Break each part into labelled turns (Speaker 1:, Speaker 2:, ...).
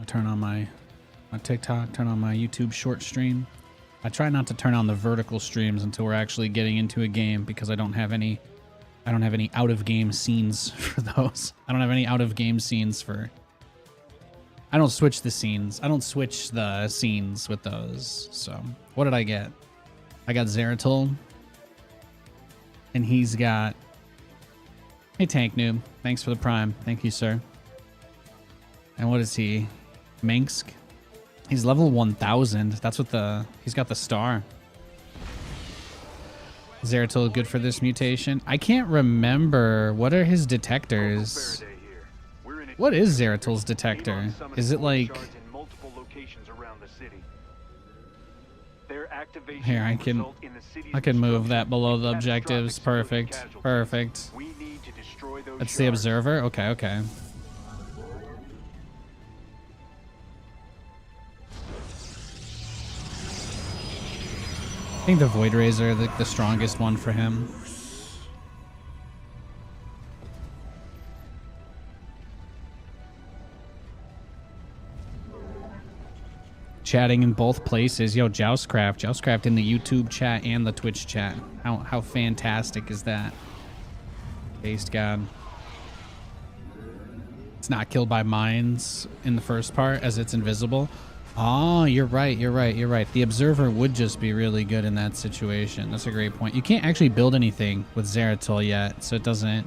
Speaker 1: turn on my TikTok, turn on my YouTube short stream. I try not to turn on the vertical streams until we're actually getting into a game because I don't have any out of game scenes for those. I don't have any out of game scenes for. I don't switch the scenes. I don't switch the scenes with those. So what did I get? I got Zeratul. And he's got. Hey Tank Noob. Thanks for the prime. Thank you, sir. And what is he? Minsk. He's level 1000. That's what he's got the star. Zeratul good for this mutation? I can't remember. What are his detectors? What is Zeratul's detector? Is it like... Here, I can move that below the objectives. Perfect. Perfect. That's the observer? Okay, okay. I think the Void Razor, the strongest one for him. Chatting in both places. Yo, Joustcraft. Joustcraft in the YouTube chat and the Twitch chat. How fantastic is that? Based God. It's not killed by mines in the first part as it's invisible. Oh, you're right. The Observer would just be really good in that situation. That's a great point. You can't actually build anything with Zeratul yet, so it doesn't...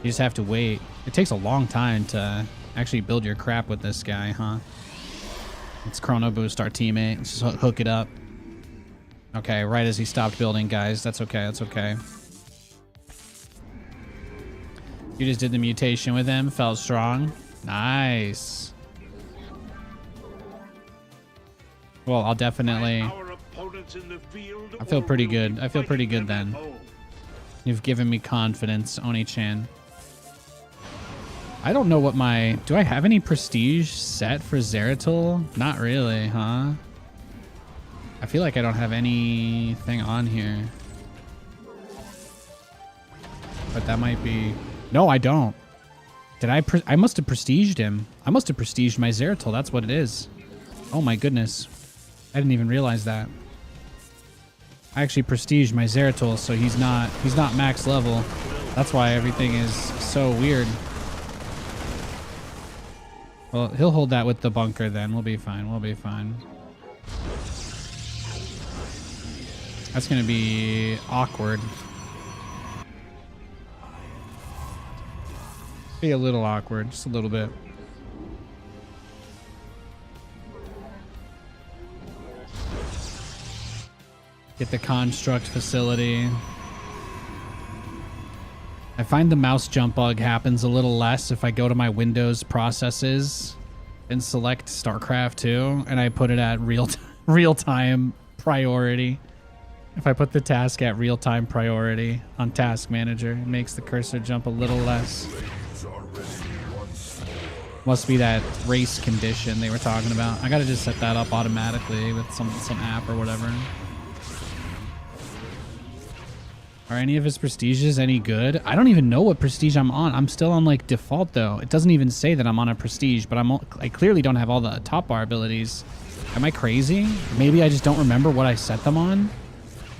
Speaker 1: You just have to wait. It takes a long time to actually build your crap with this guy, huh? Let's Chrono Boost our teammate. Let's just hook it up. Okay, right as he stopped building, guys. That's okay, that's okay. You just did the mutation with him. Felt strong. Nice. Well, I'll definitely... I feel pretty good. I feel pretty good then. You've given me confidence, Oni-chan. I don't know what my... Do I have any prestige set for Zeratul? Not really, huh? I feel like I don't have anything on here. But that might be... No, I don't. Did I... I must have prestiged him. I must have prestiged my Zeratul. That's what it is. Oh my goodness. I didn't even realize that. I actually prestiged my Zeratul, so he's not max level. That's why everything is so weird. Well, he'll hold that with the bunker then. We'll be fine. We'll be fine. That's going to be awkward. Be a little awkward. Just a little bit. Get the construct facility. I find the mouse jump bug happens a little less if I go to my Windows processes and select StarCraft 2 and I put it at real-time priority. If I put the task at real-time priority on Task Manager, it makes the cursor jump a little less. Must be that race condition they were talking about. I gotta just set that up automatically with some app or whatever. Are any of his prestiges any good? I don't even know what prestige I'm on. I'm still on like default though. It doesn't even say that I'm on a prestige, but I clearly don't have all the top bar abilities. Am I crazy? Maybe I just don't remember what I set them on.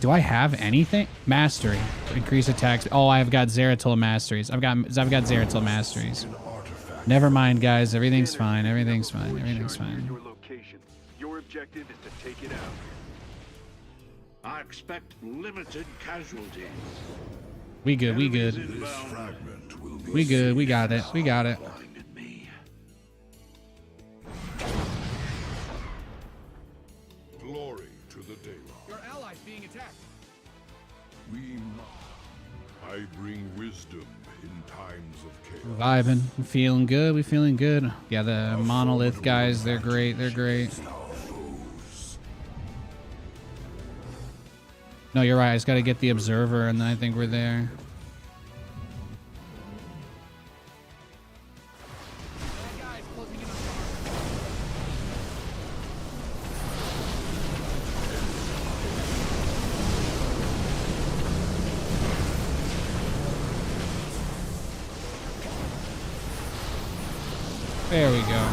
Speaker 1: Do I have anything? Mastery. Increase attacks. Oh, I've got Zeratul masteries. I've got Zeratul masteries. Never mind, guys. Everything's fine. Everything's fine. Everything's fine.
Speaker 2: Your objective is to take it out. I expect limited casualties.
Speaker 1: We good, we good. We good, we got it, we got it.
Speaker 2: Glory to the daylight.
Speaker 3: Your allies being attacked.
Speaker 2: I bring wisdom in times of chaos.
Speaker 1: Vibing, we feeling good, we feeling good. Yeah, the monolith guys, they're great, they're great. No, you're right. I just got to get the observer, and then I think we're there. There we go.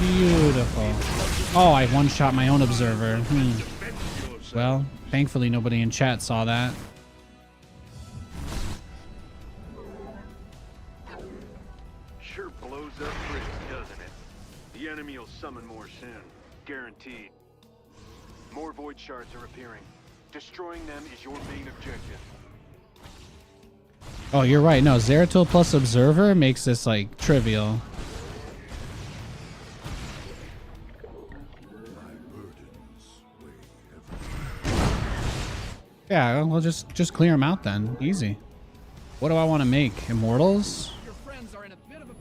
Speaker 1: Beautiful. Beautiful. Oh, I one-shot my own observer. Well, thankfully nobody in chat saw that.
Speaker 2: Sure blows up pretty, doesn't it? The enemy will summon more soon. Guaranteed. More void shards are appearing. Destroying them is your main objective.
Speaker 1: Oh, you're right. No, Zeratul plus Observer makes this, like, trivial. Yeah, we'll just clear them out then. Easy. What do I want to make? Immortals?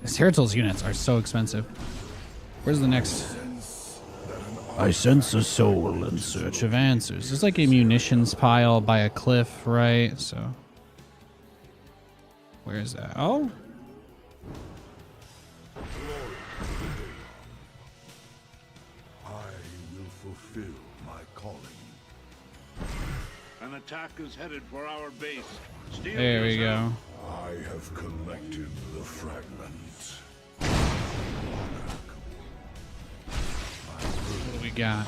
Speaker 1: Zeratul's units are so expensive. Where's the next? I sense a soul in search of answers. There's like a munitions pile by a cliff, right? So, where is that? Oh,
Speaker 2: I will fulfill my calling. An attack is headed for our base. Steel
Speaker 1: there we go.
Speaker 2: I have collected the fragments.
Speaker 1: What do we got?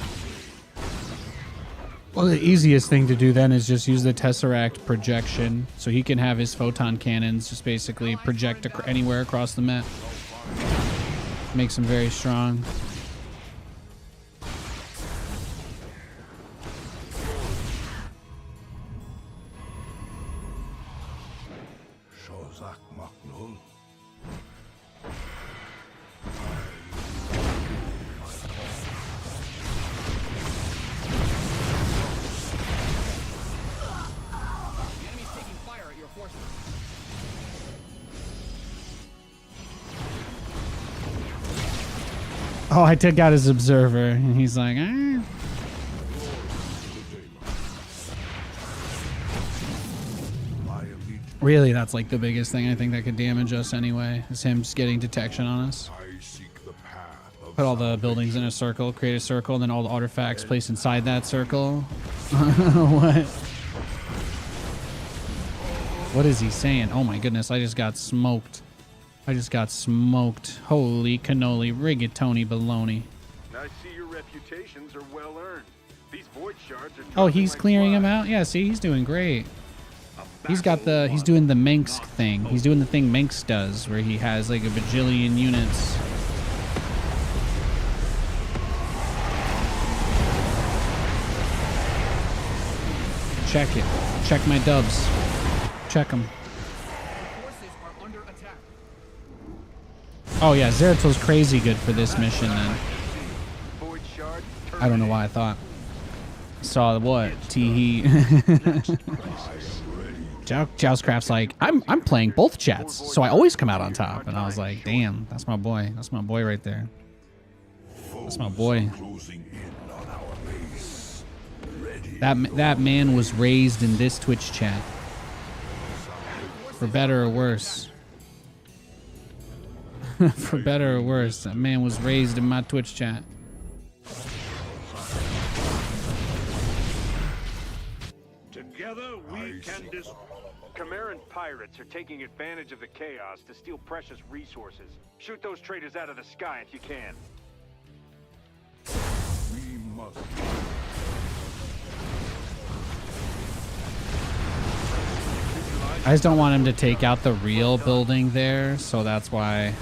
Speaker 1: Well, the easiest thing to do then is just use the Tesseract projection, so he can have his photon cannons just basically project anywhere across the map. Makes him very strong. Oh, I took out his observer, and he's like, eh. Really, that's like the biggest thing I think that could damage us anyway, is him just getting detection on us. Put all the buildings in a circle, create a circle, and then all the artifacts placed inside that circle. What? What is he saying? Oh my goodness, I just got smoked. I just got smoked. Holy cannoli, rigatoni baloney.
Speaker 2: I see your reputations are well earned. These void shards are
Speaker 1: Oh, he's clearing him out? Yeah, see, he's doing great. He's doing the Mensk thing. He's doing the thing Mensk does, where he has like a bajillion units. Check it. Check my dubs. Check them. Oh yeah, Zeratul's crazy good for this mission then. I don't know why I thought. Saw what? Teehee. Joustcraft's like, I'm playing both chats, so I always come out on top. And I was like, damn, that's my boy. That's my boy right there. That's my boy. That man was raised in this Twitch chat. For better or worse. For better or worse, that man was raised in my Twitch chat.
Speaker 2: Together we can Chimeran pirates are taking advantage of the chaos to steal precious resources. Shoot those traitors out of the sky if you can. We must.
Speaker 1: I just don't want him to take out the real building there, so that's why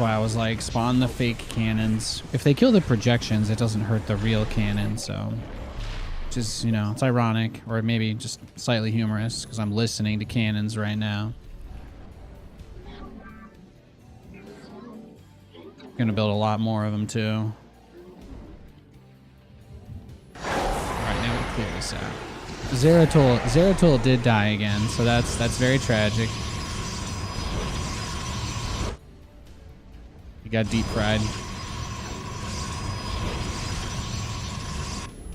Speaker 1: I was like, spawn the fake cannons. If they kill the projections, it doesn't hurt the real cannon, so just, you know, it's ironic, or maybe just slightly humorous, because I'm listening to cannons right now. Gonna build a lot more of them too. Alright, now we clear this out. Zeratul did die again, so that's very tragic. He got deep fried.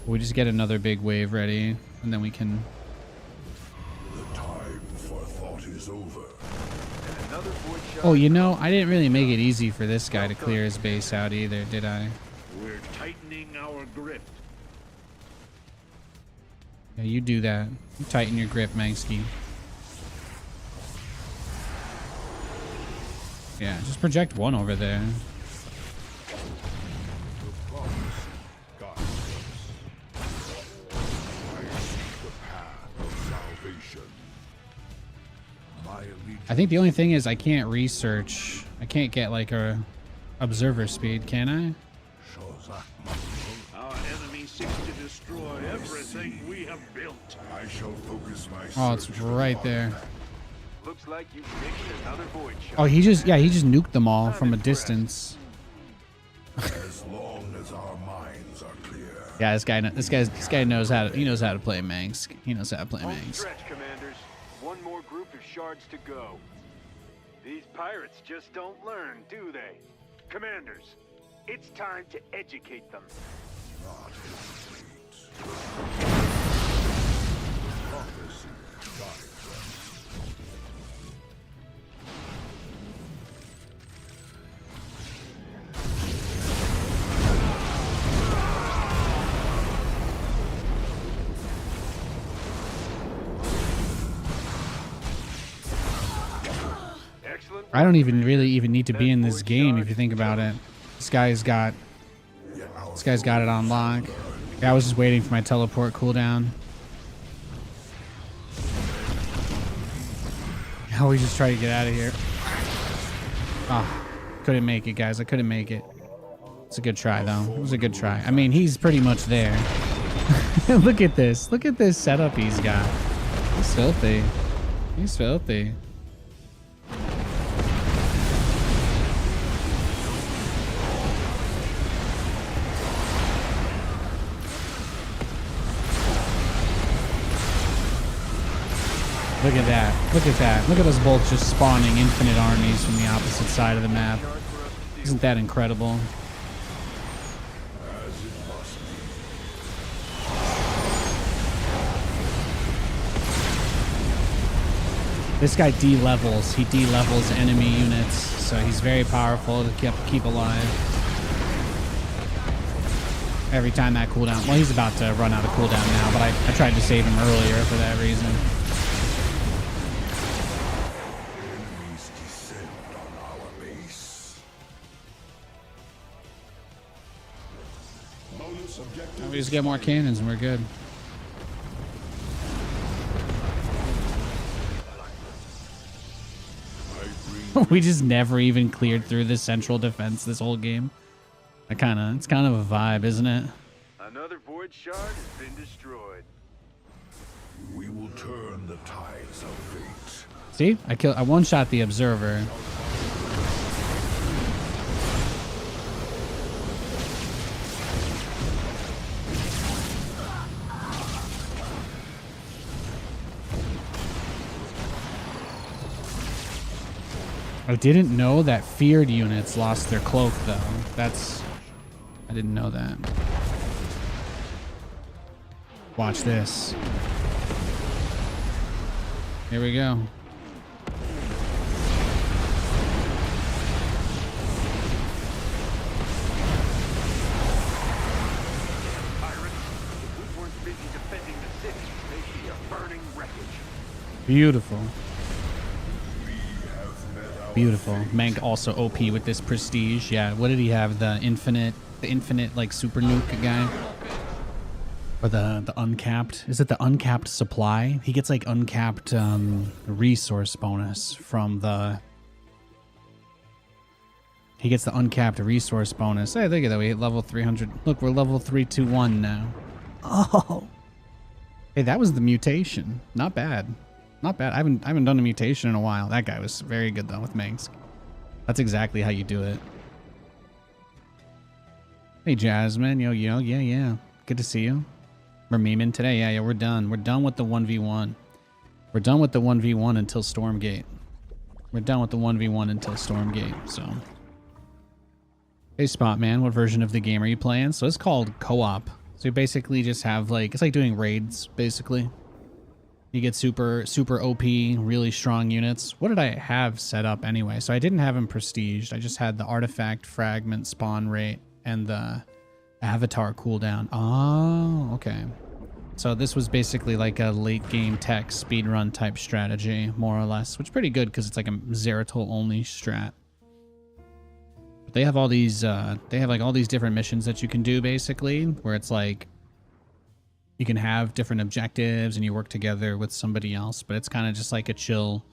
Speaker 1: We just get another big wave ready, and then we can.
Speaker 2: The time for thought is over.
Speaker 1: Oh, you know, I didn't really make it easy for this guy to clear his base out either, did I?
Speaker 2: We're tightening our grip.
Speaker 1: Yeah, you do that. You tighten your grip, Manksky. Yeah, just project one over there. I think the only thing is I can't research. I can't get like a observer speed, can I?
Speaker 3: Our enemy seeks to destroy everything we have built.
Speaker 4: I shall focus my
Speaker 1: Oh, it's
Speaker 4: search
Speaker 1: right
Speaker 4: on
Speaker 1: there.
Speaker 4: that.
Speaker 2: Looks like you've nicked another void shot.
Speaker 1: Oh, he just nuked them all from a distance.
Speaker 4: As long as our minds are clear.
Speaker 1: Yeah, this guy knows how to play Manx. He knows how to play
Speaker 2: Home
Speaker 1: Manx.
Speaker 2: stretch, commanders. One more group of shards to go. These pirates just don't learn, do they? Commanders, it's time to educate them.
Speaker 4: Not complete. Prophecy guides us.
Speaker 2: Excellent.
Speaker 1: I don't even really need to be in this game if you think about it. This guy's got it on lock. Yeah, I was just waiting for my teleport cooldown. How we just try to get out of here. Ah, couldn't make it, guys. I couldn't make it. It's a good try, though. It was a good try. I mean, he's pretty much there. Look at this. Look at this setup he's got. He's filthy. He's filthy. Look at that. Look at that. Look at us both just spawning infinite armies from the opposite side of the map. Isn't that incredible? This guy de-levels. He de-levels enemy units, so he's very powerful to keep alive. Every time that cooldown... Well, he's about to run out of cooldown now, but I tried to save him earlier for that reason.
Speaker 4: Enemies descend on our base. Bonus objective.
Speaker 1: We just get more cannons and we're good. We just never even cleared through the central defense this whole game. It's kind of a vibe, isn't it?
Speaker 2: Another void shard has been destroyed.
Speaker 4: We will turn the tides of fate.
Speaker 1: See, I one-shot the observer. I didn't know that feared units lost their cloak, though. I didn't know that. Watch this. Here we go.
Speaker 2: Pirates, if we weren't busy defending the city, they'd be a burning wreckage.
Speaker 1: Beautiful. Beautiful. Mank also OP with this prestige. Yeah, what did he have? The infinite like super nuke guy? Or the uncapped? Is it the uncapped supply? He gets like uncapped resource bonus from the... He gets the uncapped resource bonus. Hey, look at that. We hit level 300. Look, we're level 321 now. Oh. Hey, that was the mutation. Not bad. Not bad. I haven't done a mutation in a while. That guy was very good though with Manx. That's exactly how you do it. Hey Jasmine, yeah. Good to see you. We're memeing today. Yeah, we're done. We're done with the 1v1. We're done with the 1v1 until Stormgate. We're done with the 1v1 until Stormgate, so. Hey Spotman, what version of the game are you playing? So it's called Co-op. So you basically just have like, it's like doing raids, basically. You get super OP, really strong units. What did I have set up anyway? So I didn't have them prestiged. I just had the artifact fragment spawn rate and the avatar cooldown. Oh, okay. So this was basically like a late game tech speedrun type strategy, more or less, which is pretty good because it's like a Zeratul only strat. But they have all these, they have like all these different missions that you can do basically, where it's like, you can have different objectives and you work together with somebody else, but it's kind of just like a chill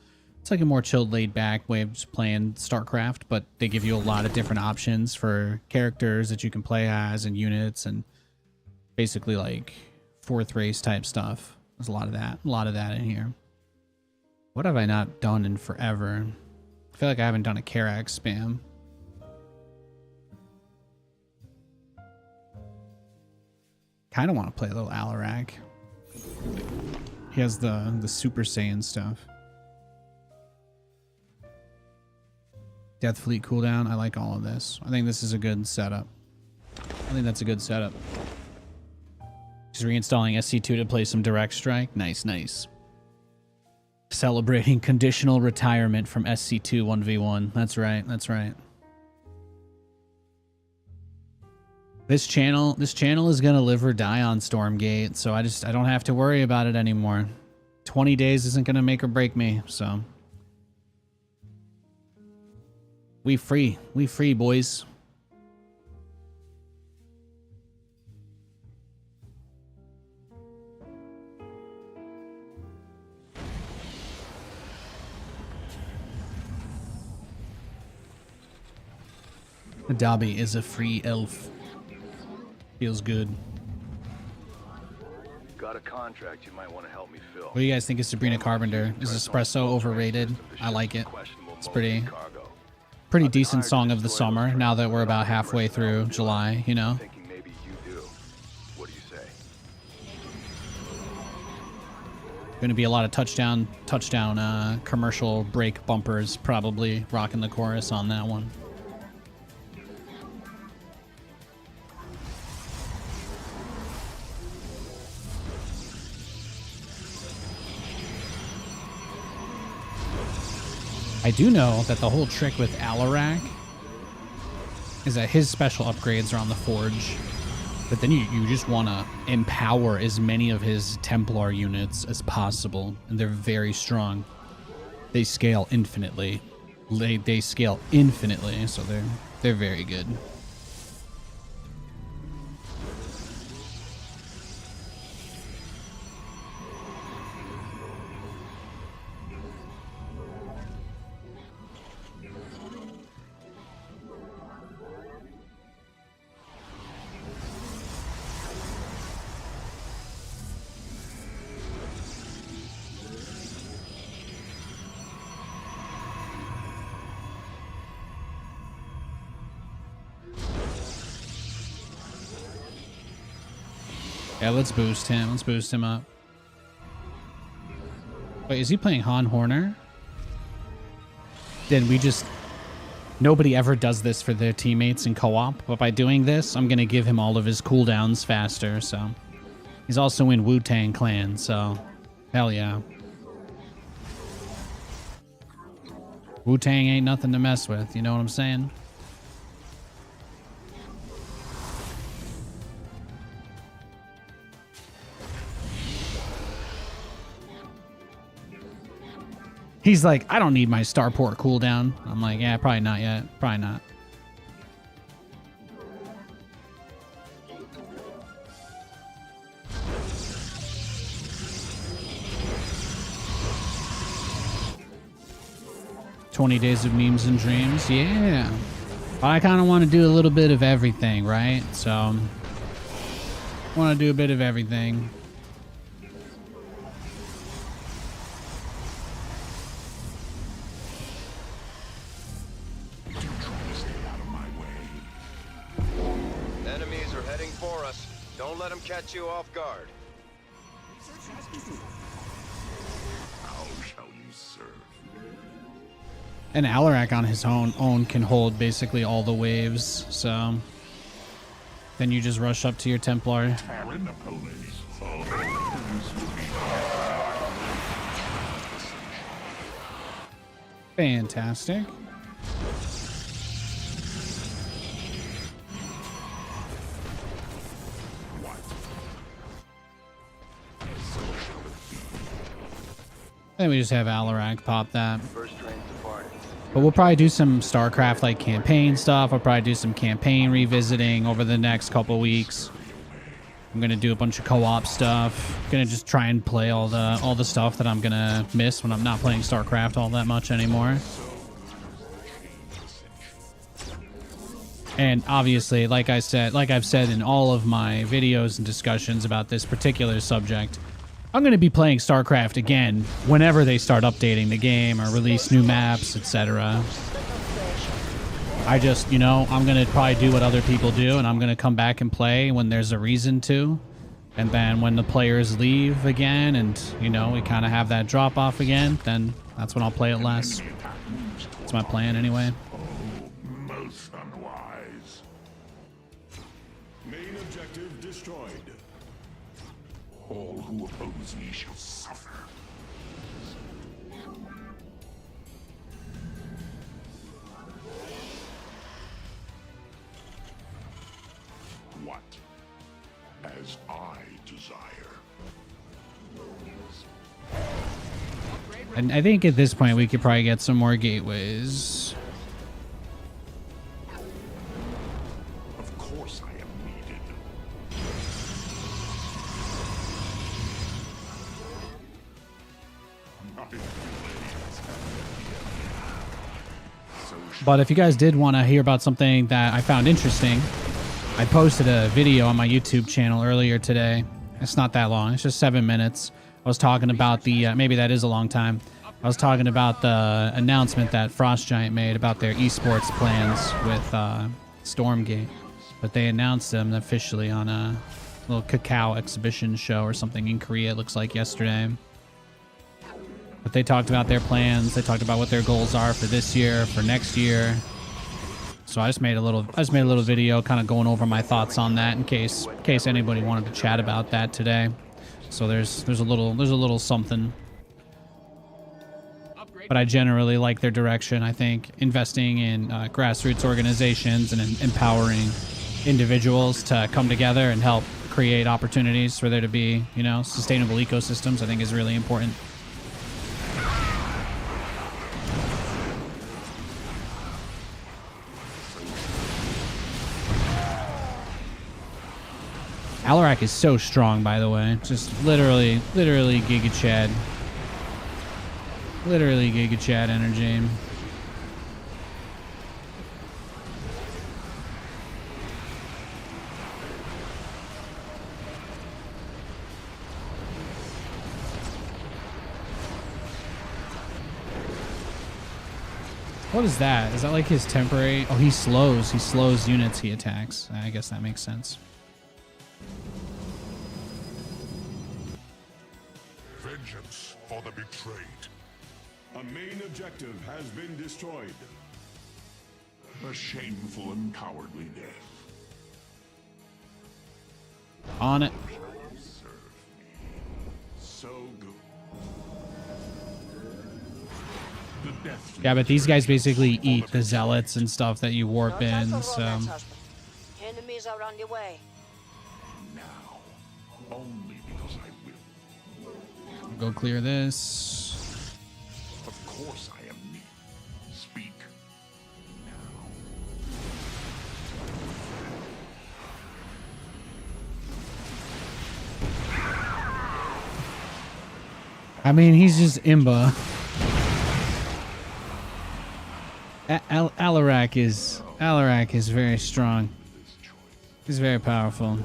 Speaker 1: It's like a more chilled, laid-back way of just playing StarCraft, but they give you a lot of different options for characters that you can play as and units and basically like fourth race type stuff. There's a lot of that in here. What have I not done in forever? I feel like I haven't done a Karax spam. Kind of want to play a little Alarak. He has the Super Saiyan stuff. Death Fleet cooldown. I like all of this. I think this is a good setup. I think that's a good setup. Just reinstalling SC2 to play some Direct Strike. Nice, nice. Celebrating conditional retirement from SC2 1v1. That's right, that's right. This channel is gonna live or die on Stormgate, so I don't have to worry about it anymore. 20 days isn't gonna make or break me, so. We free, boys. Dobby is a free elf. Feels good.
Speaker 2: Got a contract you might want to help me fill.
Speaker 1: What do you guys think of Sabrina Carpenter? Is Espresso overrated? I like it. It's pretty decent song of the summer now that we're about halfway through July, you know?
Speaker 2: Thinking maybe you do. What do you say?
Speaker 1: Gonna be a lot of touchdown commercial break bumpers, probably rocking the chorus on that one. I do know that the whole trick with Alarak is that his special upgrades are on the Forge, but then you just want to empower as many of his Templar units as possible, and they're very strong. They scale infinitely. They scale infinitely, so they're very good. Yeah, let's boost him. Let's boost him up. Wait, is he playing Han Horner? Then we just... Nobody ever does this for their teammates in co-op, but by doing this, I'm going to give him all of his cooldowns faster, so... He's also in Wu-Tang Clan, so... Hell yeah. Wu-Tang ain't nothing to mess with, you know what I'm saying? He's like, I don't need my starport cooldown. I'm like, yeah, probably not yet. Probably not. "20 days of memes and dreams." Yeah. I kind of want to do a little bit of everything, right? So, I want to do a bit of everything.
Speaker 2: Let him catch you off guard.
Speaker 4: How shall you serve?
Speaker 1: And Alarak on his own can hold basically all the waves, so then you just rush up to your Templar. Fantastic. Then we just have Alarak pop that. But we'll probably do some StarCraft like campaign stuff. I'll probably do some campaign revisiting over the next couple weeks. I'm gonna do a bunch of co-op stuff. Gonna just try and play all the stuff that I'm gonna miss when I'm not playing StarCraft all that much anymore. And obviously, like I've said in all of my videos and discussions about this particular subject, I'm going to be playing StarCraft again whenever they start updating the game or release new maps, etc. I just, you know, I'm going to probably do what other people do, and I'm going to come back and play when there's a reason to. And then when the players leave again and, you know, we kind of have that drop off again, then that's when I'll play it less. That's my plan anyway.
Speaker 4: Most unwise.
Speaker 3: Main objective destroyed.
Speaker 4: All who oppose me shall suffer. What? As I desire.
Speaker 1: And I think at this point we could probably get some more gateways.
Speaker 4: Of course I am needed.
Speaker 1: But if you guys did want to hear about something that I found interesting, I posted a video on my YouTube channel earlier today. It's not that long. It's just 7 minutes. I was talking about the, maybe that is a long time. I was talking about the announcement that Frost Giant made about their esports plans with Stormgate. But they announced them officially on a little cacao exhibition show or something in Korea, it looks like yesterday. But they talked about their plans. They talked about what their goals are for this year, for next year. So I just made a little video kind of going over my thoughts on that in case anybody wanted to chat about that today. So there's a little something. But I generally like their direction. I think investing in grassroots organizations and empowering individuals to come together and help create opportunities for there to be, you know, sustainable ecosystems, I think is really important. Alarak is so strong, by the way. Just literally Giga Chad. Literally Giga Chad energy. What is that? Is that like his temporary? Oh, he slows. He slows units he attacks. I guess that makes sense.
Speaker 4: Vengeance for the betrayed.
Speaker 3: A main objective has been destroyed.
Speaker 4: A shameful and cowardly death.
Speaker 1: On it.
Speaker 4: Serve me. So good. The death.
Speaker 1: Yeah, but these guys basically eat the zealots and stuff that you warp in, so...
Speaker 5: Enemies are on your way.
Speaker 4: Now, only because I will.
Speaker 1: Go clear this.
Speaker 4: Of course I am me. Speak now.
Speaker 1: I mean, he's just Imba. Alarak is very strong. He's very powerful.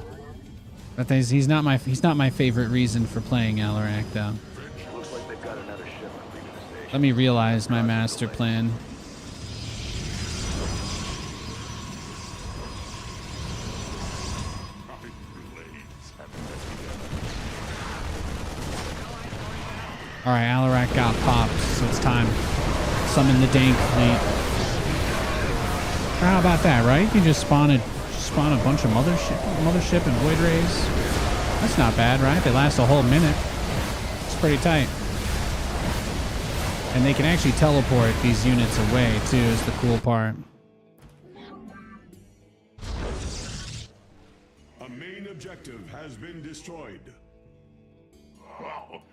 Speaker 1: But he's not my favorite reason for playing Alarak, though.
Speaker 2: Looks like they've got another shipment leaving the station.
Speaker 1: Let me realize my master plan. Alright, Alarak got popped, so it's time. Summon the Dank fleet. How about that, right? You just spawn a bunch of mothership and void rays. That's not bad, right? They last a whole minute. It's pretty tight. And they can actually teleport these units away too, is the cool part.
Speaker 3: A main objective has been destroyed.
Speaker 4: Wow.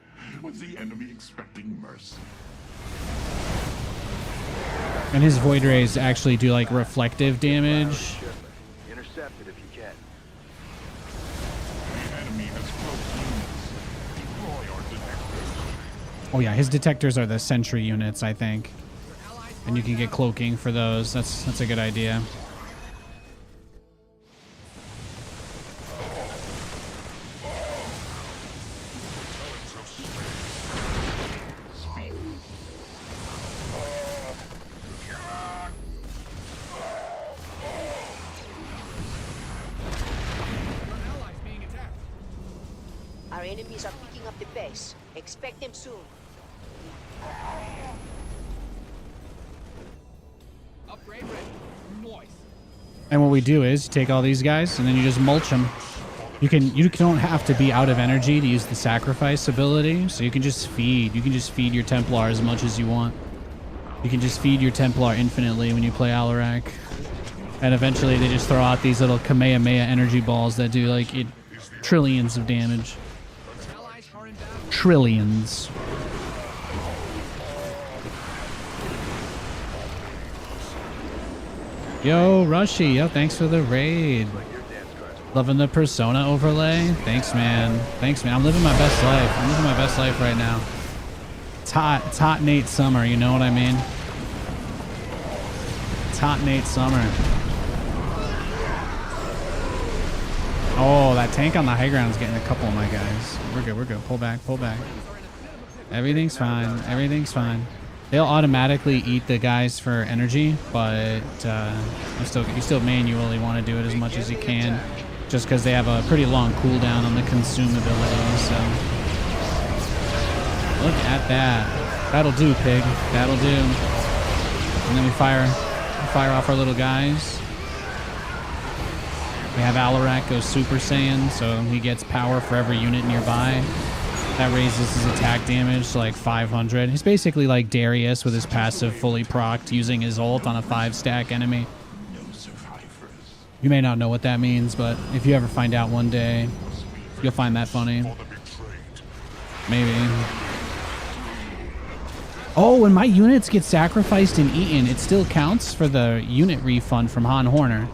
Speaker 4: Was the enemy expecting mercy?
Speaker 1: And his void rays actually do like reflective damage.
Speaker 2: Intercept it if you can.
Speaker 4: Enemy has close units. Deploy our detectors.
Speaker 1: Oh yeah, his detectors are the sentry units, I think. And you can get cloaking for those. That's a good idea.
Speaker 5: Our enemies are picking up the base. Expect them soon.
Speaker 6: Upgrade ready. Noise.
Speaker 1: And what we do is you take all these guys and then you just mulch them. You don't have to be out of energy to use the sacrifice ability, so you can just feed. You can just feed your Templar as much as you want. You can just feed your Templar infinitely when you play Alarak. And eventually they just throw out these little Kamehameha energy balls that do like trillions of damage. Trillions. Yo, Rushy. Yo, thanks for the raid. Loving the Persona overlay. Thanks, man. Thanks, man. I'm living my best life. I'm living my best life right now. It's hot. It's hot Nate summer. You know what I mean? It's hot Nate summer. Oh, that tank on the high ground is getting a couple of my guys. We're good. We're good. Pull back. Pull back. Everything's fine. Everything's fine. They'll automatically eat the guys for energy, but you still manually want to do it as much as you can, just because they have a pretty long cooldown on the consume ability. So look at that. That'll do, pig. That'll do. And then we fire off our little guys. We have Alarak go Super Saiyan, so he gets power for every unit nearby. That raises his attack damage to like 500. He's basically like Darius with his passive fully procced, using his ult on a 5-stack enemy. You may not know what that means, but if you ever find out one day, you'll find that funny. Maybe. Oh, when my units get sacrificed and eaten, it still counts for the unit refund from Han Horner.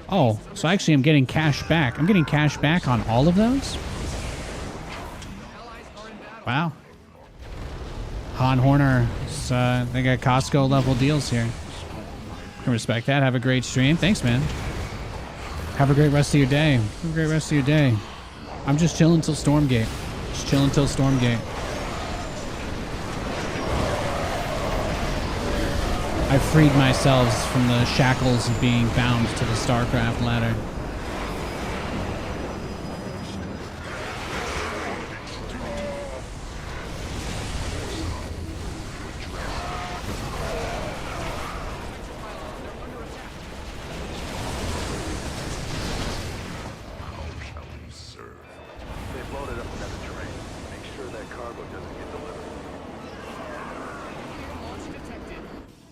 Speaker 1: Oh, so actually I'm getting cash back. I'm getting cash back on all of those? Wow. Han Horner, they got Costco level deals here. Can respect that. Have a great stream. Thanks, man. Have a great rest of your day. Have a great rest of your day. I'm just chilling till Stormgate. Just chilling till Stormgate. I freed myself from the shackles of being bound to the StarCraft ladder.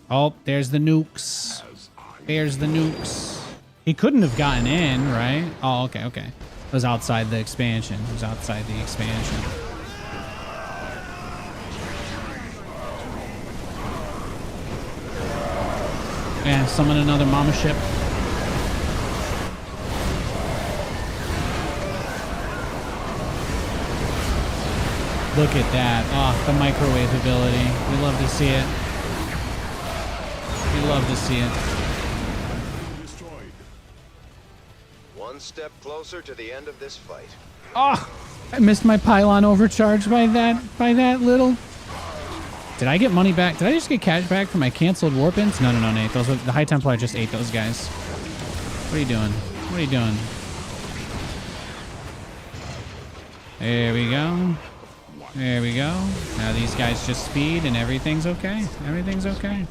Speaker 1: Oh, there's the nukes. There's the nukes. He couldn't have gotten in, right? Oh, okay, okay. It was outside the expansion. It was outside the expansion. Yeah, summon another mama ship. Look at that. Oh, the microwave ability. We love to see it. We love to see it.
Speaker 7: One step closer to the end of this fight.
Speaker 1: Oh, I missed my pylon overcharge by that little. Did I get money back? Did I just get cash back for my canceled warp ins? No, Nate. Those were, the High Templar just ate those guys. What are you doing? What are you doing? There we go. There we go. Now these guys just speed and everything's okay. Everything's okay.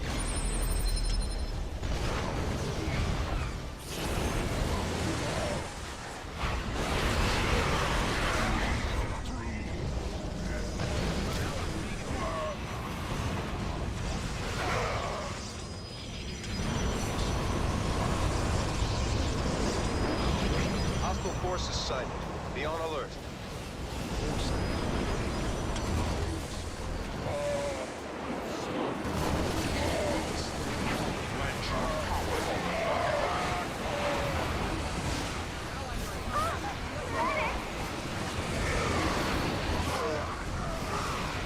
Speaker 7: Forces sighted. Be on alert.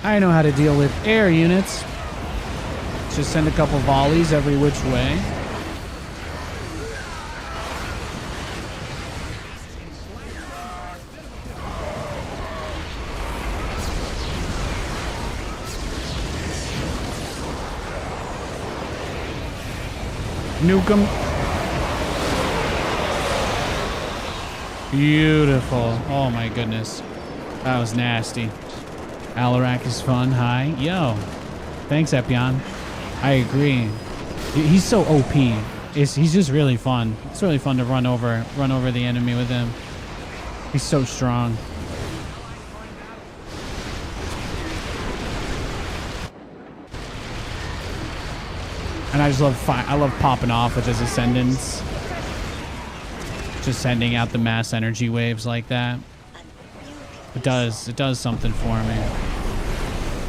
Speaker 1: I know how to deal with air units. Just send a couple volleys every which way. Nuke 'em. Beautiful. Oh my goodness. That was nasty. Alarak is fun. Hi. Yo. Thanks, Epion. I agree. He's so OP. He's just really fun. It's really fun to run over the enemy with him. He's so strong. And I just love popping off with his ascendants. Just sending out the mass energy waves like that. It does something for me.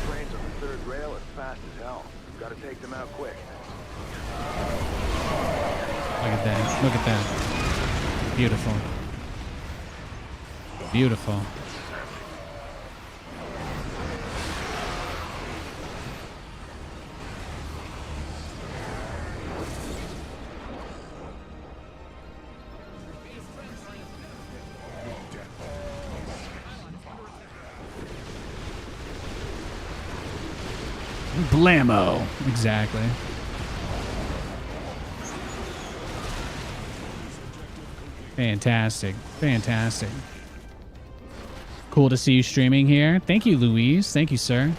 Speaker 2: Trains on the third rail are fast as hell. Gotta take them out quick.
Speaker 1: Look at that. Look at that. Beautiful. Beautiful. Blammo. Exactly. Fantastic. Fantastic. Cool to see you streaming here. Thank you, Louise. Thank you, sir.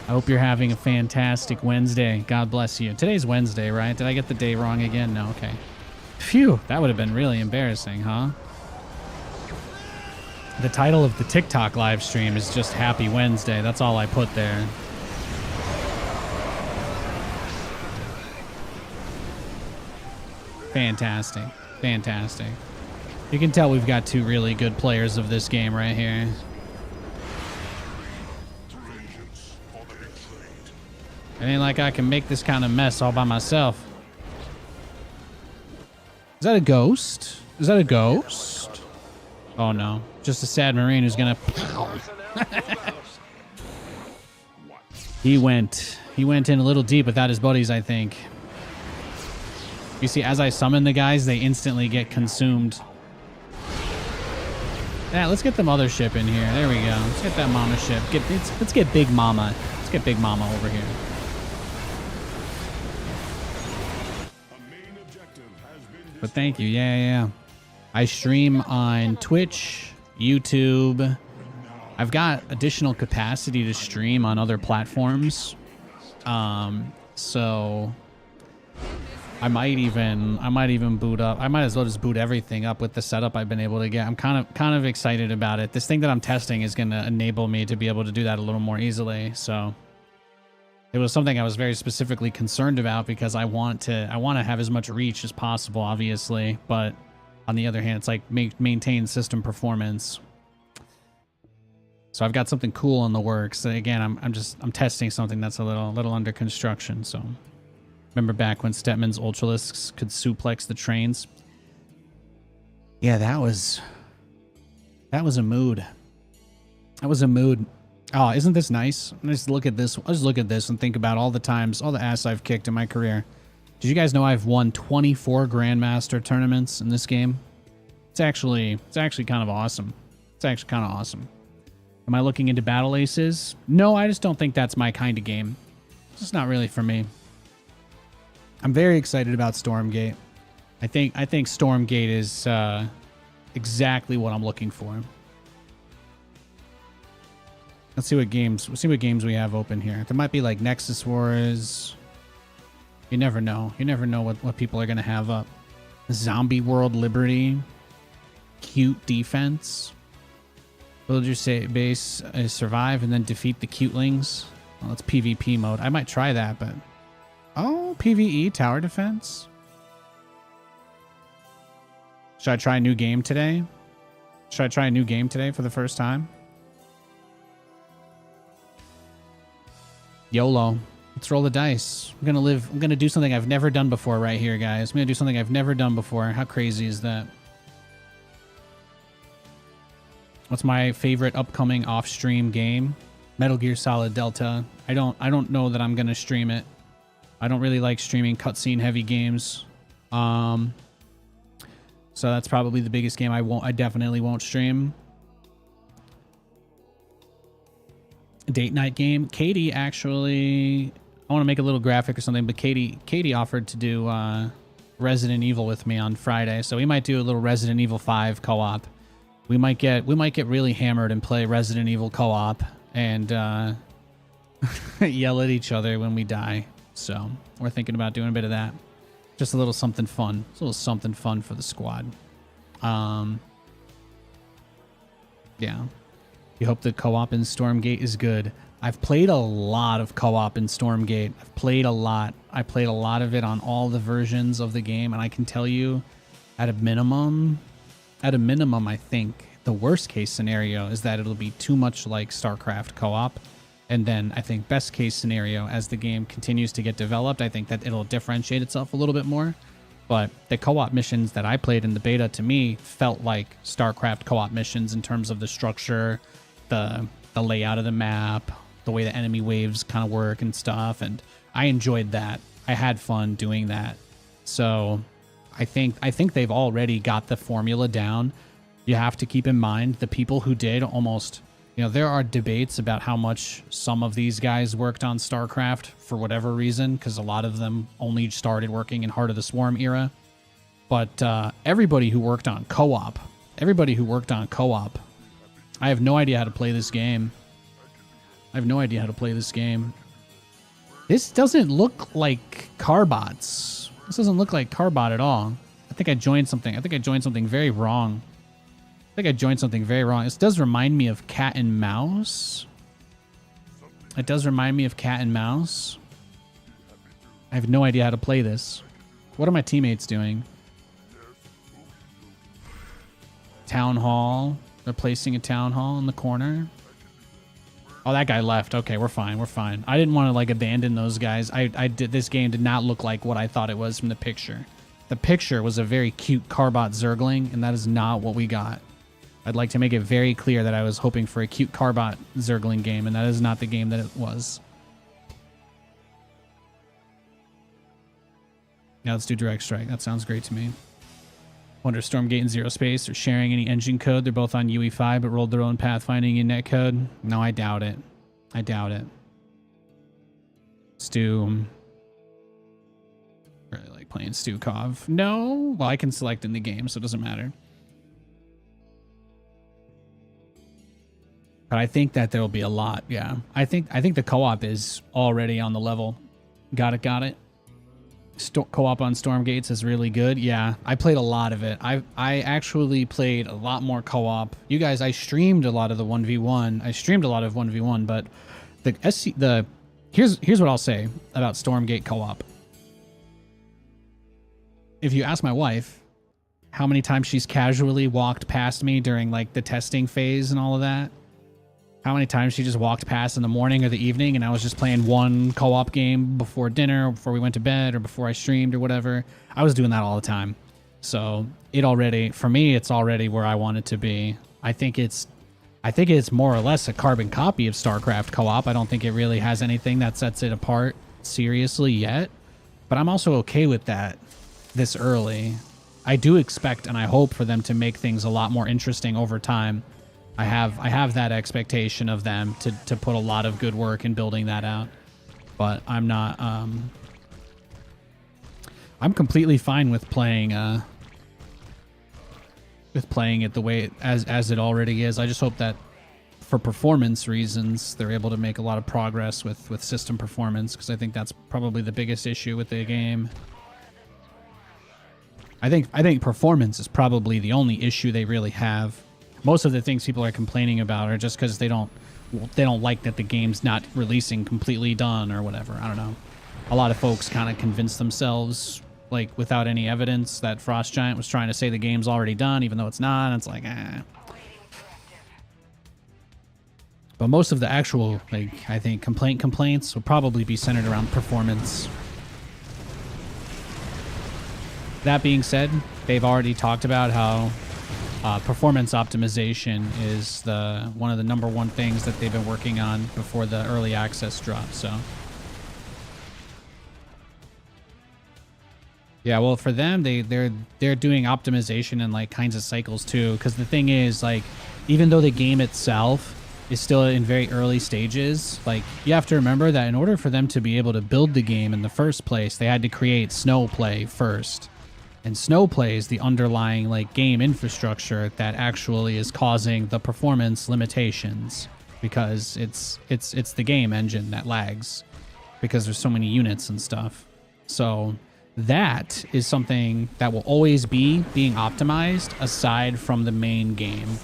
Speaker 1: I hope you're having a fantastic Wednesday. God bless you. Today's Wednesday, right? Did I get the day wrong again? No, okay. Phew. That would have been really embarrassing, huh? The title of the TikTok live stream is just Happy Wednesday. That's all I put there. Fantastic. Fantastic. You can tell we've got two really good players of this game right here. It ain't like I can make this kind of mess all by myself. Is that a ghost? Is that a ghost? Oh no. Just a sad Marine who's gonna... He went in a little deep without his buddies, I think. You see, as I summon the guys, they instantly get consumed. Yeah, let's get the mothership in here. There we go. Let's get that mama ship. Let's get Big Mama. Let's get Big Mama over here. But thank you. Yeah. I stream on Twitch, YouTube. I've got additional capacity to stream on other platforms. So I might even boot up. I might as well just boot everything up with the setup I've been able to get. I'm kind of excited about it. This thing that I'm testing is going to enable me to be able to do that a little more easily. So it was something I was very specifically concerned about because I want to have as much reach as possible, obviously, but on the other hand, it's like maintain system performance. So I've got something cool in the works. Again, I'm testing something that's a little under construction. So remember back when Stetman's Ultralisks could suplex the trains? Yeah, that was a mood. That was a mood. Oh, isn't this nice? Just look at this. I'll just look at this and think about all the times, all the ass I've kicked in my career. Did you guys know I've won 24 Grandmaster tournaments in this game? It's actually kind of awesome. It's actually kind of awesome. Am I looking into Battle Aces? No, I just don't think that's my kind of game. It's just not really for me. I'm very excited about Stormgate. I think Stormgate is exactly what I'm looking for. Let's see what games we have open here. There might be like Nexus Wars. You never know. You never know what people are gonna have up. Zombie World Liberty. Cute Defense. Build your base, survive, and then defeat the cutelings. Well, that's PvP mode. I might try that, but... Oh, PvE Tower Defense. Should I try a new game today? Should I try a new game today for the first time? YOLO. Let's roll the dice. I'm gonna do something I've never done before right here, guys. I'm gonna do something I've never done before. How crazy is that? What's my favorite upcoming off-stream game? Metal Gear Solid Delta. I don't know that I'm gonna stream it. I don't really like streaming cutscene heavy games. So that's probably the biggest game I definitely won't stream. Date night game. Katie actually, I want to make a little graphic or something, but Katie offered to do Resident Evil with me on Friday, so we might do a little Resident Evil 5 co-op. We might get really hammered and play Resident Evil co-op and yell at each other when we die. So we're thinking about doing a bit of that. Just a little something fun. It's a little something fun for the squad. Yeah. You hope the co-op in Stormgate is good. I've played a lot of co-op in Stormgate. I've played a lot. I played a lot of it on all the versions of the game, and I can tell you, at a minimum, I think the worst case scenario is that it'll be too much like StarCraft co-op. And then I think best case scenario, as the game continues to get developed, I think that it'll differentiate itself a little bit more. But the co-op missions that I played in the beta, to me, felt like StarCraft co-op missions in terms of the structure, the layout of the map, the way the enemy waves kind of work and stuff. And I enjoyed that. I had fun doing that. So I think they've already got the formula down. You have to keep in mind the people who did almost... You know, there are debates about how much some of these guys worked on StarCraft for whatever reason, because a lot of them only started working in Heart of the Swarm era. But everybody who worked on co-op, I have no idea how to play this game. This doesn't look like Carbots. This doesn't look like Carbot at all. I think I joined something very wrong. This does remind me of Cat and Mouse. I have no idea how to play this. What are my teammates doing? Town Hall. They're placing a Town Hall in the corner. Oh, that guy left. Okay, we're fine. I didn't want to like abandon those guys. This game did not look like what I thought it was from the picture. The picture was a very cute Carbot Zergling, and that is not what we got. I'd like to make it very clear that I was hoping for a cute Carbot Zergling game, and that is not the game that it was. Yeah, let's do Direct Strike. That sounds great to me. Wonder if Stormgate and Zero Space are sharing any engine code. They're both on UE5, but rolled their own pathfinding in netcode. No, I doubt it. Stu. Really like playing Stu Cov. No? Well, I can select in the game, so it doesn't matter. But I think that there will be a lot, yeah. I think the co-op is already on the level. Got it. Co-op on Stormgates is really good. Yeah, I played a lot of it. I actually played a lot more co-op. You guys, I streamed a lot of the 1v1. I streamed a lot of 1v1, but here's what I'll say about Stormgate co-op. If you ask my wife how many times she's casually walked past me during like the testing phase and all of that, how many times she just walked past in the morning or the evening and I was just playing one co-op game before dinner, or before we went to bed, or before I streamed or whatever. I was doing that all the time. So for me, it's already where I want it to be. I think it's more or less a carbon copy of StarCraft co-op. I don't think it really has anything that sets it apart seriously yet, but I'm also okay with that this early. I do expect and I hope for them to make things a lot more interesting over time. I have that expectation of them to put a lot of good work in building that out, but I'm not. I'm completely fine with playing it the way as it already is. I just hope that for performance reasons they're able to make a lot of progress with system performance, because I think that's probably the biggest issue with the game. I think performance is probably the only issue they really have. Most of the things people are complaining about are just because they don't like that the game's not releasing completely done or whatever. I don't know. A lot of folks kind of convince themselves, like without any evidence, that Frost Giant was trying to say the game's already done, even though it's not. And it's like, But most of the actual, like, I think complaints will probably be centered around performance. That being said, they've already talked about how performance optimization is one of the #1 things that they've been working on before the early access drop. So yeah, well, for them, they're doing optimization in like kinds of cycles too. Because the thing is, like, even though the game itself is still in very early stages, like, you have to remember that in order for them to be able to build the game in the first place, they had to create Snowplay first. And Snowplay is the underlying like game infrastructure that actually is causing the performance limitations, because it's the game engine that lags because there's so many units and stuff. So that is something that will always be being optimized aside from the main game,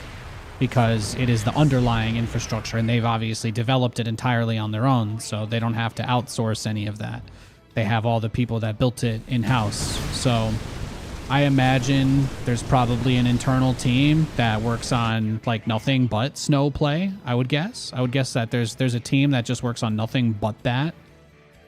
Speaker 1: because it is the underlying infrastructure, and they've obviously developed it entirely on their own, so they don't have to outsource any of that. They have all the people that built it in-house. So I imagine there's probably an internal team that works on like nothing but Snowplay, I would guess. I would guess that there's a team that just works on nothing but that.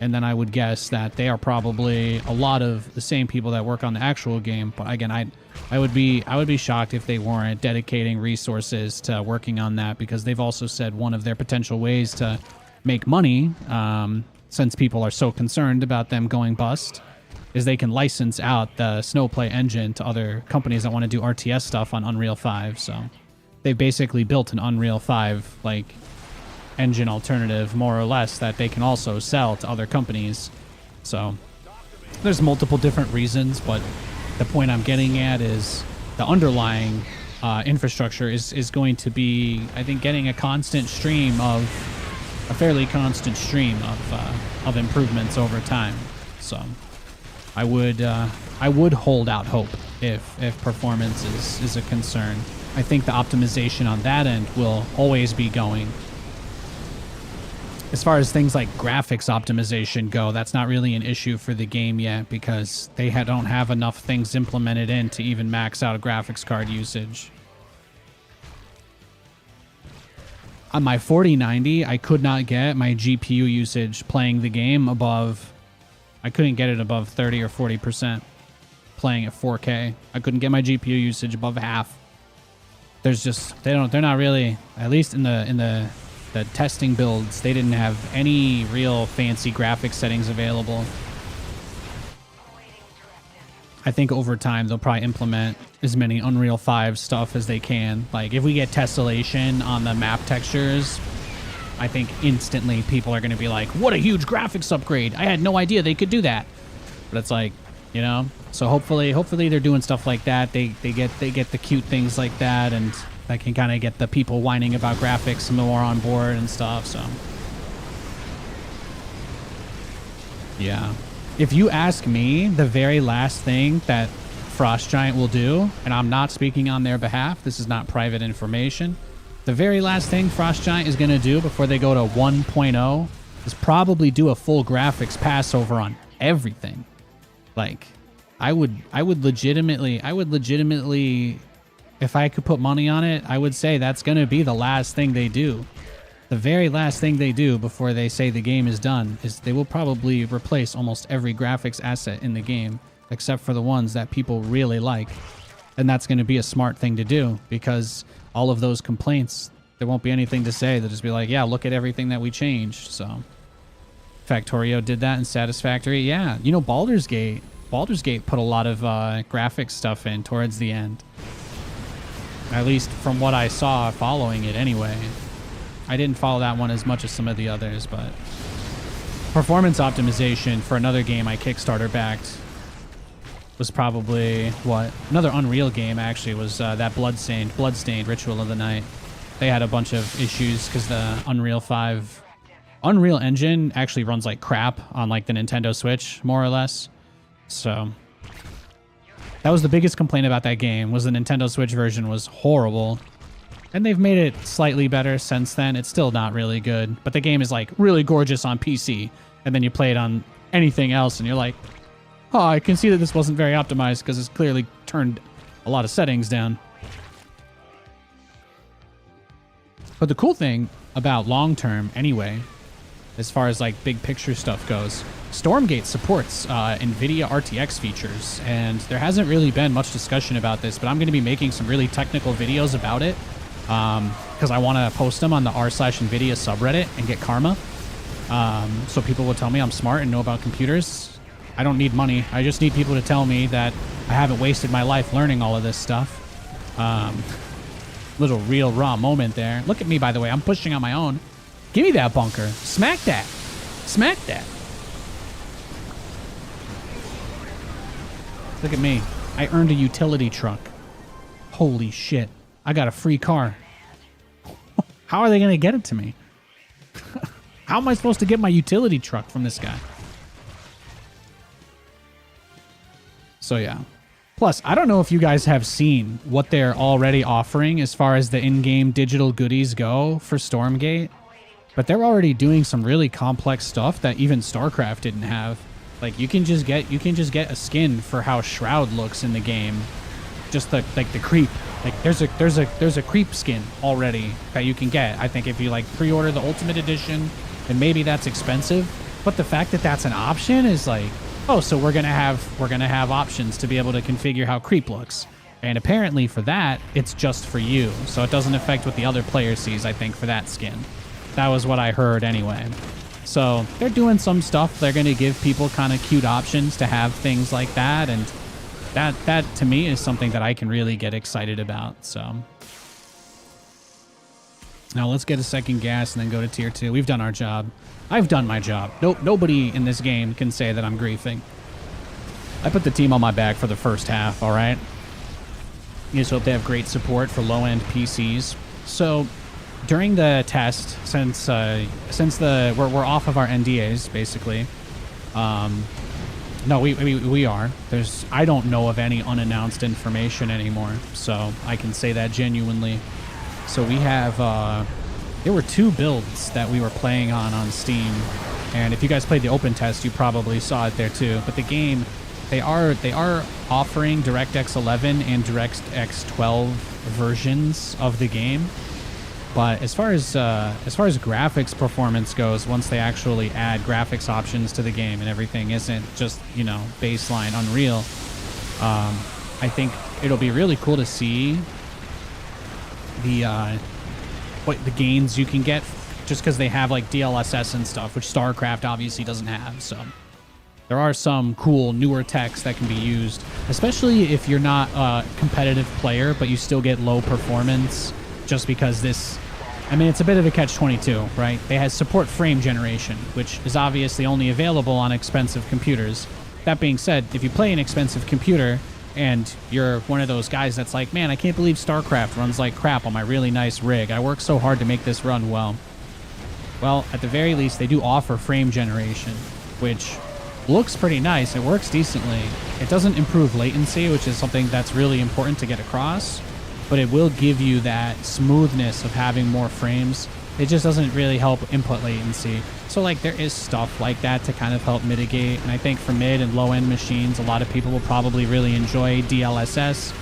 Speaker 1: And then I would guess that they are probably a lot of the same people that work on the actual game. But again, I would be shocked if they weren't dedicating resources to working on that, because they've also said one of their potential ways to make money, since people are so concerned about them going bust, is they can license out the Snowplay engine to other companies that want to do RTS stuff on Unreal 5. So they've basically built an Unreal 5 like engine alternative, more or less, that they can also sell to other companies. So there's multiple different reasons, but the point I'm getting at is the underlying infrastructure is going to be, I think, getting a fairly constant stream of improvements over time. So I would hold out hope if performance is a concern. I think the optimization on that end will always be going. As far as things like graphics optimization go, that's not really an issue for the game yet, because they don't have enough things implemented in to even max out a graphics card usage. On my 4090, I could not get my GPU usage playing the game above... I couldn't get it above 30 or 40% playing at 4K. I couldn't get my GPU usage above half. There's just... They're not really... At least in the testing builds, they didn't have any real fancy graphics settings available. I think over time they'll probably implement as many Unreal 5 stuff as they can. Like, if we get tessellation on the map textures, I think instantly people are going to be like, what a huge graphics upgrade. I had no idea they could do that. But it's like, you know, so hopefully they're doing stuff like that. They get the cute things like that, and that can kind of get the people whining about graphics some more on board and stuff. So yeah, if you ask me, the very last thing that Frost Giant will do, and I'm not speaking on their behalf, this is not private information, the very last thing Frost Giant is going to do before they go to 1.0 is probably do a full graphics pass over on everything. Like, I would legitimately, if I could put money on it, I would say that's going to be the last thing they do. The very last thing they do before they say the game is done is they will probably replace almost every graphics asset in the game, except for the ones that people really like. And that's going to be a smart thing to do, because all of those complaints, there won't be anything to say. They'll just be like, yeah, look at everything that we changed. So Factorio did that in Satisfactory. Yeah, you know, Baldur's Gate put a lot of graphics stuff in towards the end. At least from what I saw following it anyway. I didn't follow that one as much as some of the others, but performance optimization for another game I Kickstarter backed was probably, what? Another Unreal game, actually, was that Bloodstained Ritual of the Night. They had a bunch of issues because the Unreal Engine actually runs like crap on like the Nintendo Switch, more or less. So that was the biggest complaint about that game, was the Nintendo Switch version was horrible. And they've made it slightly better since then. It's still not really good, but the game is like really gorgeous on PC. And then you play it on anything else and you're like, oh, I can see that this wasn't very optimized because it's clearly turned a lot of settings down. But the cool thing about long term, anyway, as far as like big picture stuff goes. Stormgate supports NVIDIA RTX features, and there hasn't really been much discussion about this, but I'm going to be making some really technical videos about it because I want to post them on the r/NVIDIA subreddit and get karma. So people will tell me I'm smart and know about computers. I don't need money. I just need people to tell me that I haven't wasted my life learning all of this stuff. Little real raw moment there. Look at me, by the way. I'm pushing on my own. Give me that bunker. Smack that. Smack that. Look at me. I earned a utility truck. Holy shit. I got a free car. How are they going to get it to me? How am I supposed to get my utility truck from this guy? So yeah. Plus, I don't know if you guys have seen what they're already offering as far as the in-game digital goodies go for Stormgate, but they're already doing some really complex stuff that even StarCraft didn't have. Like you can just get a skin for how Shroud looks in the game, just the creep. Like there's a creep skin already that you can get. I think if you like pre-order the Ultimate Edition, then maybe that's expensive, but the fact that that's an option is like, oh, so we're gonna have options to be able to configure how creep looks. And apparently for that, it's just for you, so it doesn't affect what the other player sees. I think for that skin, that was what I heard anyway. So they're doing some stuff. They're gonna give people kind of cute options to have things like that, and that to me is something that I can really get excited about. So now let's get a second gas and then go to tier 2. We've done our job. I've done my job. Nobody in this game can say that I'm griefing. I put the team on my back for the first half, all right? You just hope they have great support for low-end PCs. So during the test, since we're off of our NDAs, basically. No, we are. I don't know of any unannounced information anymore, so I can say that genuinely. So we have, there were 2 builds that we were playing on Steam, and if you guys played the open test, you probably saw it there too. But the game, they are offering DirectX 11 and DirectX 12 versions of the game. But as far as graphics performance goes, once they actually add graphics options to the game and everything isn't just, you know, baseline Unreal, I think it'll be really cool to see what the gains you can get just because they have like DLSS and stuff, which StarCraft obviously doesn't have. So there are some cool newer techs that can be used, especially if you're not a competitive player, but you still get low performance just because it's a bit of a catch-22, right? They have support frame generation, which is obviously only available on expensive computers. That being said, if you play an expensive computer and you're one of those guys that's like, man, I can't believe StarCraft runs like crap on my really nice rig. I worked so hard to make this run well. Well, at the very least, they do offer frame generation, which looks pretty nice. It works decently. It doesn't improve latency, which is something that's really important to get across, but it will give you that smoothness of having more frames. It just doesn't really help input latency. So like there is stuff like that to kind of help mitigate. And I think for mid and low end machines, a lot of people will probably really enjoy DLSS.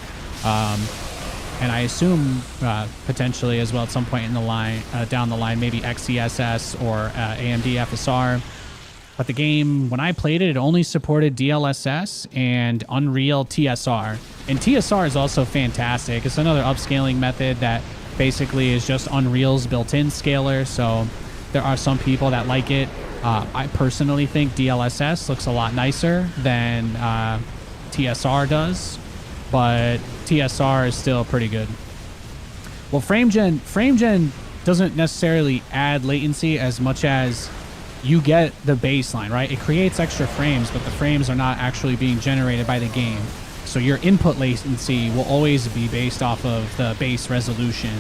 Speaker 1: And I assume potentially as well at some point in the line, down the line, maybe XeSS or AMD FSR. But the game, when I played it, it only supported DLSS and Unreal TSR. And TSR is also fantastic. It's another upscaling method that basically is just Unreal's built-in scaler. So there are some people that like it. I personally think DLSS looks a lot nicer than TSR does, but TSR is still pretty good. Well, frame gen doesn't necessarily add latency as much as you get the baseline, right? It creates extra frames, but the frames are not actually being generated by the game. So your input latency will always be based off of the base resolution,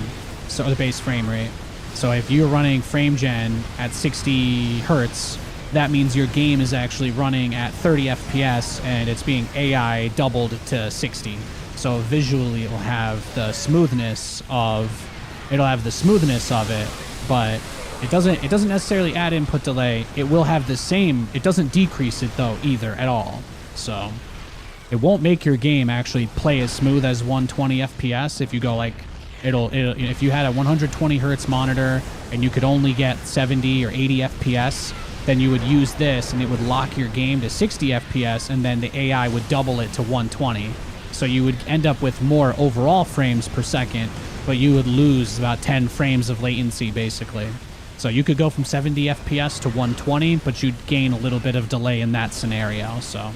Speaker 1: so the base frame rate. So if you're running frame gen at 60 hertz, that means your game is actually running at 30 FPS and it's being AI doubled to 60. So visually it will have the smoothness of it, but it doesn't necessarily add input delay. It will have the same, it doesn't decrease it though either at all. So it won't make your game actually play as smooth as 120 FPS if you go like If you had a 120 hertz monitor and you could only get 70 or 80 FPS, then you would use this and it would lock your game to 60 FPS, and then the AI would double it to 120. So you would end up with more overall frames per second, but you would lose about 10 frames of latency basically. So you could go from 70 FPS to 120, but you'd gain a little bit of delay in that scenario. So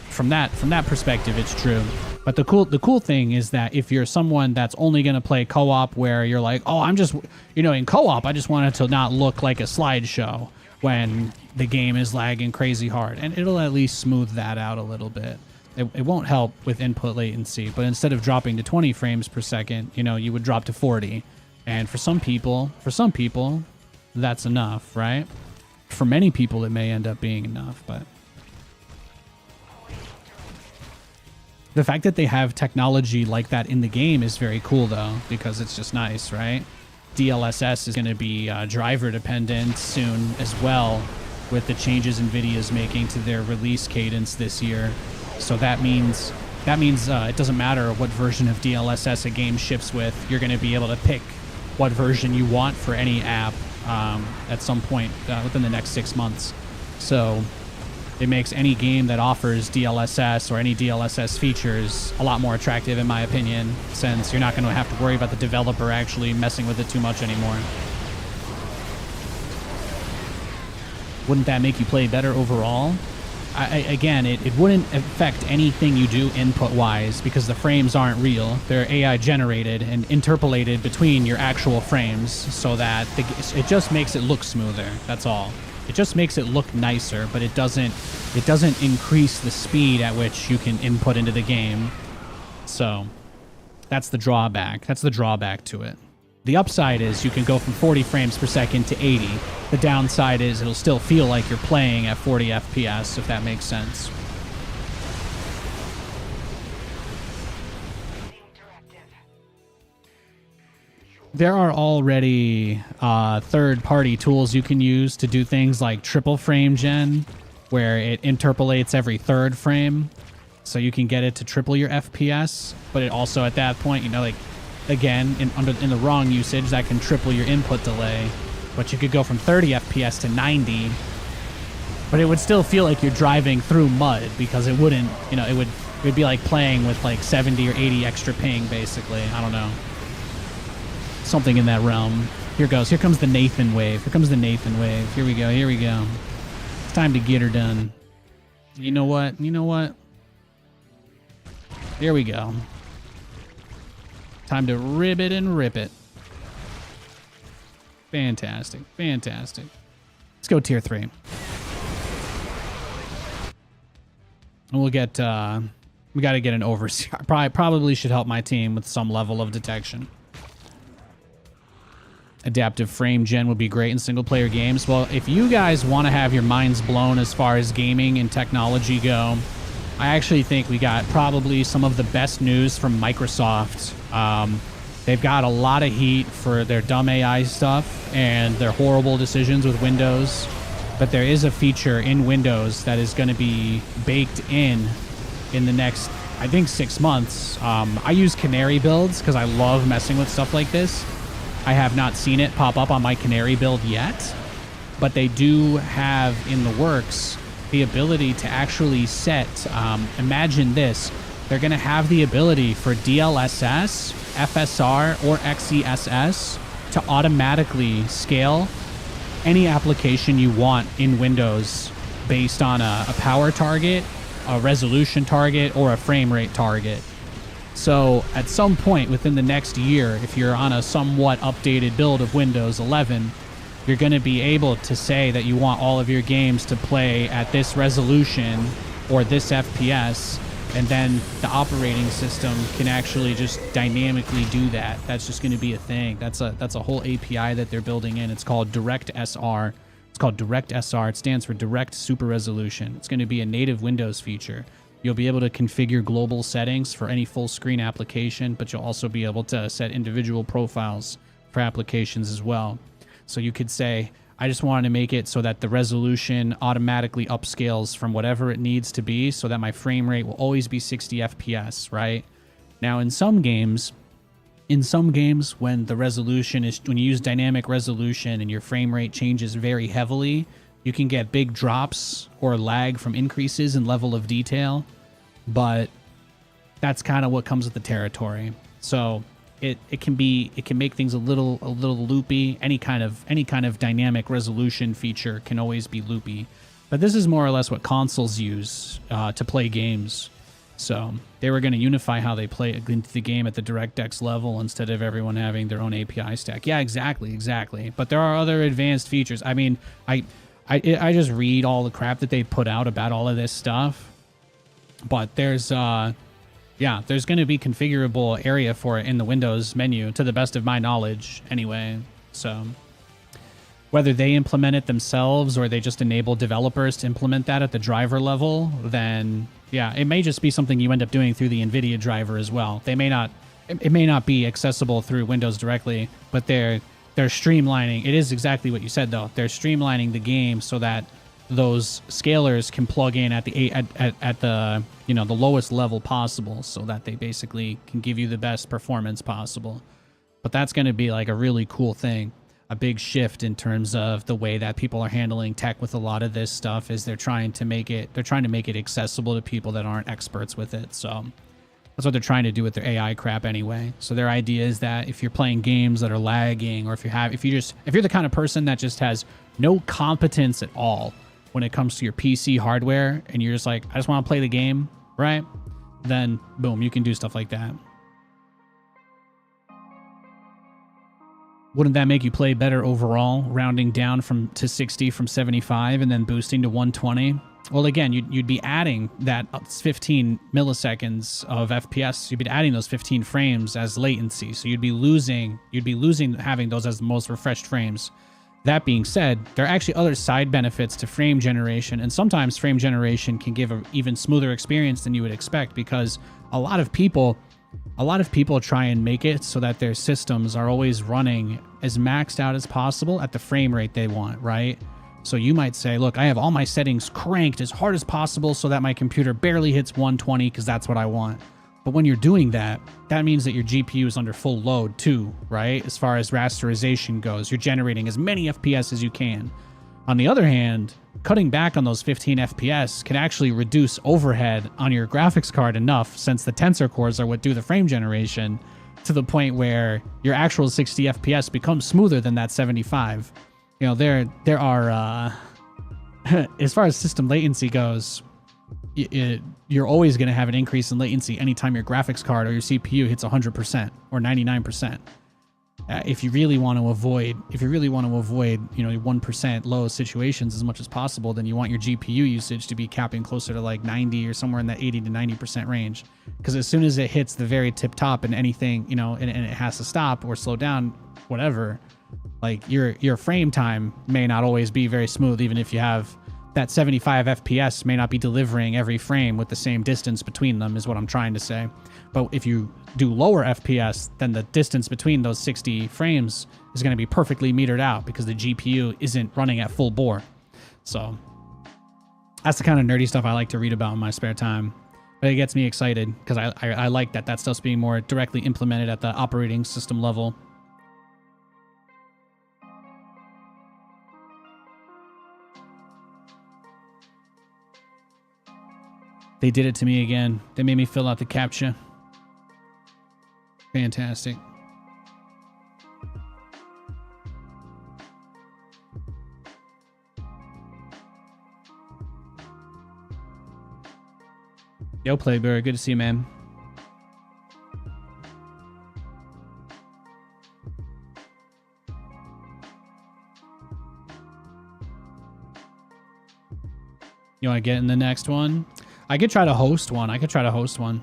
Speaker 1: from that perspective, it's true. But the cool thing is that if you're someone that's only going to play co-op, where you're like, oh, I'm just, in co-op, I just want it to not look like a slideshow when the game is lagging crazy hard, and it'll at least smooth that out a little bit. It won't help with input latency, but instead of dropping to 20 frames per second, you would drop to 40. And for some people, that's enough, right? For many people, it may end up being enough, but the fact that they have technology like that in the game is very cool, though, because it's just nice, right? DLSS is going to be driver dependent soon as well, with the changes NVIDIA's making to their release cadence this year. So that means it doesn't matter what version of DLSS a game ships with. You're going to be able to pick what version you want for any app at some point within the next 6 months. So it makes any game that offers DLSS or any DLSS features a lot more attractive, in my opinion, since you're not going to have to worry about the developer actually messing with it too much anymore. Wouldn't that make you play better overall? Again, it wouldn't affect anything you do input-wise, because the frames aren't real. They're AI generated and interpolated between your actual frames, so that it just makes it look smoother. That's all. It just makes it look nicer, but it doesn't increase the speed at which you can input into the game. So that's the drawback. That's the drawback to it. The upside is you can go from 40 frames per second to 80. The downside is it'll still feel like you're playing at 40 FPS, if that makes sense. There are already third-party tools you can use to do things like triple frame gen, where it interpolates every third frame, so you can get it to triple your FPS. But it also, at that point, again, in the wrong usage, that can triple your input delay. But you could go from 30 FPS to 90, but it would still feel like you're driving through mud, because it wouldn't, it would be like playing with like 70 or 80 extra ping, basically. I don't know. Something in that realm. Here goes. Here comes the Nathan wave. Here comes the Nathan wave. Here we go. Here we go. It's time to get her done. You know what? You know what? Here we go. Time to rib it and rip it. Fantastic. Fantastic. Let's go tier 3. And we'll get, we got to get an overseer. Probably should help my team with some level of detection. Adaptive frame gen would be great in single player games. Well, if you guys want to have your minds blown as far as gaming and technology go, I actually think we got probably some of the best news from Microsoft. They've got a lot of heat for their dumb AI stuff and their horrible decisions with Windows. But there is a feature in Windows that is going to be baked in the next, I think, 6 months. I use Canary builds because I love messing with stuff like this. I have not seen it pop up on my Canary build yet, but they do have in the works the ability to actually set, imagine this, they're going to have the ability for DLSS, FSR, or XeSS to automatically scale any application you want in Windows based on a power target, a resolution target, or a frame rate target. So at some point within the next year, if you're on a somewhat updated build of Windows 11, you're going to be able to say that you want all of your games to play at this resolution or this FPS, and then the operating system can actually just dynamically do that. That's just going to be a thing. That's a whole API that they're building in. It's called DirectSR. It's called DirectSR. It stands for Direct Super Resolution. It's going to be a native Windows feature. You'll be able to configure global settings for any full screen application, but you'll also be able to set individual profiles for applications as well. So you could say, I just wanted to make it so that the resolution automatically upscales from whatever it needs to be so that my frame rate will always be 60 FPS, right? Now, in some games, in some games, when the resolution is, when you use dynamic resolution and your frame rate changes very heavily, you can get big drops or lag from increases in level of detail, but that's kind of what comes with the territory. So it can make things a little loopy. Any kind of dynamic resolution feature can always be loopy, but this is more or less what consoles use to play games. So they were going to unify how they play into the game at the DirectX level instead of everyone having their own API stack. Yeah, exactly. But there are other advanced features. I mean, I just read all the crap that they put out about all of this stuff. But there's going to be configurable area for it in the Windows menu, to the best of my knowledge, anyway. So whether they implement it themselves or they just enable developers to implement that at the driver level, then yeah, it may just be something you end up doing through the NVIDIA driver as well. It may not be accessible through Windows directly, but they're streamlining. It is exactly what you said, though. They're streamlining the game so that those scalers can plug in at the the lowest level possible, so that they basically can give you the best performance possible. But that's going to be like a really cool thing. A big shift in terms of the way that people are handling tech with a lot of this stuff is they're trying to make it accessible to people that aren't experts with it. So that's what they're trying to do with their AI crap anyway. So their idea is that if you're playing games that are lagging, or if you're the kind of person that just has no competence at all when it comes to your PC hardware, and you're just like, I just want to play the game, right? Then boom, you can do stuff like that. Wouldn't that make you play better overall, rounding down to 60 from 75 and then boosting to 120? Well, again, you'd be adding that 15 milliseconds of FPS. You'd be adding those 15 frames as latency, so you'd be losing having those as the most refreshed frames. That being said, there are actually other side benefits to frame generation, and sometimes frame generation can give an even smoother experience than you would expect, because a lot of people try and make it so that their systems are always running as maxed out as possible at the frame rate they want, right? So you might say, look, I have all my settings cranked as hard as possible so that my computer barely hits 120 because that's what I want. But when you're doing that, that means that your GPU is under full load too, right? As far as rasterization goes, you're generating as many FPS as you can. On the other hand, cutting back on those 15 FPS can actually reduce overhead on your graphics card enough, since the tensor cores are what do the frame generation, to the point where your actual 60 FPS becomes smoother than that 75. You know, there are, as far as system latency goes, you're always going to have an increase in latency anytime your graphics card or your CPU hits 100% or 99%. If you really want to avoid, 1% low situations as much as possible, then you want your GPU usage to be capping closer to like 90 or somewhere in that 80 to 90% range. Because as soon as it hits the very tip top and anything, and it has to stop or slow down, whatever, like your frame time may not always be very smooth, even if you have that 75 FPS may not be delivering every frame with the same distance between them, is what I'm trying to say. But if you do lower FPS, then the distance between those 60 frames is going to be perfectly metered out because the GPU isn't running at full bore. So that's the kind of nerdy stuff I like to read about in my spare time. But it gets me excited because I like that stuff's being more directly implemented at the operating system level. They did it to me again. They made me fill out the CAPTCHA. Fantastic. Yo, Playboy, good to see you, man. You want to get in the next one? I could try to host one.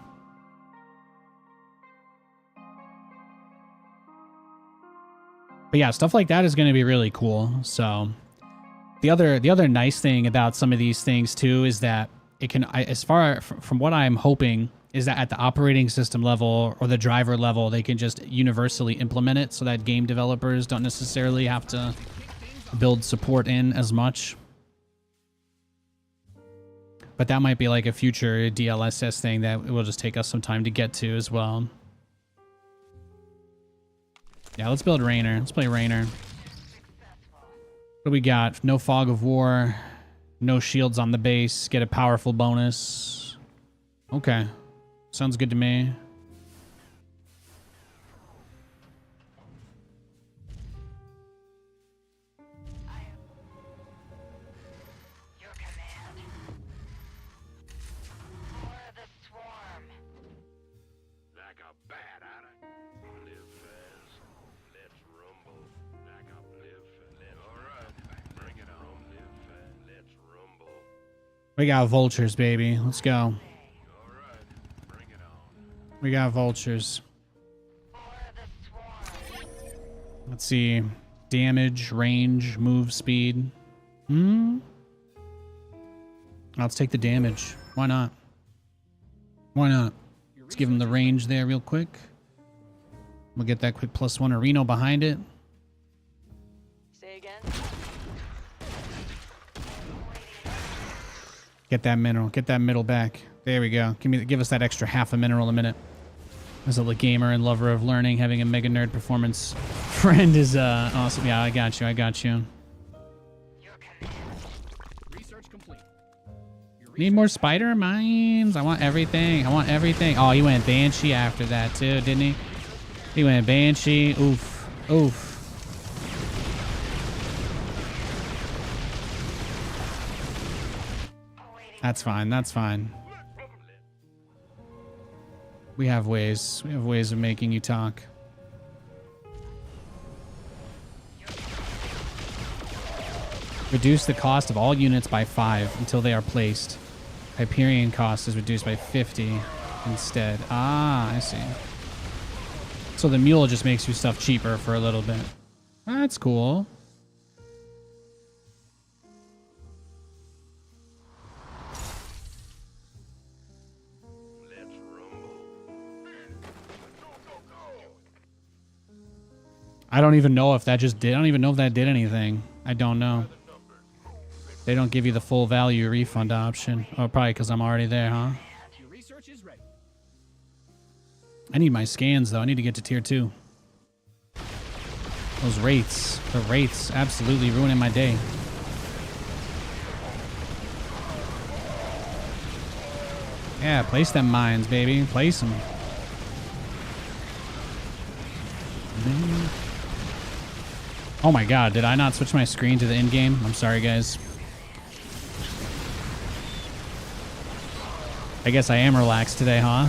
Speaker 1: But yeah, stuff like that is going to be really cool. So the other nice thing about some of these things too is that it can, as far from what I'm hoping, is that at the operating system level or the driver level, they can just universally implement it so that game developers don't necessarily have to build support in as much. But that might be like a future DLSS thing that will just take us some time to get to as well. Yeah, let's build Rainer. Let's play Rainer. What do we got? No Fog of War. No shields on the base. Get a powerful bonus. Okay. Sounds good to me. We got vultures, baby. Let's go. We got vultures. Let's see. Damage, range, move speed. Let's take the damage. Why not? Why not? Let's give him the range there real quick. We'll get that quick +1 Reno behind it.
Speaker 5: Say again?
Speaker 1: Get that mineral. Get that middle back. There we go. Give us that extra half a mineral a minute. As a gamer and lover of learning, having a mega nerd performance friend is awesome. Yeah, I got you. I got you.
Speaker 6: Research complete.
Speaker 1: Need more spider mines. I want everything. I want everything. Oh, he went Banshee after that too, didn't he? He went Banshee. Oof. Oof. That's fine. That's fine. We have ways. We have ways of making you talk. Reduce the cost of all units by 5 until they are placed. Hyperion cost is reduced by 50 instead. Ah, I see. So the mule just makes your stuff cheaper for a little bit. That's cool. I don't even know if that just did. I don't even know if that did anything. I don't know. They don't give you the full value refund option. Oh, probably because I'm already there, huh?
Speaker 6: Your research is ready.
Speaker 1: I need my scans, though. I need to get to tier 2. Those wraiths. The wraiths absolutely ruining my day. Yeah, place them mines, baby. Place them. Oh my god, did I not switch my screen to the in-game? I'm sorry, guys. I guess I am relaxed today, huh?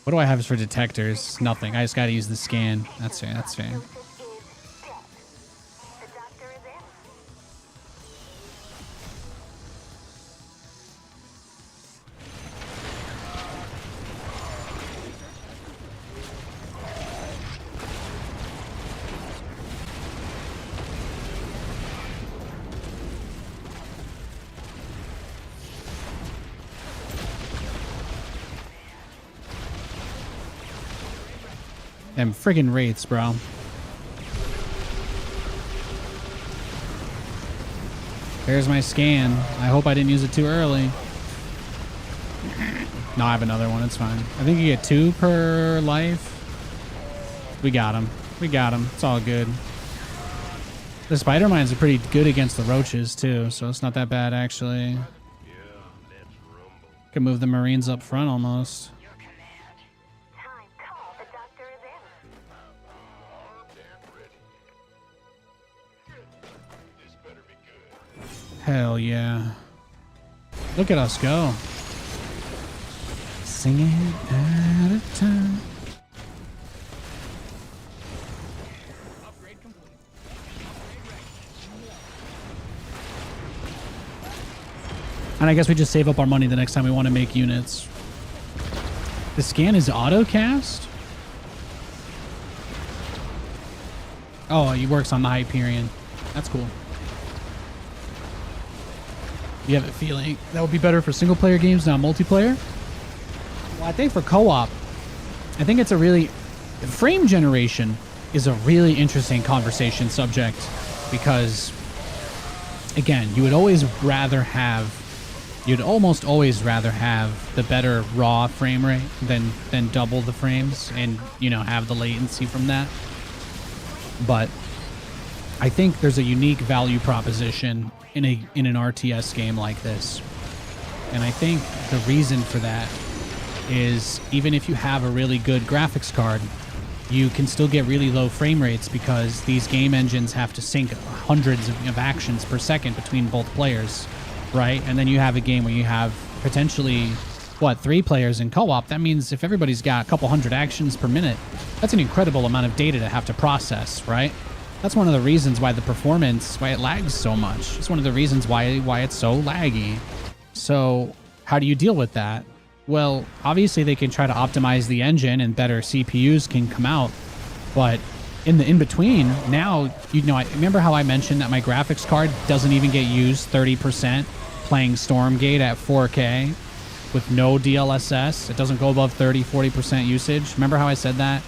Speaker 1: What do I have for detectors? Nothing. I just gotta use the scan. That's fair, that's fair. Them friggin' wraiths, bro. There's my scan. I hope I didn't use it too early. No, I have another one. It's fine. I think you get 2 per life. We got him. We got him. It's all good. The spider mines are pretty good against the roaches, too, so it's not that bad, actually. Could move the marines up front, almost. Hell yeah. Look at us go. Singing at a time.
Speaker 6: Upgrade complete.
Speaker 1: And I guess we just save up our money the next time we want to make units. The scan is auto-cast? Oh, it works on the Hyperion. That's cool. You have a feeling that would be better for single-player games, not multiplayer? Well, I think for co-op, I think it's a really... Frame generation is a really interesting conversation subject because, again, you would always rather have you'd almost always rather have the better raw frame rate than double the frames and, you know, have the latency from that. But I think there's a unique value proposition in an RTS game like this. And I think the reason for that is even if you have a really good graphics card, you can still get really low frame rates because these game engines have to sync hundreds of actions per second between both players, right? And then you have a game where you have potentially, 3 players in co-op. That means if everybody's got a couple hundred actions per minute, that's an incredible amount of data to have to process, right? That's one of the reasons why why it lags so much. It's one of the reasons why it's so laggy. So how do you deal with that? Well, obviously they can try to optimize the engine and better CPUs can come out. But in between, now, you know, I remember how I mentioned that my graphics card doesn't even get used 30% playing Stormgate at 4K with no DLSS. It doesn't go above 30-40% usage. Remember how I said that?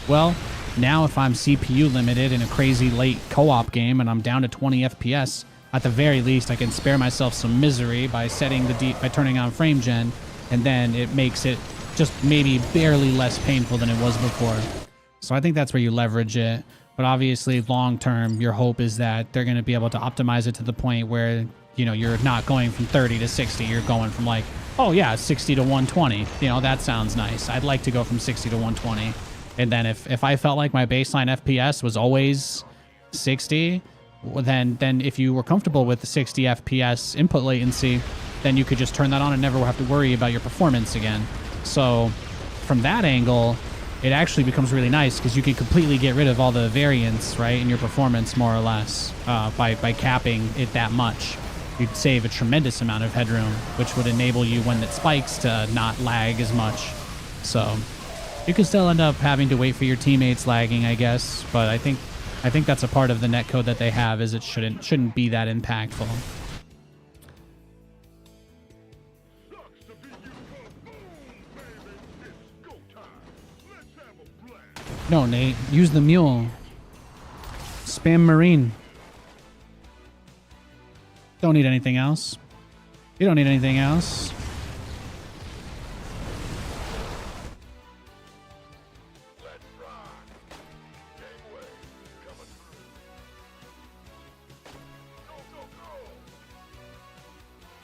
Speaker 1: Well, now if I'm CPU limited in a crazy late co-op game and I'm down to 20 FPS, at the very least I can spare myself some misery by by turning on frame gen, and then it makes it just maybe barely less painful than it was before. So I think that's where you leverage it. But obviously long term, your hope is that they're going to be able to optimize it to the point where, you know, you're not going from 30 to 60, you're going from like, oh yeah, 60 to 120. You know, that sounds nice. I'd like to go from 60 to 120. And then if I felt like my baseline FPS was always 60, then if you were comfortable with the 60 FPS input latency, then you could just turn that on and never have to worry about your performance again. So from that angle, it actually becomes really nice because you can completely get rid of all the variance, right, in your performance more or less by capping it that much. You'd save a tremendous amount of headroom, which would enable you when it spikes to not lag as much. So you can still end up having to wait for your teammates lagging, I guess, but I think that's a part of the netcode that they have, is it shouldn't be that impactful. No, Nate, use the mule. Spam Marine. Don't need anything else. You don't need anything else.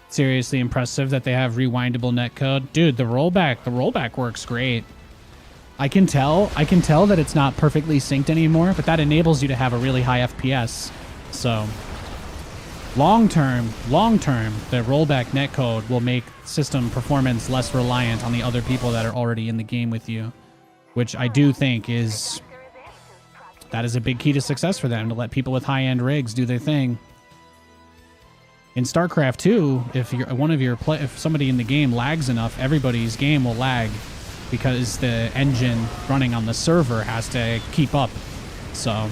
Speaker 1: Seriously impressive that they have rewindable netcode. Dude, the rollback works great. I can tell that it's not perfectly synced anymore, but that enables you to have a really high FPS. So long term, the rollback netcode will make system performance less reliant on the other people that are already in the game with you, which I do think is a big key to success for them, to let people with high-end rigs do their thing. In StarCraft 2, if somebody in the game lags enough, everybody's game will lag because the engine running on the server has to keep up. So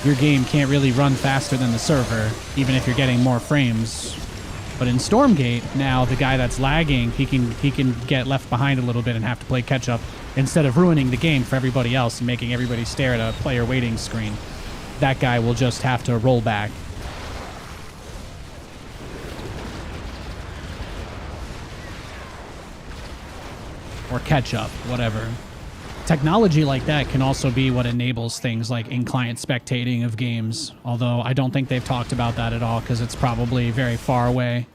Speaker 1: your game can't really run faster than the server, even if you're getting more frames. But in Stormgate, now the guy that's lagging, he can get left behind a little bit and have to play catch up instead of ruining the game for everybody else and making everybody stare at a player waiting screen. That guy will just have to roll back. Or catch up, whatever. Technology like that can also be what enables things like in-client spectating of games, although I don't think they've talked about that at all because it's probably very far away.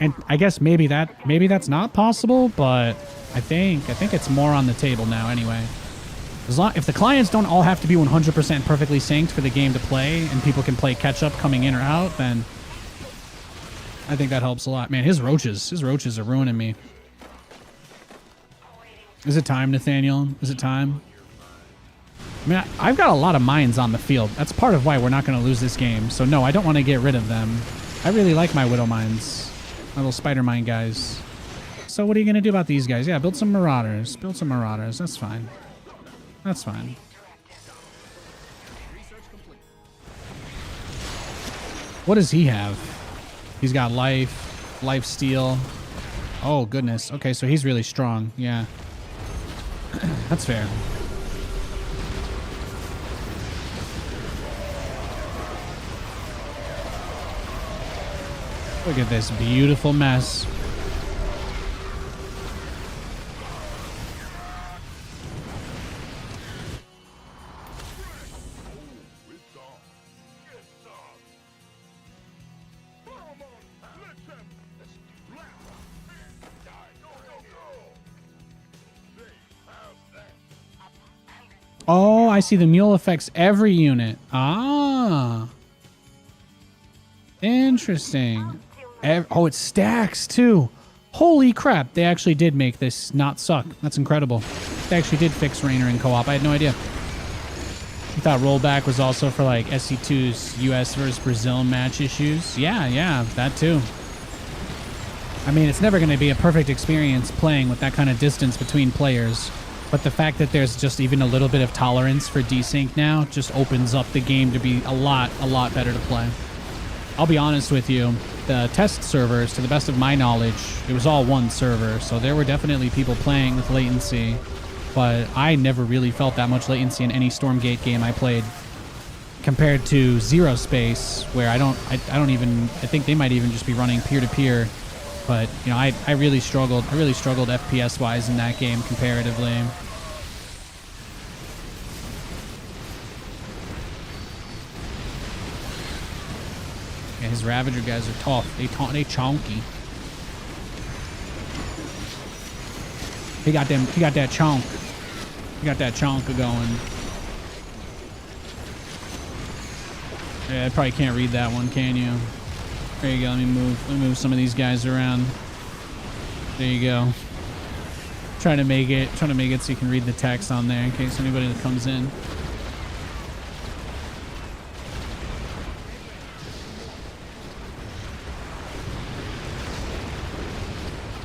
Speaker 1: And I guess maybe that's not possible, but I think it's more on the table now anyway. If the clients don't all have to be 100% perfectly synced for the game to play and people can play catch up coming in or out, then I think that helps a lot. Man, his roaches are ruining me. Is it time, Nathaniel? Is it time? I mean, I've got a lot of mines on the field. That's part of why we're not going to lose this game. So no, I don't want to get rid of them. I really like my Widow mines. My little spider mine guys. So what are you going to do about these guys? Yeah, build some Marauders. Build some Marauders. That's fine. That's fine. What does he have? He's got life steal. Oh, goodness. Okay, so he's really strong. Yeah. That's fair. Look at this beautiful mess. Oh, I see. The mule affects every unit. Ah. Interesting. Oh, it stacks too. Holy crap. They actually did make this not suck. That's incredible. They actually did fix Rainer in co-op. I had no idea. You thought rollback was also for like SC2's US versus Brazil match issues? Yeah, that too. I mean, it's never going to be a perfect experience playing with that kind of distance between players. But the fact that there's just even a little bit of tolerance for desync now just opens up the game to be a lot better to play. I'll be honest with you, the test servers, to the best of my knowledge, it was all one server, so there were definitely people playing with latency, but I never really felt that much latency in any Stormgate game I played, compared to Zero Space, where I think they might even just be running peer-to-peer. But, you know, I really struggled FPS-wise in that game comparatively. Yeah, his Ravager guys are tough. They chonky. He got that chonk. He got that chonk going. Yeah, I probably can't read that one, can you? There you go. Let me move some of these guys around. There you go. Trying to make it so you can read the text on there in case anybody that comes in.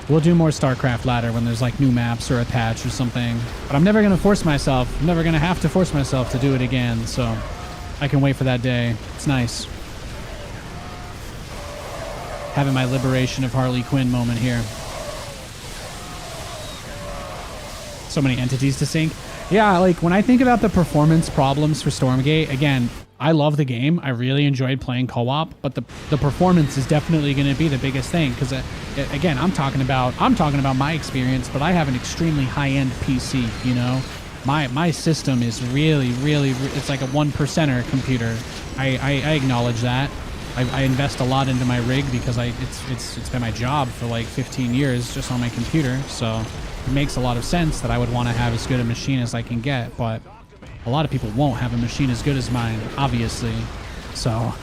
Speaker 1: We'll do more StarCraft Ladder when there's like new maps or a patch or something. But I'm never gonna force myself. I'm never gonna have to force myself to do it again. So I can wait for that day. It's nice. Having my liberation of Harley Quinn moment here. So many entities to sync. Yeah, like when I think about the performance problems for Stormgate, again, I love the game. I really enjoyed playing co-op, but the performance is definitely going to be the biggest thing because again, I'm talking about my experience, but I have an extremely high-end PC, you know. My system is really it's like a 1%er computer. I acknowledge that. I invest a lot into my rig because it's been my job for like 15 years just on my computer, so it makes a lot of sense that I would want to have as good a machine as I can get, but a lot of people won't have a machine as good as mine, obviously, so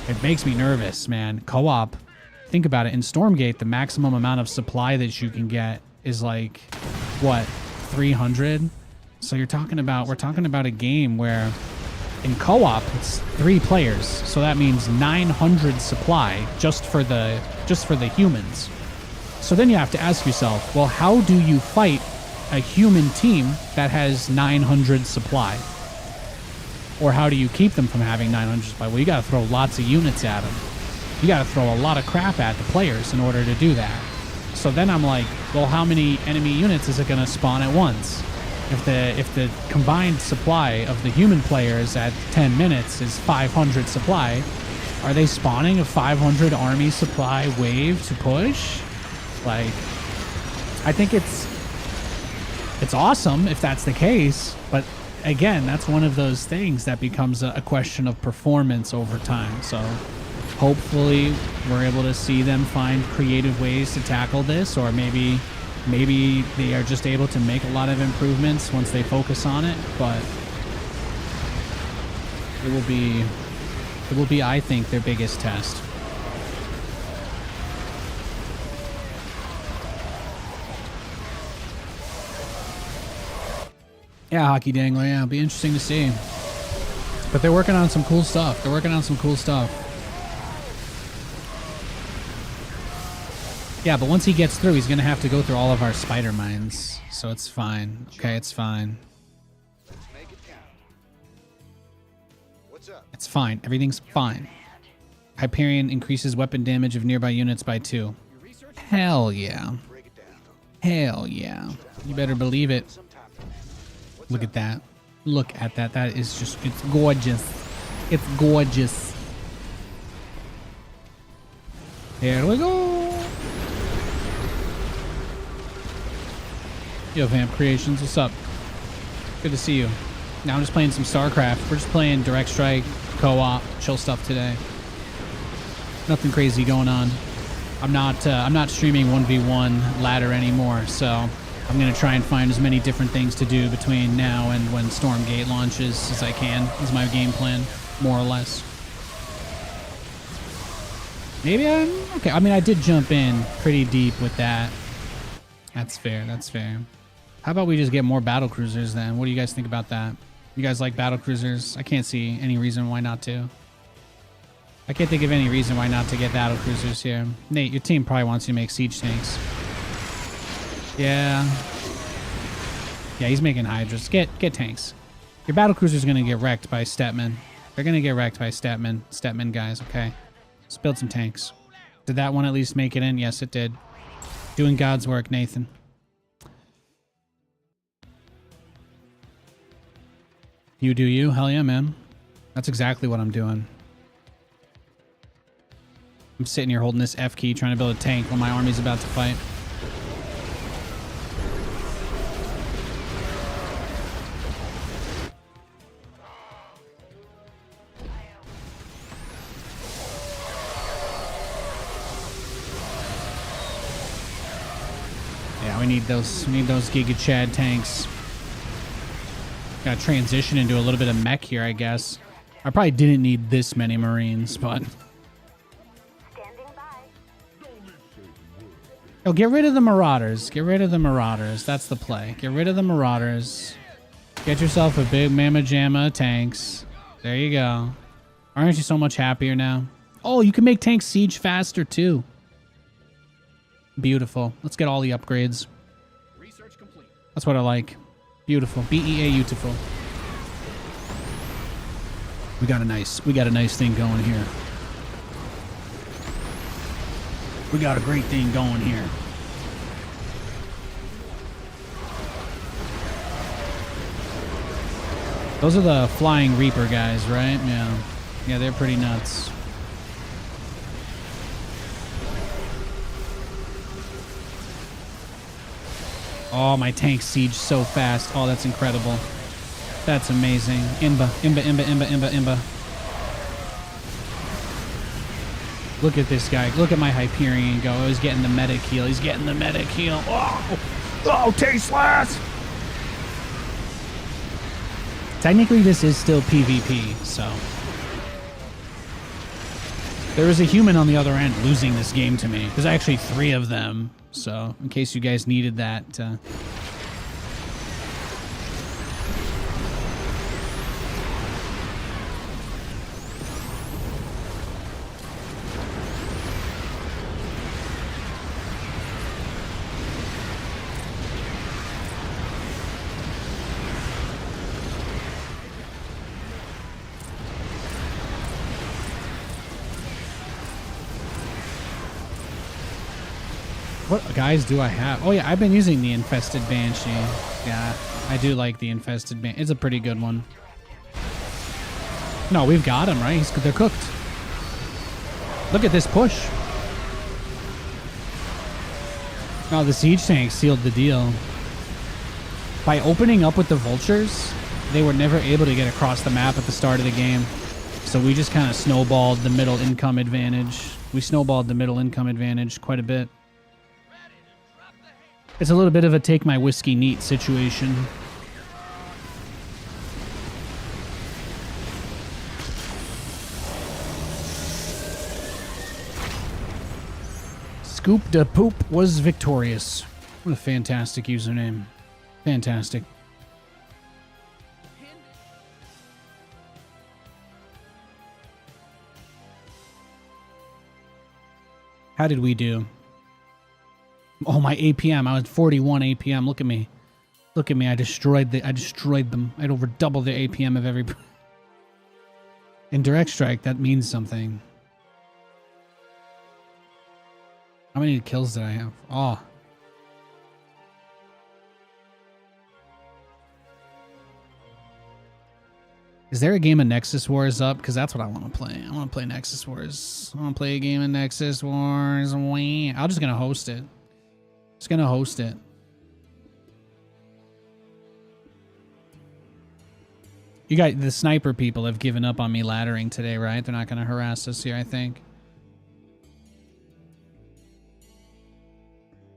Speaker 1: it makes me nervous, man. Co-op, think about it. In Stormgate, the maximum amount of supply that you can get is like, what, 300? So we're talking about a game where in co-op, it's 3 players, so that means 900 supply just for the humans. So then you have to ask yourself, well, how do you fight a human team that has 900 supply? Or how do you keep them from having 900 supply? Well, you gotta throw lots of units at them. You gotta throw a lot of crap at the players in order to do that. So then I'm like, well, how many enemy units is it gonna spawn at once? If the combined supply of the human players at 10 minutes is 500 supply, are they spawning a 500 army supply wave to push? Like, I think it's awesome if that's the case, but again, that's one of those things that becomes a question of performance over time. So hopefully we're able to see them find creative ways to tackle this, or maybe they are just able to make a lot of improvements once they focus on it, but it will be, I think, their biggest test. Yeah, Hockey Dangler, yeah, it'll be interesting to see. But they're working on some cool stuff. Yeah, but once he gets through, he's going to have to go through all of our spider mines. So it's fine. Okay, it's fine.
Speaker 7: Let's make it count. What's up?
Speaker 1: It's fine. Everything's fine. Hyperion increases weapon damage of nearby units by 2. Hell yeah.
Speaker 7: Break it down.
Speaker 1: Hell yeah. You better believe it. Look at that. Look at that. That is just, it's gorgeous. It's gorgeous. Here we go. Yo, Vamp Creations, what's up? Good to see you. Now I'm just playing some StarCraft. We're just playing Direct Strike, Co-op, chill stuff today. Nothing crazy going on. I'm not streaming 1v1 ladder anymore, so I'm gonna try and find as many different things to do between now and when Stormgate launches as I can. Is my game plan, more or less. Maybe I'm okay. I mean, I did jump in pretty deep with that. That's fair. That's fair. How about we just get more battle cruisers then? What do you guys think about that? You guys like battle cruisers? I can't see any reason why not to. I can't think of any reason why not to get battle cruisers here. Nate, your team probably wants you to make siege tanks. Yeah. Yeah, he's making Hydras. Get tanks. Your battle cruiser's gonna get wrecked by Stetman. They're gonna get wrecked by Stetman guys, okay? Let's build some tanks. Did that one at least make it in? Yes, it did. Doing God's work, Nathan. You do you? Hell yeah, man. That's exactly what I'm doing. I'm sitting here holding this F key trying to build a tank while my army's about to fight. Yeah, we need those Giga Chad tanks. Gotta transition into a little bit of mech here, I guess. I probably didn't need this many Marines, but... Oh, get rid of the Marauders. Get rid of the Marauders. That's the play. Get rid of the Marauders. Get yourself a big mamma jamma tanks. There you go. Aren't you so much happier now? Oh, you can make tanks siege faster, too. Beautiful. Let's get all the upgrades.
Speaker 6: Research complete.
Speaker 1: That's what I like. Beautiful. B-E-A-utiful. We got a nice thing going here. We got a great thing going here. Those are the Flying Reaper guys, right? Yeah. Yeah, they're pretty nuts. Oh, my tank siege so fast. Oh, that's incredible. That's amazing. Imba. Look at this guy. Look at my Hyperion go. Oh, he's getting the medic heal. He's getting the medic heal. Oh, tasteless! Technically, this is still PvP, so... There is a human on the other end losing this game to me. There's actually 3 of them. So, in case you guys needed that. What guys do I have? Oh yeah, I've been using the Infested Banshee. Yeah, I do like the Infested Banshee. It's a pretty good one. No, we've got him, right? They're cooked. Look at this push. Oh, the siege tank sealed the deal. By opening up with the vultures, they were never able to get across the map at the start of the game. So we just kind of snowballed the middle income advantage. We snowballed the middle income advantage quite a bit. It's a little bit of a take my whiskey neat situation. Scoop de Poop was victorious. What a fantastic username. Fantastic. How did we do? Oh, my APM. I was 41 APM. Look at me. Look at me. I destroyed them. I had over double the APM of every... In Direct Strike, that means something. How many kills did I have? Oh. Is there a game of Nexus Wars up? Because that's what I want to play. I want to play Nexus Wars. I want to play a game of Nexus Wars. I'm just going to host it. Just going to host it. You got the sniper people have given up on me laddering today, right? They're not going to harass us here, I think.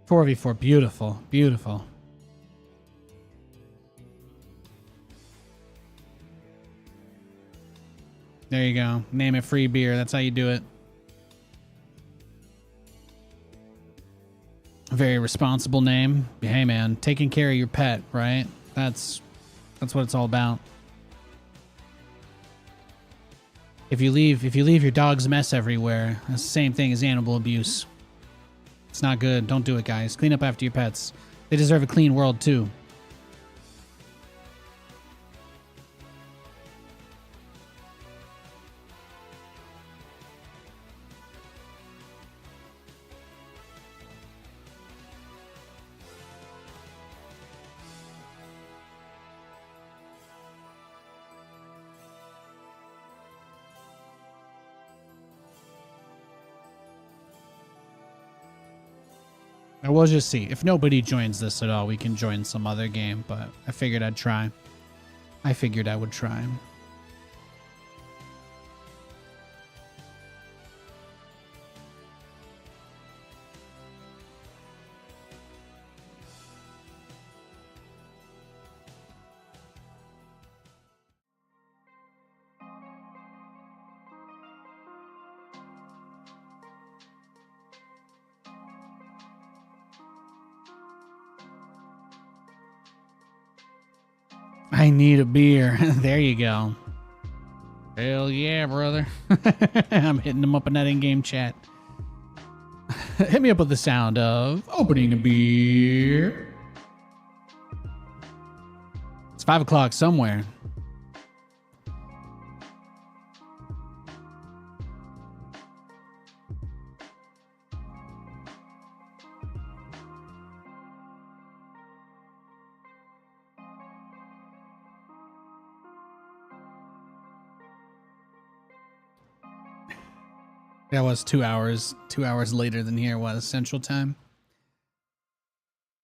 Speaker 1: 4v4. Beautiful. Beautiful. There you go. Name it free beer. That's how you do it. A very responsible name. Hey man, taking care of your pet, right? That's what it's all about. If you leave your dog's mess everywhere, that's the same thing as animal abuse. It's not good. Don't do it, guys. Clean up after your pets. They deserve a clean world too. I will just see. If nobody joins this at all, we can join some other game, but I figured I'd try. I figured I would try. I need a beer. There you go. Hell yeah, brother. I'm hitting them up in that in-game chat. Hit me up with the sound of opening a beer. It's 5 o'clock somewhere. That was 2 hours. 2 hours later than here was Central Time.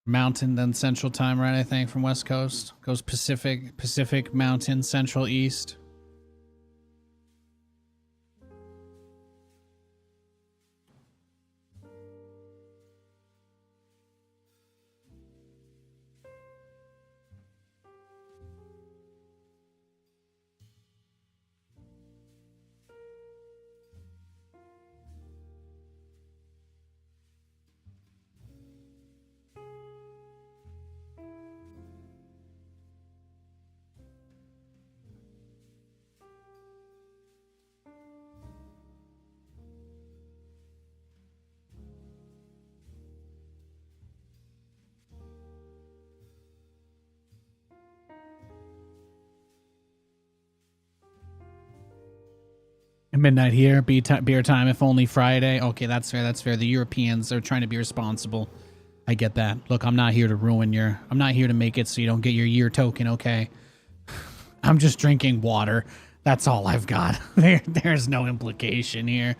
Speaker 1: Mountain, then Central Time, right? I think from West Coast goes Pacific, Mountain, Central, East. Midnight here, beer time, if only Friday. Okay, that's fair, that's fair. The Europeans are trying to be responsible. I get that. Look, I'm not here to ruin your... I'm not here to make it so you don't get your year token, okay? I'm just drinking water. That's all I've got. There's no implication here.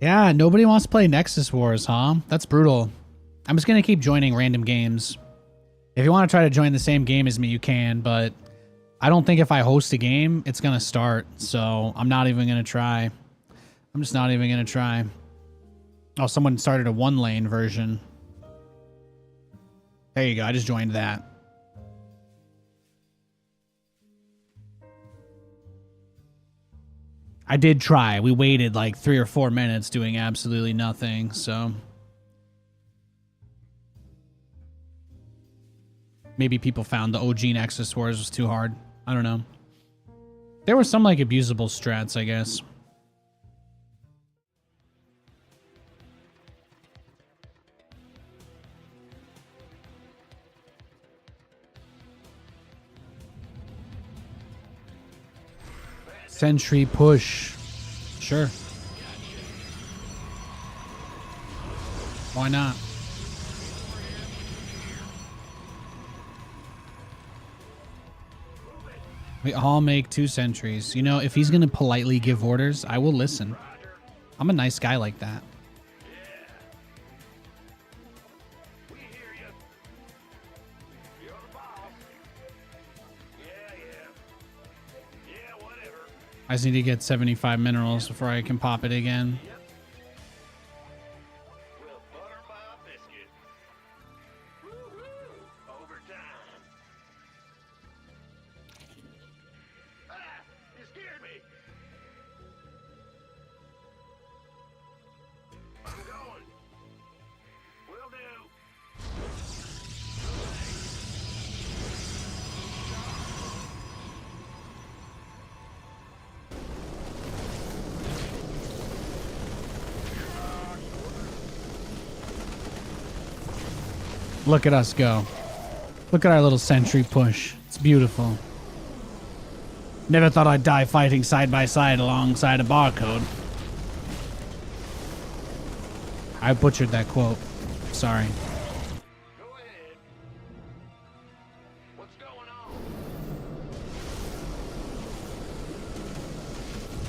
Speaker 1: Yeah, nobody wants to play Nexus Wars, huh? That's brutal. I'm just going to keep joining random games. If you want to try to join the same game as me, you can, but I don't think if I host a game, it's going to start. So I'm not even going to try. I'm just not even going to try. Oh, someone started a one-lane version. There you go. I just joined that. I did try. We waited like 3 or 4 minutes doing absolutely nothing, so... Maybe people found the OG Nexus Wars was too hard. I don't know. There were some like abusable strats, I guess. Sentry push. Sure. Why not? We all make 2 sentries. You know, if he's gonna politely give orders, I will listen. I'm a nice guy like that. I just need to get 75 minerals before I can pop it again. Look at us go. Look at our little sentry push. It's beautiful. Never thought I'd die fighting side by side alongside a barcode. I butchered that quote. Sorry.
Speaker 3: Go ahead. What's going on?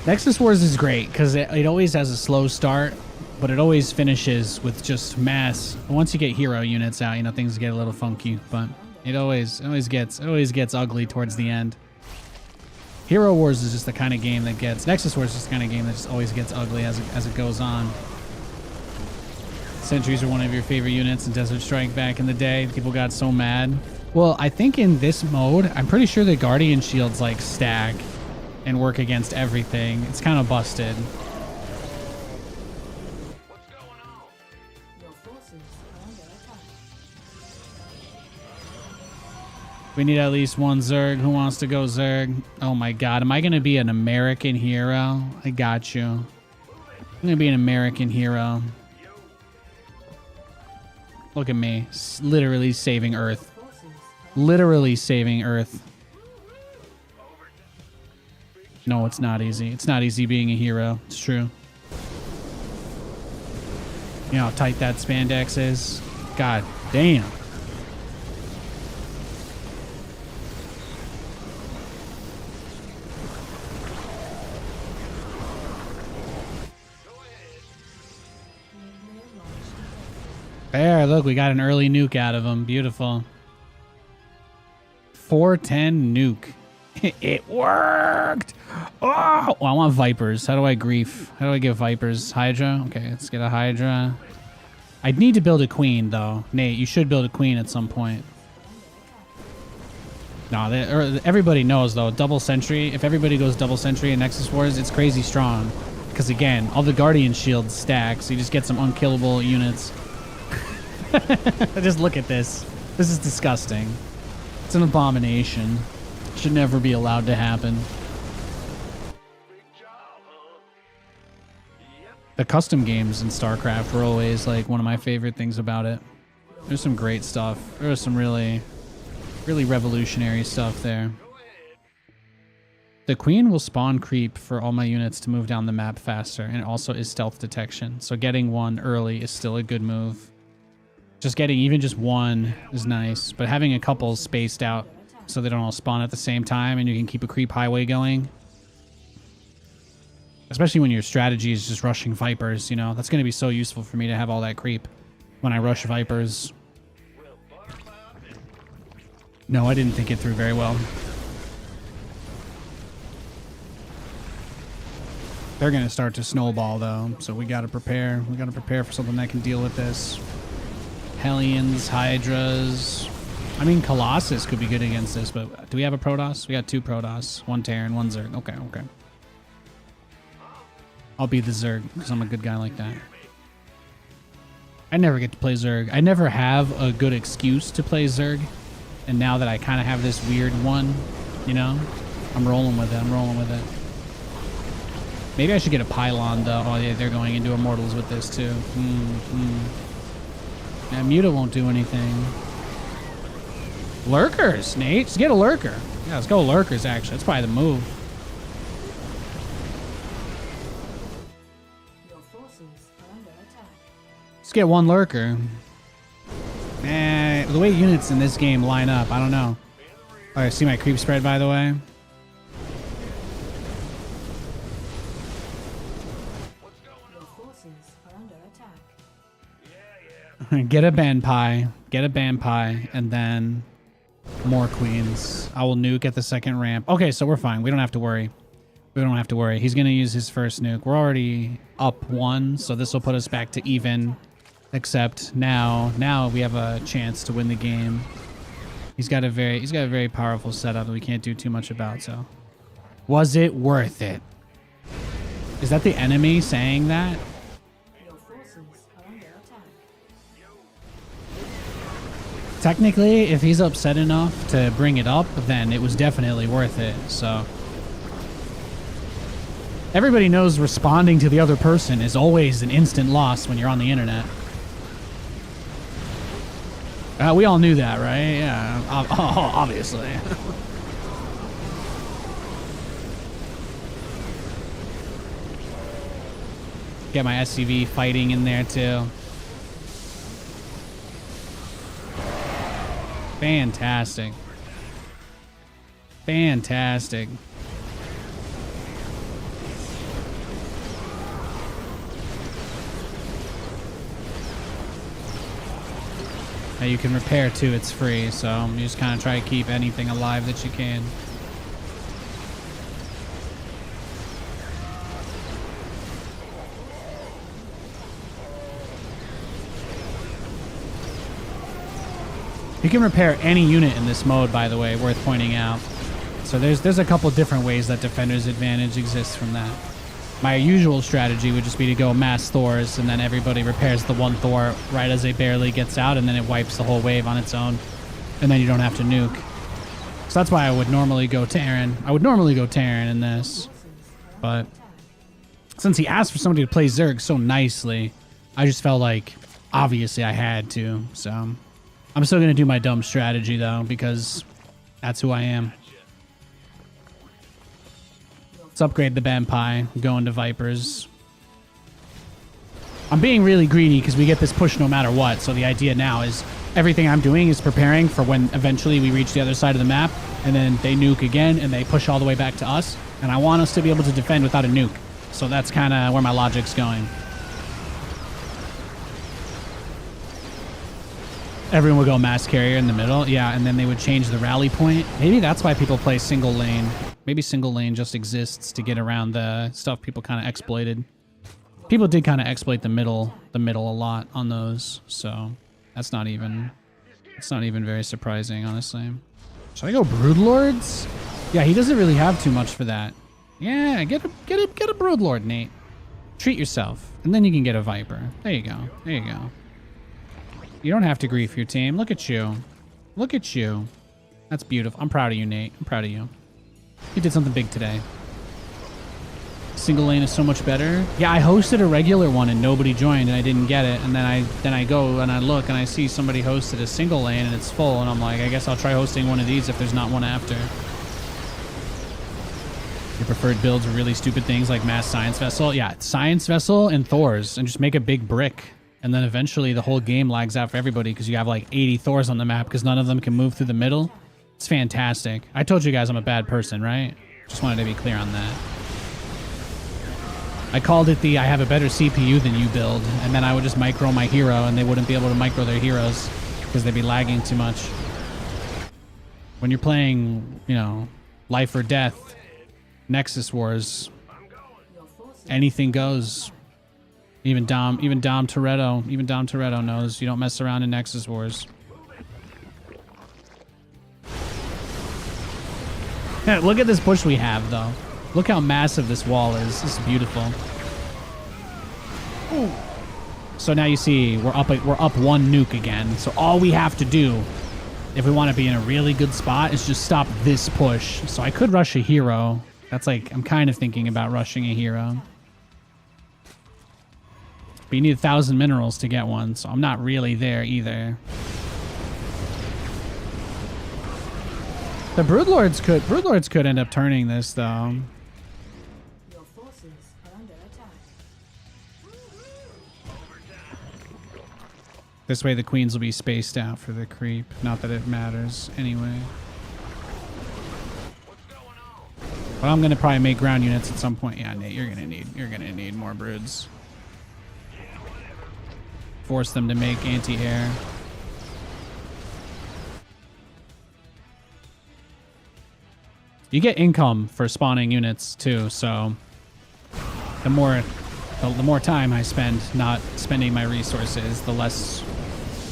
Speaker 1: Nexus Wars is great because it always has a slow start, but it always finishes with just mass. Once you get hero units out, you know, things get a little funky, but it always gets ugly towards the end. Hero Wars is just the kind of game that gets, Nexus Wars is just the kind of game that just always gets ugly as it goes on. Sentries are one of your favorite units in Desert Strike back in the day. People got so mad. Well, I think in this mode, I'm pretty sure the Guardian Shields like stack and work against everything. It's kind of busted. We need at least one Zerg. Who wants to go Zerg? Oh my god, am I going to be an American hero? I got you. I'm going to be an American hero. Look at me. Literally saving Earth. Literally saving Earth. No, it's not easy. It's not easy being a hero. It's true. You know how tight that spandex is? God damn. There, look, we got an early nuke out of him. Beautiful. 410 nuke. It worked. Oh, I want Vipers. How do I grief? How do I get Vipers? Hydra? Okay, let's get a Hydra. I'd need to build a Queen, though. Nate, you should build a Queen at some point. No, everybody knows, though. Double Sentry. If everybody goes Double Sentry in Nexus Wars, it's crazy strong. Because, again, all the Guardian Shields stack, so you just get some unkillable units. Just look at this. This is disgusting. It's an abomination. Should never be allowed to happen. The custom games in StarCraft were always like one of my favorite things about it. There's some great stuff. There was some really revolutionary stuff there. The Queen will spawn creep for all my units to move down the map faster, and it also is stealth detection. So getting one early is still a good move. Just getting even just one is nice, but having a couple spaced out so they don't all spawn at the same time and you can keep a creep highway going. Especially when your strategy is just rushing Vipers, you know, that's going to be so useful for me to have all that creep when I rush Vipers. No, I didn't think it through very well. They're going to start to snowball though, so we got to prepare. We got to prepare for something that can deal with this. Hellions, Hydras. I mean, Colossus could be good against this, but do we have a Protoss? We got 2 Protoss, 1 Terran, 1 Zerg. Okay, okay. I'll be the Zerg because I'm a good guy like that. I never get to play Zerg. I never have a good excuse to play Zerg. And now that I kind of have this weird one, you know, I'm rolling with it. I'm rolling with it. Maybe I should get a Pylon, though. Oh, yeah, they're going into Immortals with this, too. Yeah, Muta won't do anything. Lurkers, Nate. Just get a Lurker. Yeah, let's go Lurkers, actually. That's probably the move. Let's get one lurker. The way units in this game line up, I don't know. Oh, I see my creep spread, by the way. Get a band pie, and then more queens. I will nuke at the second ramp. Okay, so we're fine. We don't have to worry. He's going to use his first nuke. We're already up 1, so this will put us back to even. Except now we have a chance to win the game. He's got a very powerful setup that we can't do too much about, so. Was it worth it? Is that the enemy saying that? Technically, if he's upset enough to bring it up, then it was definitely worth it, so. Everybody knows responding to the other person is always an instant loss when you're on the internet. We all knew that, right? Yeah, obviously. Get my SCV fighting in there, too. Fantastic. Fantastic. Now you can repair too, it's free, so you just kind of try to keep anything alive that you can. You can repair any unit in this mode, by the way, worth pointing out. So there's a couple different ways that Defender's Advantage exists from that. My usual strategy would just be to go mass Thors, and then everybody repairs the one Thor right as it barely gets out, and then it wipes the whole wave on its own. And then you don't have to nuke. So that's why I would normally go Terran. I would normally go Terran in this. But since he asked for somebody to play Zerg so nicely, I just felt like, obviously, I had to. So I'm still going to do my dumb strategy, though, because that's who I am. Let's upgrade the Bampai, go into Vipers. I'm being really greedy because we get this push no matter what, so the idea now is everything I'm doing is preparing for when eventually we reach the other side of the map, and then they nuke again, and they push all the way back to us, and I want us to be able to defend without a nuke. So that's kind of where my logic's going. Everyone would go mass carrier in the middle, yeah, and then they would change the rally point. Maybe that's why people play single lane. Maybe single lane just exists to get around the stuff people kind of exploited. People did kind of exploit the middle a lot on those, so it's not even very surprising, honestly. Should I go Broodlords? Yeah, he doesn't really have too much for that. Yeah, get a Broodlord, Nate. Treat yourself, and then you can get a Viper. There you go. There you go. You don't have to grief your team. Look at you. Look at you. That's beautiful. I'm proud of you, Nate. I'm proud of you. You did something big today. Single lane is so much better. Yeah, I hosted a regular one and nobody joined and I didn't get it. And then I go and I look and I see somebody hosted a single lane and it's full. And I'm like, I guess I'll try hosting one of these if there's not one after. Your preferred builds are really stupid things like mass science vessel. Yeah, science vessel and Thors, and just make a big brick. And then eventually the whole game lags out for everybody because you have like 80 Thors on the map because none of them can move through the middle. It's fantastic. I told you guys I'm a bad person, right? Just wanted to be clear on that. I called it the I have a better CPU than you build, and then I would just micro my hero and they wouldn't be able to micro their heroes because they'd be lagging too much. When you're playing, you know, life or death, Nexus Wars, anything goes. Even Dom Toretto knows you don't mess around in Nexus Wars. Look at this push we have, though. Look how massive this wall is. This is beautiful. Ooh. So now you see we're up one nuke again. So all we have to do, if we want to be in a really good spot, is just stop this push. So I could rush a hero. That's like, I'm kind of thinking about rushing a hero. But you need 1,000 minerals to get one, so I'm not really there either. The Broodlords could end up turning this, though.
Speaker 8: Your forces are under attack.
Speaker 1: This way the queens will be spaced out for the creep. Not that it matters anyway. But I'm gonna probably make ground units at some point. Yeah, Nate, you're gonna need more broods. Force them to make anti-air. You get income for spawning units too, so the more time I spend not spending my resources, the less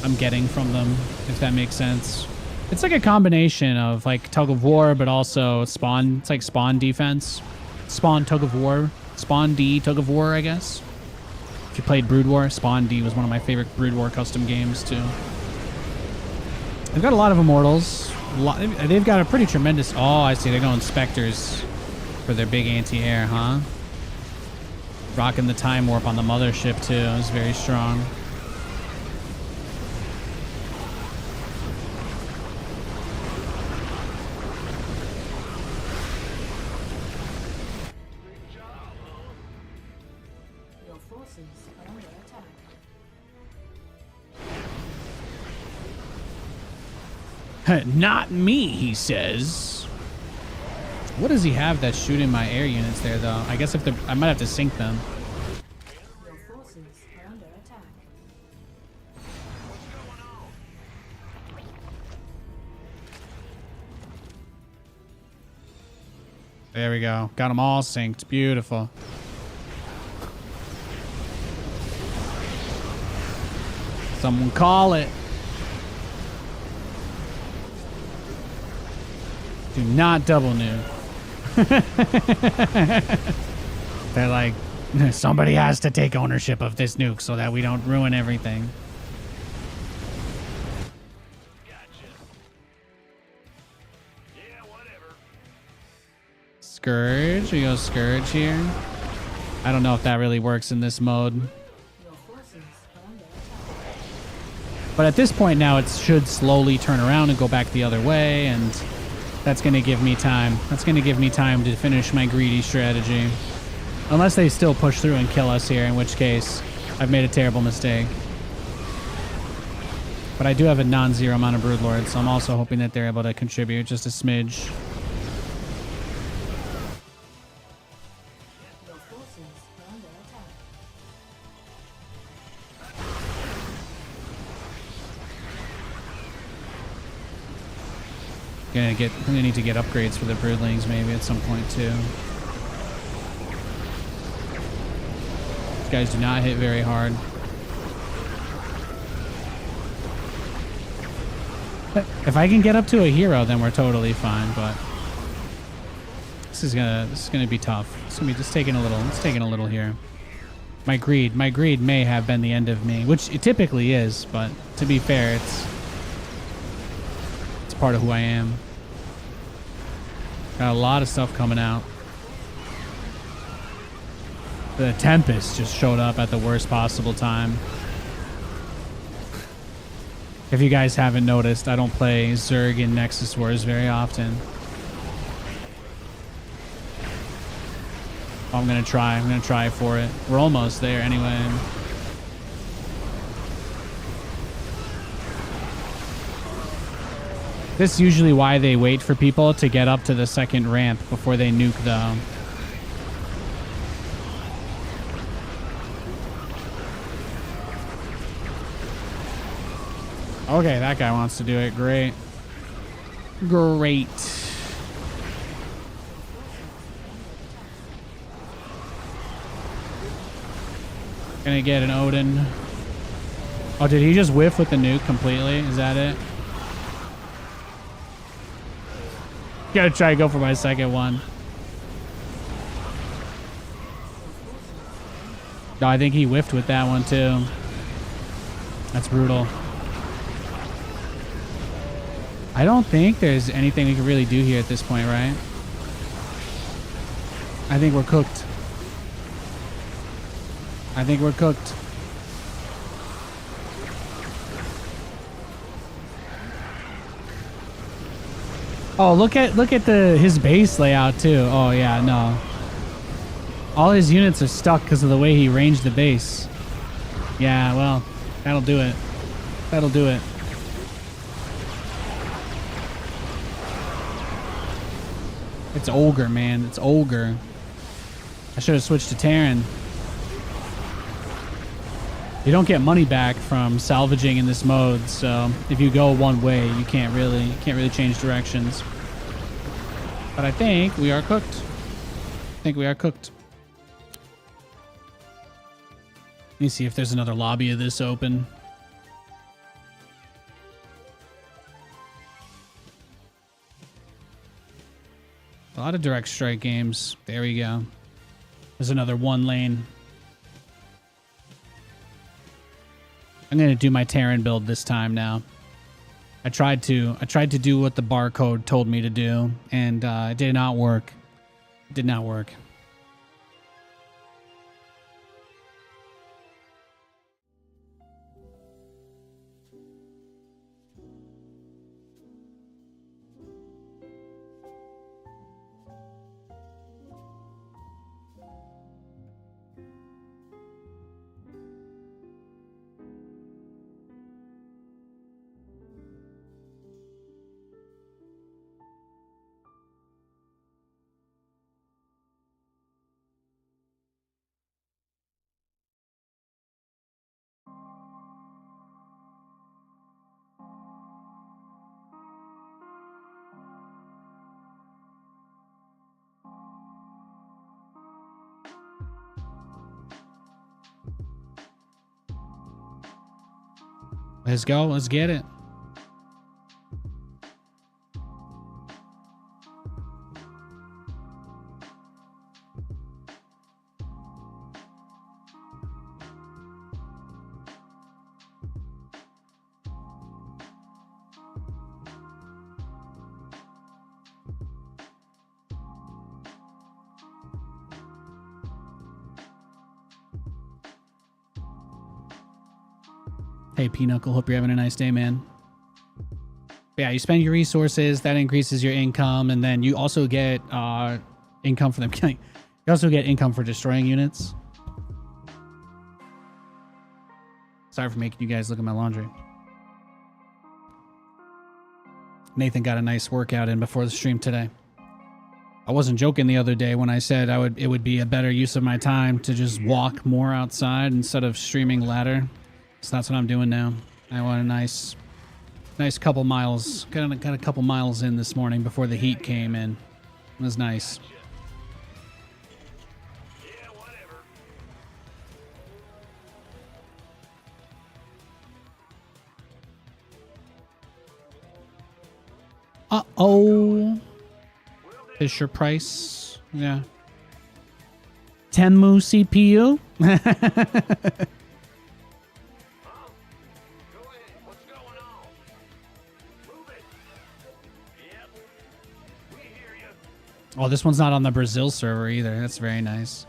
Speaker 1: I'm getting from them, if that makes sense. It's like a combination of like tug of war, but also spawn. It's like spawn defense, spawn tug of war, spawn D tug of war, I guess. If you played Brood War, Spawn D was one of my favorite Brood War custom games too. They've got a lot of immortals. They've got a pretty tremendous. Oh, I see. They're going specters for their big anti-air, huh? Rocking the time warp on the mothership too. It was very strong.
Speaker 8: Your forces are under attack.
Speaker 1: Not me, he says. What does he have that's shooting my air units there, though? I guess if I might have to sink them.
Speaker 8: Your forces are under attack.
Speaker 1: There we go. Got them all synced. Beautiful. Someone call it. Do not double nuke. They're like, somebody has to take ownership of this nuke so that we don't ruin everything. Scourge. We go Scourge here. I don't know if that really works in this mode.
Speaker 8: Your forces are under attack.
Speaker 1: But at this point now, it should slowly turn around and go back the other way, and that's going to give me time. That's going to give me time to finish my greedy strategy. Unless they still push through and kill us here, in which case I've made a terrible mistake. But I do have a non-zero amount of Broodlords, so I'm also hoping that they're able to contribute just a smidge.
Speaker 8: Your forces are under attack.
Speaker 1: Gonna need to get upgrades for the Broodlings maybe at some point too. These guys do not hit very hard. If I can get up to a hero, then we're totally fine. But this is gonna be tough. It's gonna be just taking a little. It's taking a little here. My greed may have been the end of me, which it typically is. But to be fair, it's part of who I am. Got a lot of stuff coming out. The Tempest just showed up at the worst possible time. If you guys haven't noticed, I don't play Zerg in Nexus Wars very often. I'm gonna try for it. We're almost there anyway. This is usually why they wait for people to get up to the second ramp before they nuke though. Okay, that guy wants to do it. Great. Great. Gonna get an Odin. Oh, did he just whiff with the nuke completely? Is that it? Gotta try to go for my second one. No, I think he whiffed with that one too. That's brutal. I don't think there's anything we can really do here at this point, right? I think we're cooked. I think we're cooked. Oh, look at his base layout too. Oh yeah, no. All his units are stuck because of the way he ranged the base. Yeah, well, that'll do it. That'll do it. It's Ogre, man. It's Ogre. I should have switched to Terran. You don't get money back from salvaging in this mode, so if you go one way, you can't really change directions. But I think we are cooked. I think we are cooked. Let me see if there's another lobby of this open. A lot of direct strike games. There we go. There's another one lane. I'm gonna do my Terran build this time now. I tried to do what the barcode told me to do, and it did not work. It did not work. Let's go. Let's get it. Hey, Pinochle, hope you're having a nice day, man. But yeah, you spend your resources, that increases your income, and then you also get income for them killing. You also get income for destroying units. Sorry for making you guys look at my laundry. Nathan got a nice workout in before the stream today. I wasn't joking the other day when I said it would be a better use of my time to just walk more outside instead of streaming ladder. So that's what I'm doing now. I want a nice couple miles. Got a couple miles in this morning before the heat came in. It was nice.
Speaker 3: Yeah, whatever.
Speaker 1: Uh-oh. Fisher Price. Yeah. Tenmu CPU? Oh, this one's not on the Brazil server either. That's very nice.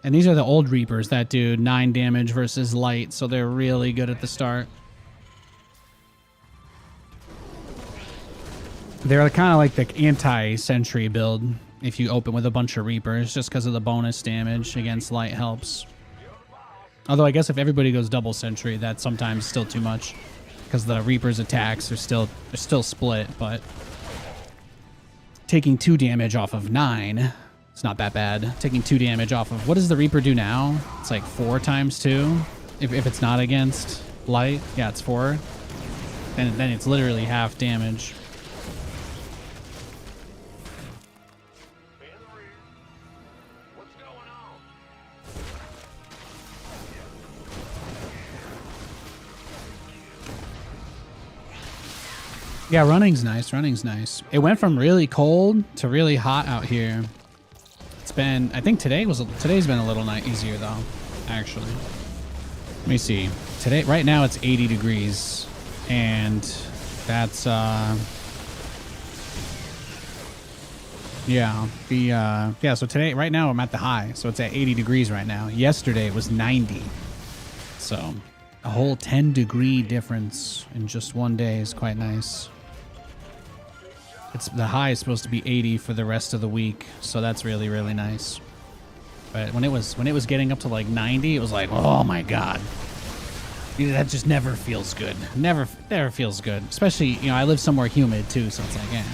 Speaker 1: And these are the old Reapers that do 9 damage versus light, so they're really good at the start. They're kind of like the anti-sentry build. If you open with a bunch of Reapers, just because of the bonus damage against light helps. Although I guess if everybody goes double sentry, that's sometimes still too much, because the Reaper's attacks are still split. But taking 2 damage off of 9, it's not that bad. Taking 2 damage off of, what does the Reaper do now? It's like 4 times 2. If it's not against light, yeah, it's 4. And then it's literally half damage. Yeah, running's nice. Running's nice. It went from really cold to really hot out here. It's been, I think today's been a little easier though, actually. Let me see. Today, right now it's 80 degrees, and that's yeah. So today, right now I'm at the high, so it's at 80 degrees right now. Yesterday it was 90, so a whole 10-degree difference in just one day is quite nice. It's the high is supposed to be 80 for the rest of the week, so that's really, really nice. But when it was getting up to like 90, it was like, oh my god. That just never feels good. Never feels good. Especially, you know, I live somewhere humid too, so it's like, yeah.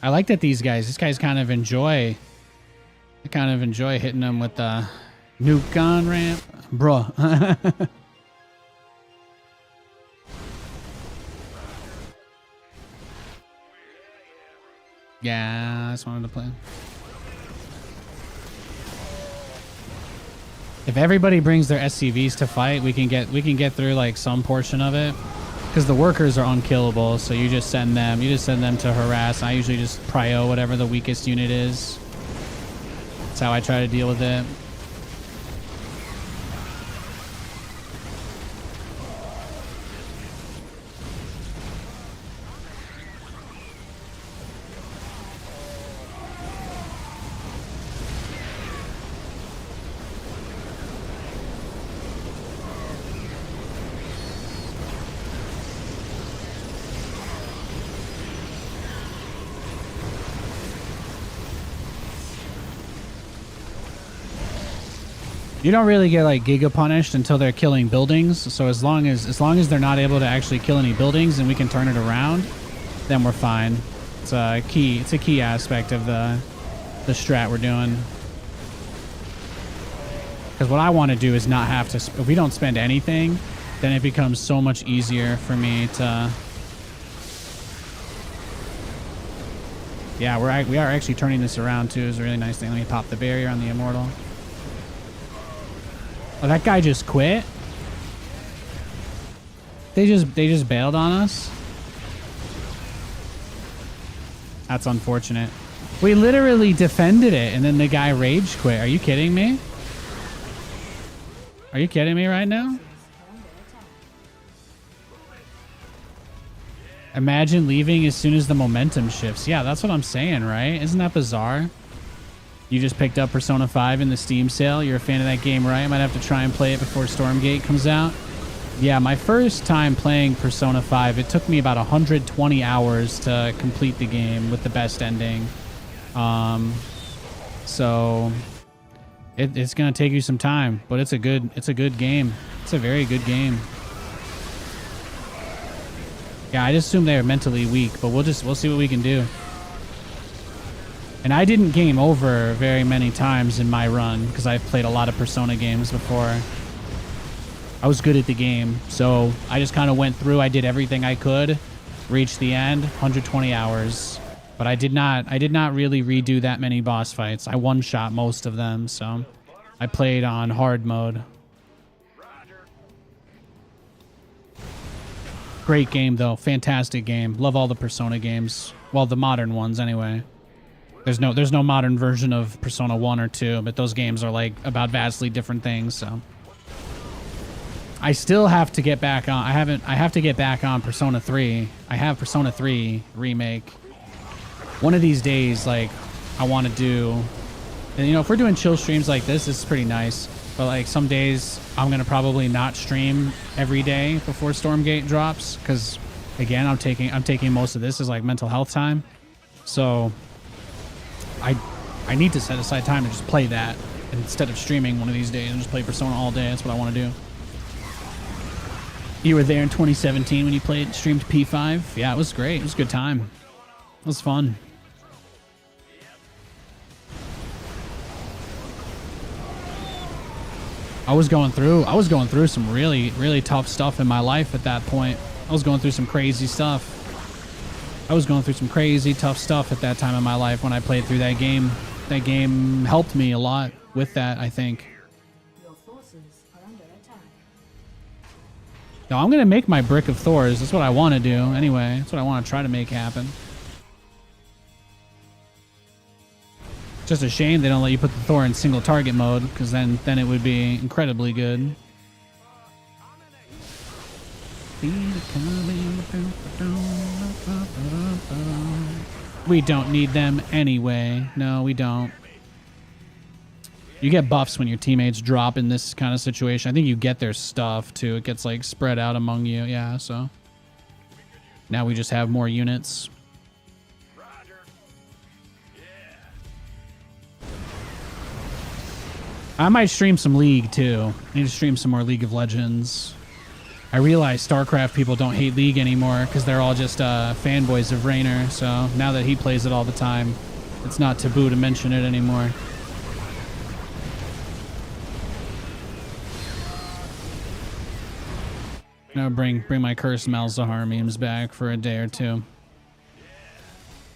Speaker 1: I like that these guys kind of enjoy hitting them with the nuke on ramp. Bruh. Yeah, I just wanted to play. If everybody brings their SCVs to fight, we can get through like some portion of it. Because the workers are unkillable, so you just send them to harass. I usually just prio whatever the weakest unit is. That's how I try to deal with it. You don't really get like giga punished until they're killing buildings. So as long as they're not able to actually kill any buildings and we can turn it around, then we're fine. It's a key aspect of the strat we're doing. Because what I want to do is not have to. If we don't spend anything, then it becomes so much easier for me to. Yeah, we are actually turning this around too. It's a really nice thing. Let me pop the barrier on the immortal. Oh, that guy just quit? They just bailed on us? That's unfortunate. We literally defended it and then the guy rage quit. Are you kidding me? Are you kidding me right now? Imagine leaving as soon as the momentum shifts. Yeah, that's what I'm saying, right? Isn't that bizarre? You just picked up Persona 5 in the Steam sale. You're a fan of that game, right? I might have to try and play it before Stormgate comes out. Yeah, my first time playing Persona 5, it took me about 120 hours to complete the game with the best ending. So it's gonna take you some time, but it's a good game. It's a very good game. Yeah, I just assume they're mentally weak, but we'll see what we can do. And I didn't game over very many times in my run because I've played a lot of Persona games before. I was good at the game, so I just kind of went through. I did everything I could, reached the end, 120 hours. But I did not really redo that many boss fights. I one-shot most of them, so I played on hard mode. Great game though, fantastic game. Love all the Persona games. Well, the modern ones anyway. There's no modern version of Persona 1 or 2, but those games are like about vastly different things, so. I still have to get back on. I have to get back on Persona 3. I have Persona 3 remake. One of these days, like, I want to do, and you know, if we're doing chill streams like this is pretty nice, but like some days I'm going to probably not stream every day before Stormgate drops cuz again, I'm taking most of this as like mental health time. So I need to set aside time to just play that instead of streaming one of these days and just play Persona all day. That's what I want to do. You were there in 2017 when you streamed P5. Yeah, it was great. It was a good time. It was fun. I was going through some really, really tough stuff in my life at that point. I was going through some crazy stuff. I was going through some crazy tough stuff at that time in my life when I played through that game. That game helped me a lot with that, I think.
Speaker 8: Your forces are under attack.
Speaker 1: No, I'm going to make my Brick of Thors. That's what I want to do anyway. That's what I want to try to make happen. It's just a shame they don't let you put the Thor in single target mode, because then it would be incredibly good. We don't need them anyway. No, we don't. You get buffs when your teammates drop in this kind of situation. I think you get their stuff, too. It gets, like, spread out among you. Yeah, so. Now we just have more units. I might stream some League, too. I need to stream some more League of Legends. I realize StarCraft people don't hate League anymore because they're all just fanboys of Raynor. So now that he plays it all the time, it's not taboo to mention it anymore. No, bring my Curse Malzahar memes back for a day or two.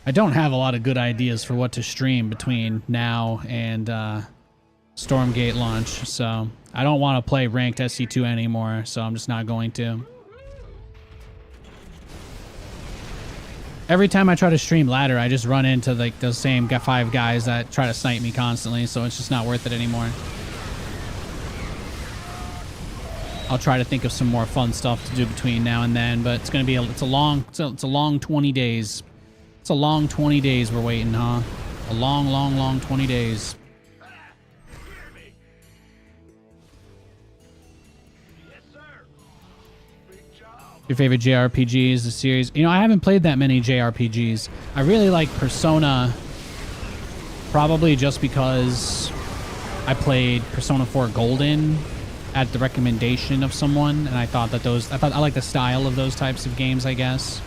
Speaker 1: I don't have a lot of good ideas for what to stream between now and Stormgate launch, so I don't want to play ranked SC2 anymore, so I'm just not going to. Every time I try to stream ladder, I just run into like those same 5 guys that try to snipe me constantly, so it's just not worth it anymore. I'll try to think of some more fun stuff to do between now and then, but it's gonna be it's a long 20 days. It's a long 20 days we're waiting, huh? A long 20 days. Your favorite JRPGs, the series? You know, I haven't played that many JRPGs. I really like Persona, probably just because I played Persona 4 Golden at the recommendation of someone, and I thought I like the style of those types of games, I guess.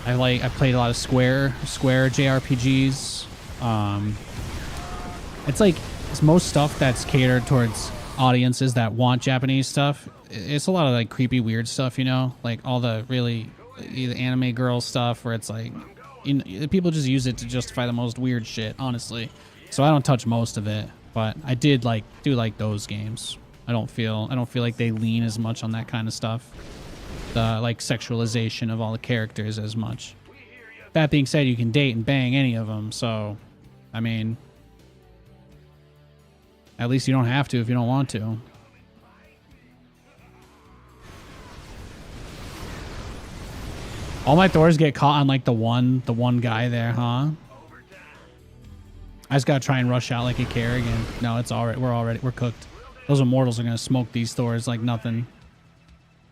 Speaker 1: I played a lot of Square JRPGs. It's most stuff that's catered towards audiences that want Japanese stuff. It's a lot of like creepy, weird stuff, you know, like all the really either anime girl stuff where it's like, you know, people just use it to justify the most weird shit, honestly. So I don't touch most of it, but I do like those games. I don't feel like they lean as much on that kind of stuff, the like sexualization of all the characters as much. That being said, you can date and bang any of them, so I mean, at least you don't have to if you don't want to. All my Thors get caught on like the one guy there, huh? I just gotta try and rush out like a Kerrigan. No, it's alright. We're cooked. Those immortals are gonna smoke these Thors like nothing.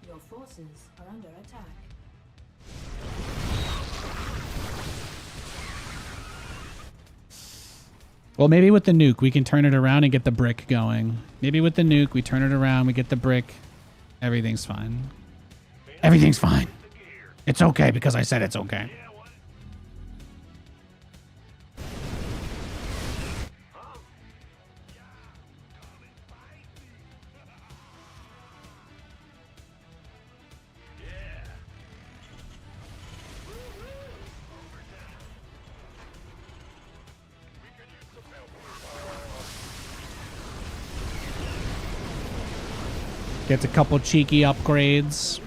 Speaker 8: Your forces are under attack.
Speaker 1: Well, maybe with the nuke we can turn it around and get the brick going. Maybe with the nuke we turn it around, we get the brick. Everything's fine. Everything's fine. It's okay because I said it's okay. Gets a couple cheeky upgrades.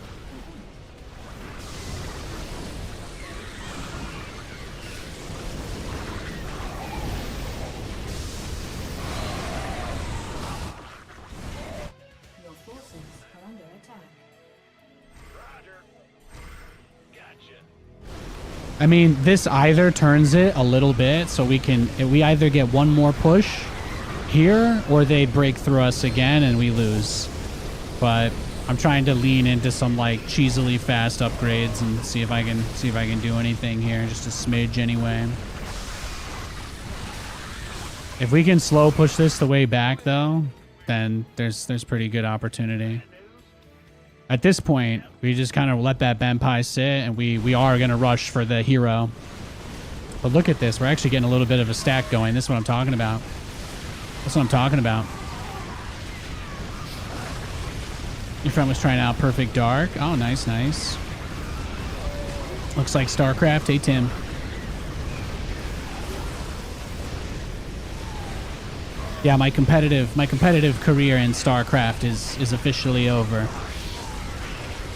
Speaker 8: Your forces are under attack.
Speaker 1: I mean, this either turns it a little bit, so we either get one more push here, or they break through us again and we lose. But I'm trying to lean into some like cheesily fast upgrades and see if I can do anything here, just a smidge anyway. If we can slow push this the way back though, then there's pretty good opportunity. At this point, we just kind of let that Benpai sit, and we are going to rush for the hero. But look at this. We're actually getting a little bit of a stack going. This is what I'm talking about. That's what I'm talking about. Your friend was trying out Perfect Dark. Oh, nice, nice. Looks like StarCraft. Hey, Tim. Yeah, my competitive career in StarCraft is officially over.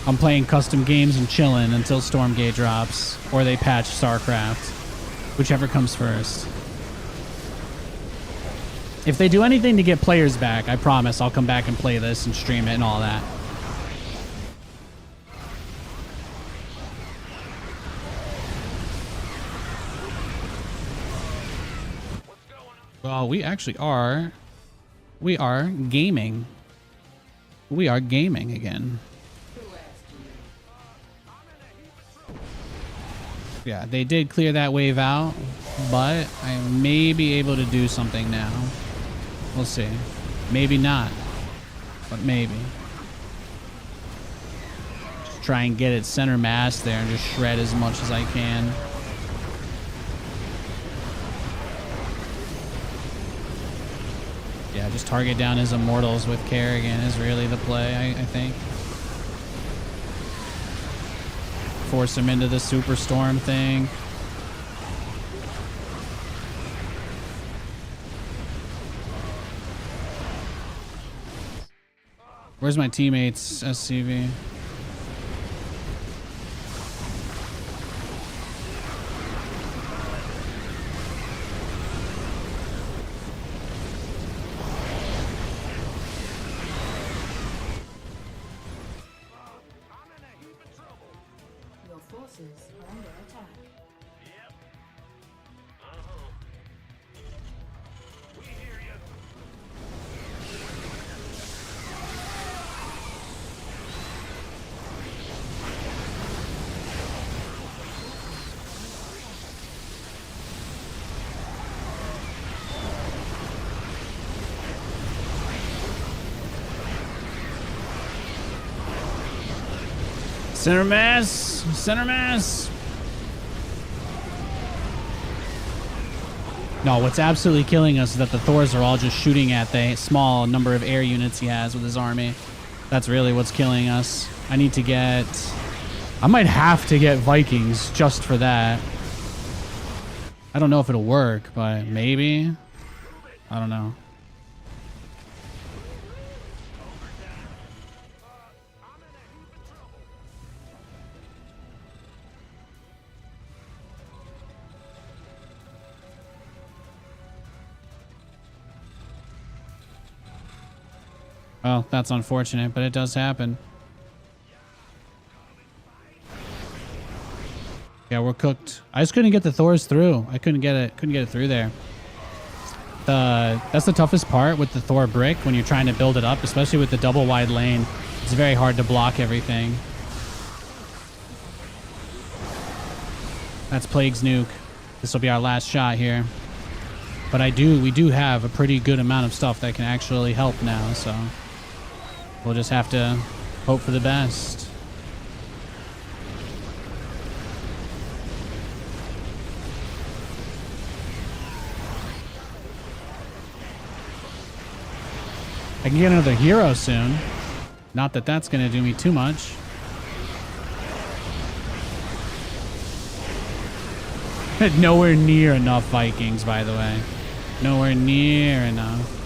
Speaker 1: I'm playing custom games and chilling until Stormgate drops, or they patch StarCraft, whichever comes first. If they do anything to get players back, I promise I'll come back and play this and stream it and all that. Well, we actually are. We are gaming. We are gaming again. Yeah, they did clear that wave out, but I may be able to do something now. We'll see. Maybe not, but maybe. Just try and get it center mass there and just shred as much as I can. Yeah, just target down his immortals with Kerrigan is really the play, I think. Force him into the superstorm thing. Where's my teammates, SCV?
Speaker 8: Your forces are under attack.
Speaker 1: Center mass! Center mass! No, what's absolutely killing us is that the Thors are all just shooting at the small number of air units he has with his army. That's really what's killing us. I need to get... I might have to get Vikings just for that. I don't know if it'll work, but maybe. I don't know. Well, that's unfortunate, but it does happen. Yeah, we're cooked. I just couldn't get the Thors through. I couldn't get it through there. That's the toughest part with the Thor brick when you're trying to build it up, especially with the double wide lane. It's very hard to block everything. That's Plague's nuke. This will be our last shot here. But we do have a pretty good amount of stuff that can actually help now, so we'll just have to hope for the best. I can get another hero soon. Not that that's going to do me too much. Nowhere near enough Vikings, by the way. Nowhere near enough.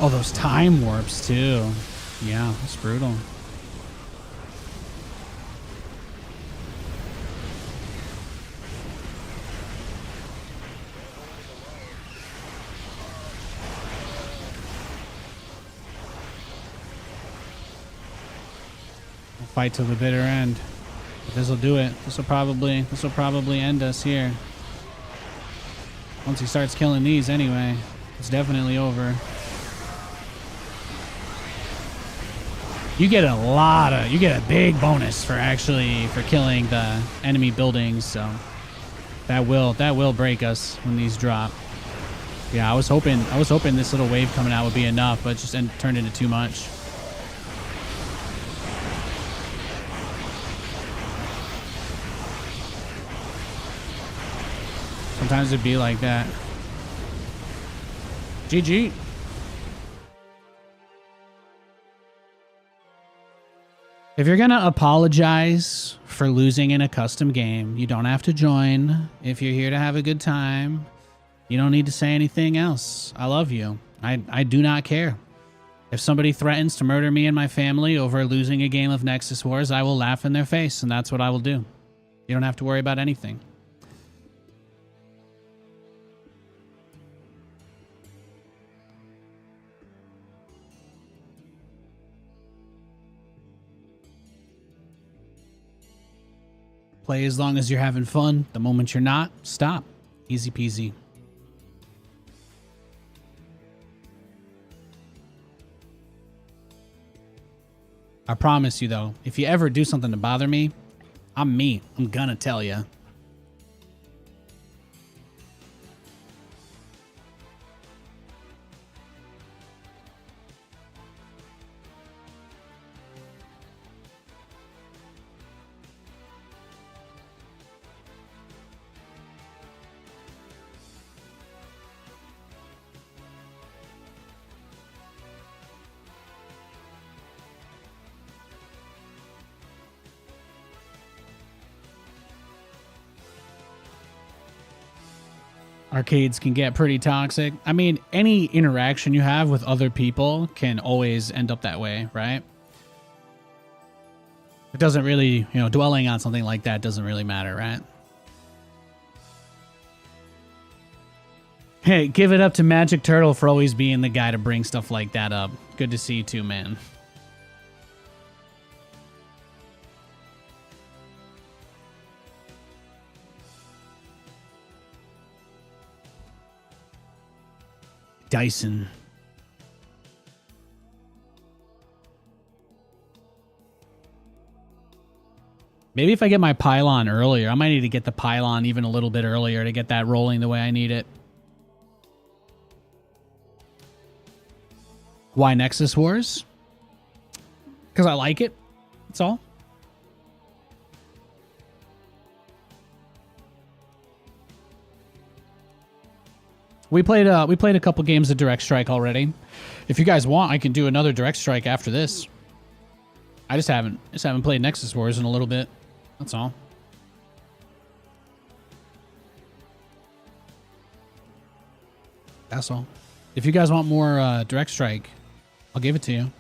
Speaker 1: Oh, those time warps, too. Yeah, it's brutal. Fight till the bitter end. But this'll do it. This'll probably end us here. Once he starts killing these anyway, it's definitely over. You get a big bonus for killing the enemy buildings, so that will break us when these drop. Yeah, I was hoping this little wave coming out would be enough, but it just turned into too much. Sometimes it'd be like that. GG. If you're gonna apologize for losing in a custom game, you don't have to join. If you're here to have a good time, you don't need to say anything else. I love you. I do not care. If somebody threatens to murder me and my family over losing a game of Nexus Wars, I will laugh in their face, and that's what I will do. You don't have to worry about anything. Play as long as you're having fun. The moment you're not, stop. Easy peasy. I promise you, though, if you ever do something to bother me, I'm me. I'm gonna tell you. Arcades can get pretty toxic. I mean, any interaction you have with other people can always end up that way, right? It doesn't really, dwelling on something like that doesn't really matter, right? Hey, give it up to Magic Turtle for always being the guy to bring stuff like that up. Good to see you too, man. Dyson. Maybe if I get my pylon earlier, I might need to get the pylon even a little bit earlier to get that rolling the way I need it. Why Nexus Wars? Because I like it. That's all. We played a couple games of Direct Strike already. If you guys want, I can do another Direct Strike after this. I just haven't played Nexus Wars in a little bit. That's all. That's all. If you guys want more Direct Strike, I'll give it to you.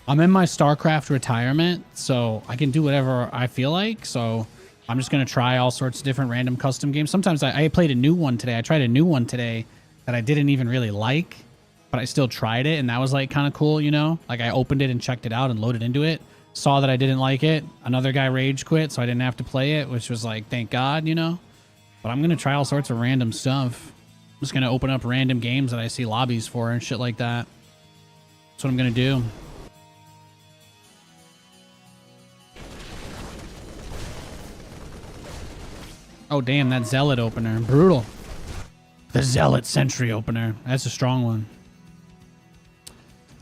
Speaker 1: I'm in my StarCraft retirement, so I can do whatever I feel like. So I'm just going to try all sorts of different random custom games. Sometimes I played a new one today. I tried a new one today that I didn't even really like, but I still tried it, and that was like kind of cool, Like I opened it and checked it out and loaded into it. Saw that I didn't like it. Another guy rage quit, so I didn't have to play it, which was like, thank God, But I'm going to try all sorts of random stuff. I'm just going to open up random games that I see lobbies for and shit like that. That's what I'm going to do. Oh, damn, that Zealot opener. Brutal. The Zealot Sentry opener. That's a strong one.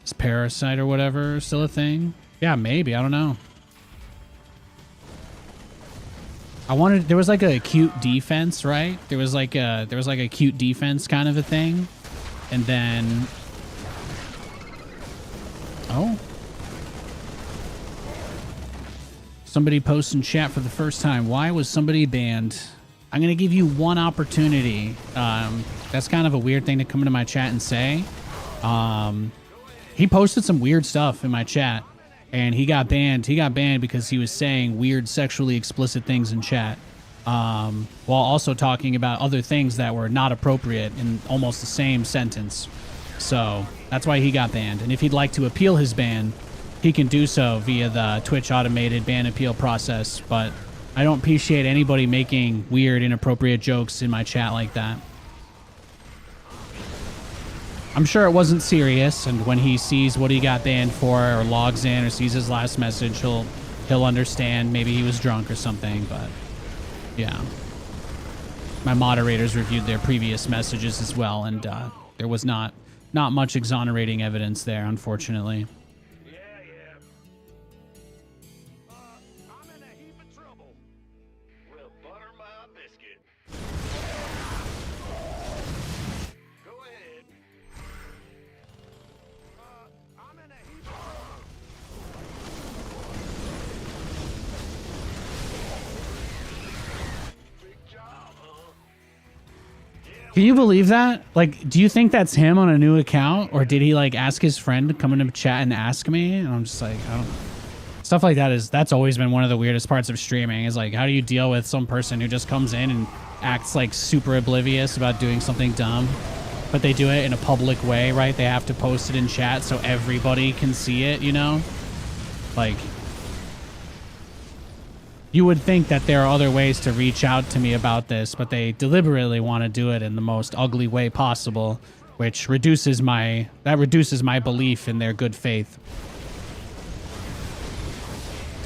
Speaker 1: Is Parasite or whatever still a thing? Yeah, maybe. I don't know. There was like a cute defense, right? There was like a cute defense kind of a thing. And then... Oh. Somebody posts in chat for the first time. Why was somebody banned? I'm going to give you one opportunity. That's kind of a weird thing to come into my chat and say. He posted some weird stuff in my chat, and he got banned. He got banned because he was saying weird sexually explicit things in chat, while also talking about other things that were not appropriate in almost the same sentence. So that's why he got banned. And if he'd like to appeal his ban, he can do so via the Twitch automated ban appeal process, but I don't appreciate anybody making weird, inappropriate jokes in my chat like that. I'm sure it wasn't serious, and when he sees what he got banned for, or logs in, or sees his last message, he'll understand. Maybe he was drunk or something, but yeah. My moderators reviewed their previous messages as well, and there was not much exonerating evidence there, unfortunately. Can you believe that? Like, do you think that's him on a new account? Or did he, like, ask his friend to come into chat and ask me? And I'm just like, I don't know. Stuff like that's always been one of the weirdest parts of streaming, is like, how do you deal with some person who just comes in and acts like super oblivious about doing something dumb, but they do it in a public way, right? They have to post it in chat so everybody can see it, you know? Like, you would think that there are other ways to reach out to me about this, but they deliberately want to do it in the most ugly way possible, which reduces my belief in their good faith.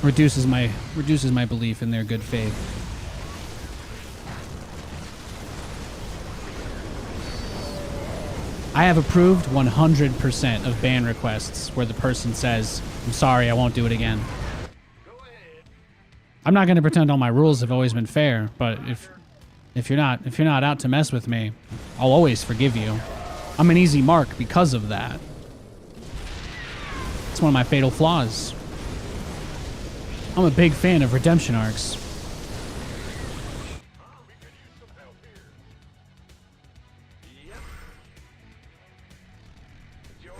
Speaker 1: Reduces my belief in their good faith. I have approved 100% of ban requests where the person says, "I'm sorry, I won't do it again." I'm not going to pretend all my rules have always been fair, but if you're not out to mess with me, I'll always forgive you. I'm an easy mark because of that. It's one of my fatal flaws. I'm a big fan of redemption arcs.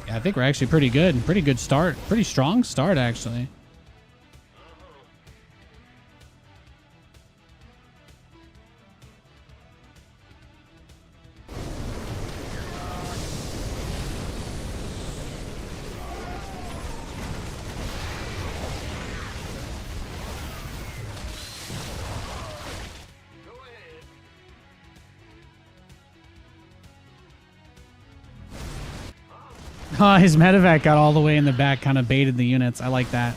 Speaker 1: Yeah, I think we're actually pretty good. Pretty good start. Pretty strong start, actually. Oh, his medevac got all the way in the back, kind of baited the units. I like that.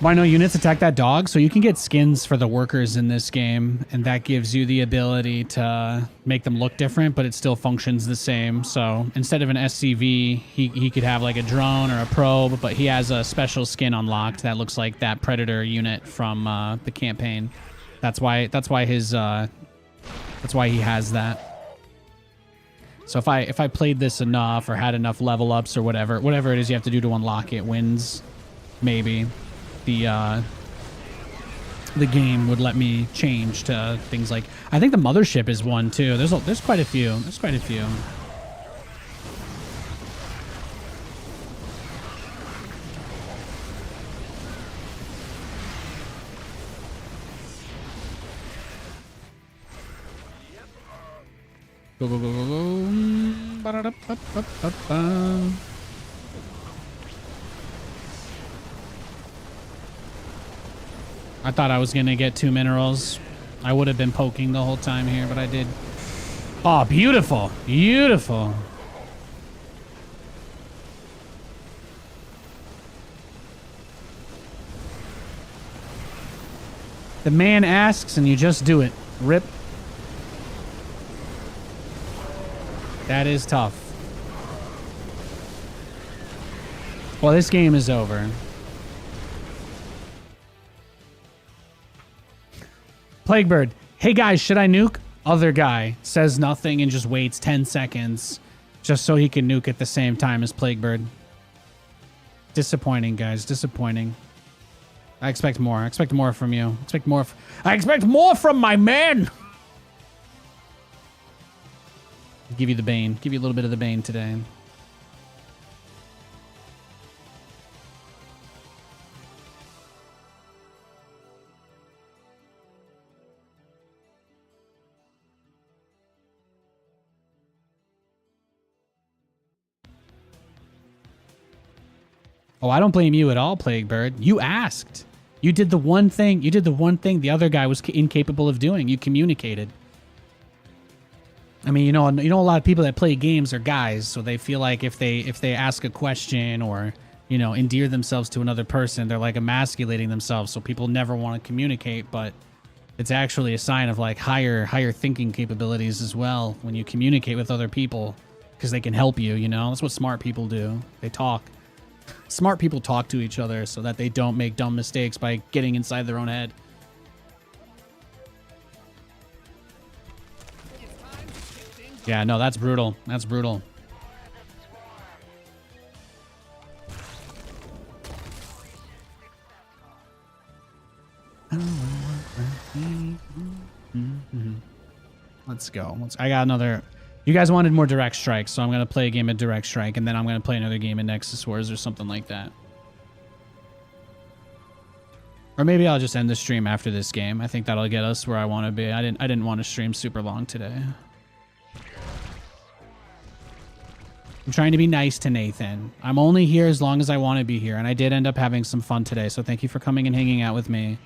Speaker 1: Why no units attack that dog? So you can get skins for the workers in this game, and that gives you the ability to make them look different, but it still functions the same. So instead of an SCV, he could have like a drone or a probe, but he has a special skin unlocked that looks like that Predator unit from the campaign. That's why he has that. So if I played this enough or had enough level ups or whatever it is you have to do to unlock it wins, maybe the game would let me change to things like, I think the mothership is one too. There's quite a few. There's quite a few. Go, go, go, go, go. Ba-da-da-ba-ba-ba-ba. I thought I was going to get 2 minerals. I would have been poking the whole time here, but I did. Oh, beautiful. Beautiful. The man asks and you just do it. Rip. That is tough. Well, this game is over. Plaguebird. Hey guys, should I nuke? Other guy says nothing and just waits 10 seconds just so he can nuke at the same time as Plaguebird. Disappointing, guys. Disappointing. I expect more. I expect more from you. I expect more from my men! Give you the Bane. Give you a little bit of the Bane today. Oh, I don't blame you at all, Plaguebird. You asked. You did the one thing. You did the one thing the other guy was incapable of doing. You communicated. I mean, you know, a lot of people that play games are guys, so they feel like if they ask a question or, you know, endear themselves to another person, they're like emasculating themselves, so people never want to communicate, but it's actually a sign of like higher thinking capabilities as well when you communicate with other people, because they can help you, you know? That's what smart people do. They talk. Smart people talk to each other so that they don't make dumb mistakes by getting inside their own head. Yeah, no, that's brutal. That's brutal. I don't want Let's go. I got another. You guys wanted more Direct Strike, so I'm going to play a game of Direct Strike, and then I'm going to play another game of Nexus Wars or something like that. Or maybe I'll just end the stream after this game. I think that'll get us where I want to be. I didn't want to stream super long today. I'm trying to be nice to Nathan. I'm only here as long as I want to be here, and I did end up having some fun today, so thank you for coming and hanging out with me.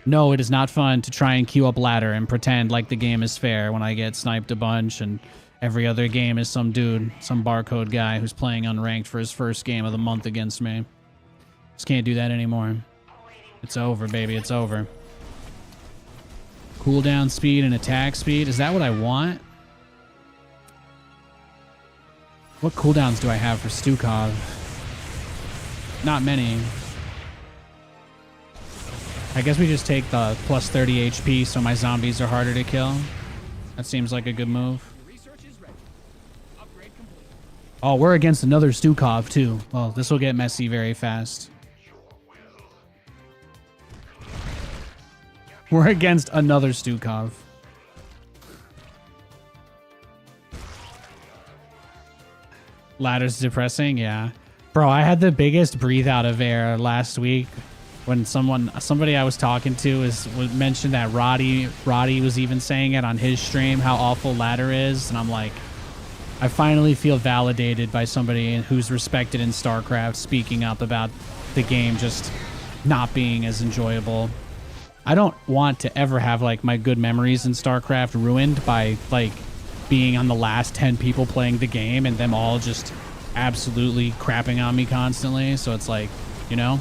Speaker 1: No, it is not fun to try and queue up ladder and pretend like the game is fair when I get sniped a bunch and every other game is some dude, some barcode guy who's playing unranked for his first game of the month against me. Just can't do that anymore. It's over, baby. It's over. Cooldown speed and attack speed. Is that what I want? What cooldowns do I have for Stukov? Not many. I guess we just take the plus 30 HP so my zombies are harder to kill. That seems like a good move. Oh, we're against another Stukov too. Well, this will get messy very fast. We're against another Stukov. Ladder's depressing, yeah. Bro, I had the biggest breathe out of air last week when somebody I was talking to mentioned that Roddy was even saying it on his stream, how awful Ladder is, and I'm like, I finally feel validated by somebody who's respected in StarCraft speaking up about the game just not being as enjoyable. I don't want to ever have like my good memories in StarCraft ruined by like being on the last 10 people playing the game and them all just absolutely crapping on me constantly. So it's like, you know,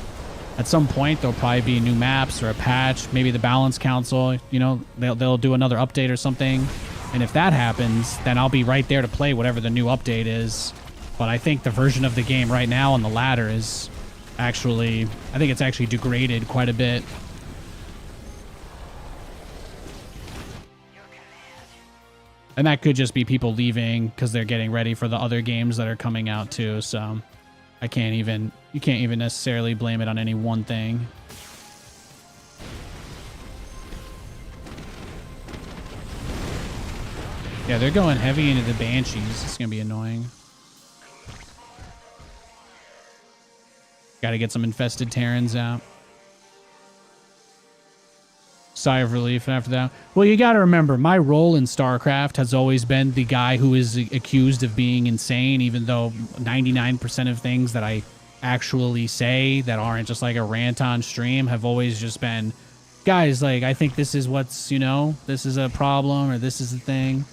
Speaker 1: at some point there'll probably be new maps or a patch, maybe the Balance Council, you know, they'll do another update or something. And if that happens, then I'll be right there to play whatever the new update is. But I think the version of the game right now on the ladder is actually, I think it's actually degraded quite a bit. And that could just be people leaving because they're getting ready for the other games that are coming out too. So you can't even necessarily blame it on any one thing. Yeah, they're going heavy into the Banshees. It's going to be annoying. Got to get some infested Terrans out. Sigh of relief after that. Well, you got to remember, my role in StarCraft has always been the guy who is accused of being insane, even though 99% of things that I actually say that aren't just like a rant on stream have always just been, guys, like, I think this is what's, you know, this is a problem or this is the thing.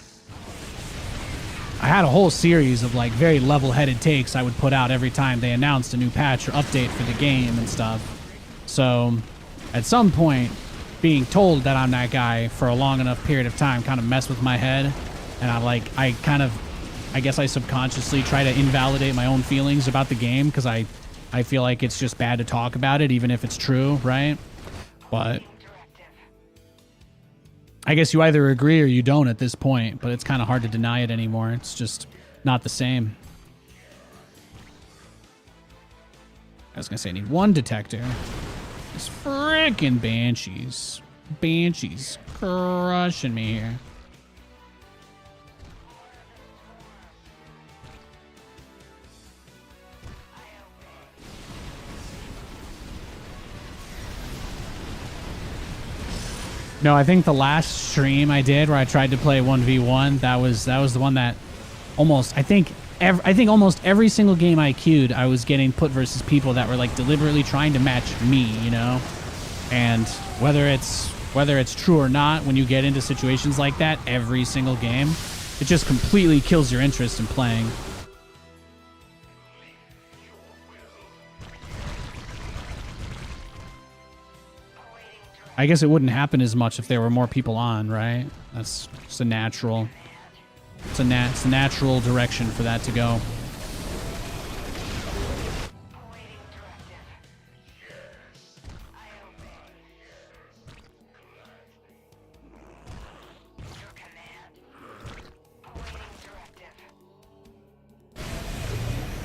Speaker 1: I had a whole series of like very level-headed takes I would put out every time they announced a new patch or update for the game and stuff. So at some point, being told that I'm that guy for a long enough period of time kind of messed with my head. And I guess I subconsciously try to invalidate my own feelings about the game because I feel like it's just bad to talk about it, even if it's true, right? But I guess you either agree or you don't at this point, but it's kind of hard to deny it anymore. It's just not the same. I was going to say I need one detector. These frickin' Banshees. Banshees crushing me here. No, I think the last stream I did where I tried to play 1v1, that was the one that almost, I think almost every single game I queued, I was getting put versus people that were like deliberately trying to match me, you know? And whether it's true or not, when you get into situations like that every single game, it just completely kills your interest in playing. I guess it wouldn't happen as much if there were more people on, right? That's just a natural... It's a natural direction for that to go.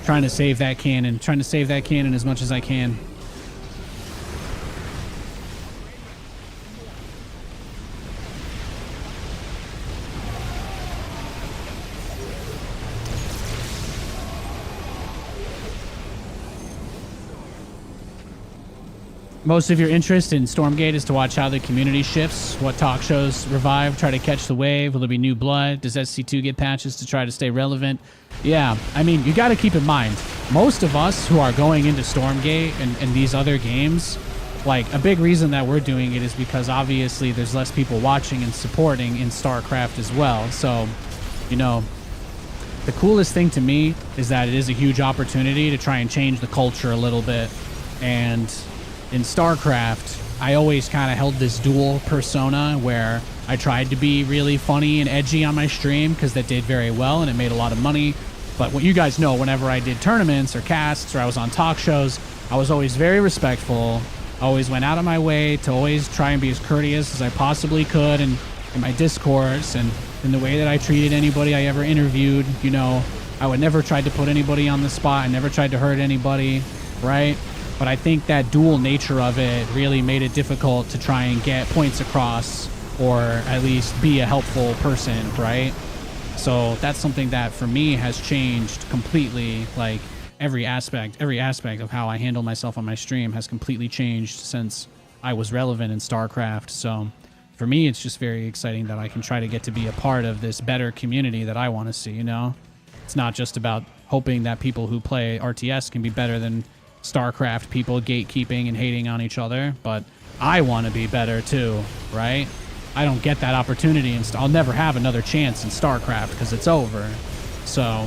Speaker 1: Trying to save that cannon as much as I can. Most of your interest in Stormgate is to watch how the community shifts, what talk shows revive, try to catch the wave. Will there be new blood? Does SC2 get patches to try to stay relevant? Yeah, I mean, you got to keep in mind, most of us who are going into Stormgate and these other games, like, a big reason that we're doing it is because obviously there's less people watching and supporting in StarCraft as well. So, you know, the coolest thing to me is that it is a huge opportunity to try and change the culture a little bit. And in StarCraft, I always kind of held this dual persona where I tried to be really funny and edgy on my stream because that did very well and it made a lot of money. But what you guys know, whenever I did tournaments or casts or I was on talk shows, I was always very respectful. I always went out of my way to always try and be as courteous as I possibly could in my discourse and in the way that I treated anybody I ever interviewed. You know, I would never try to put anybody on the spot. I never tried to hurt anybody, right? But I think that dual nature of it really made it difficult to try and get points across or at least be a helpful person, right? So that's something that for me has changed completely. Like every aspect of how I handle myself on my stream has completely changed since I was relevant in StarCraft. So for me, it's just very exciting that I can try to get to be a part of this better community that I want to see, you know? It's not just about hoping that people who play RTS can be better than StarCraft people gatekeeping and hating on each other, but I want to be better too, right? I don't get that opportunity, and I'll never have another chance in StarCraft because it's over. So,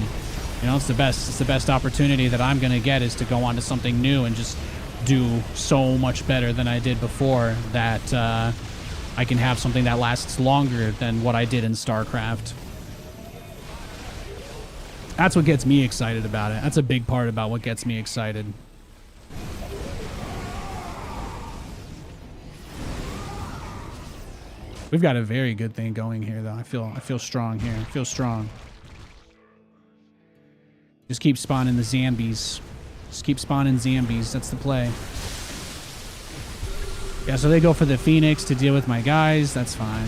Speaker 1: you know, it's the best opportunity that I'm gonna get is to go on to something new and just do so much better than I did before. That I can have something that lasts longer than what I did in StarCraft. That's what gets me excited about it. That's a big part about what gets me excited. We've got a very good thing going here, though. I feel strong here. I feel strong. Just keep spawning the zombies. Just keep spawning zombies. That's the play. Yeah, so they go for the Phoenix to deal with my guys. That's fine.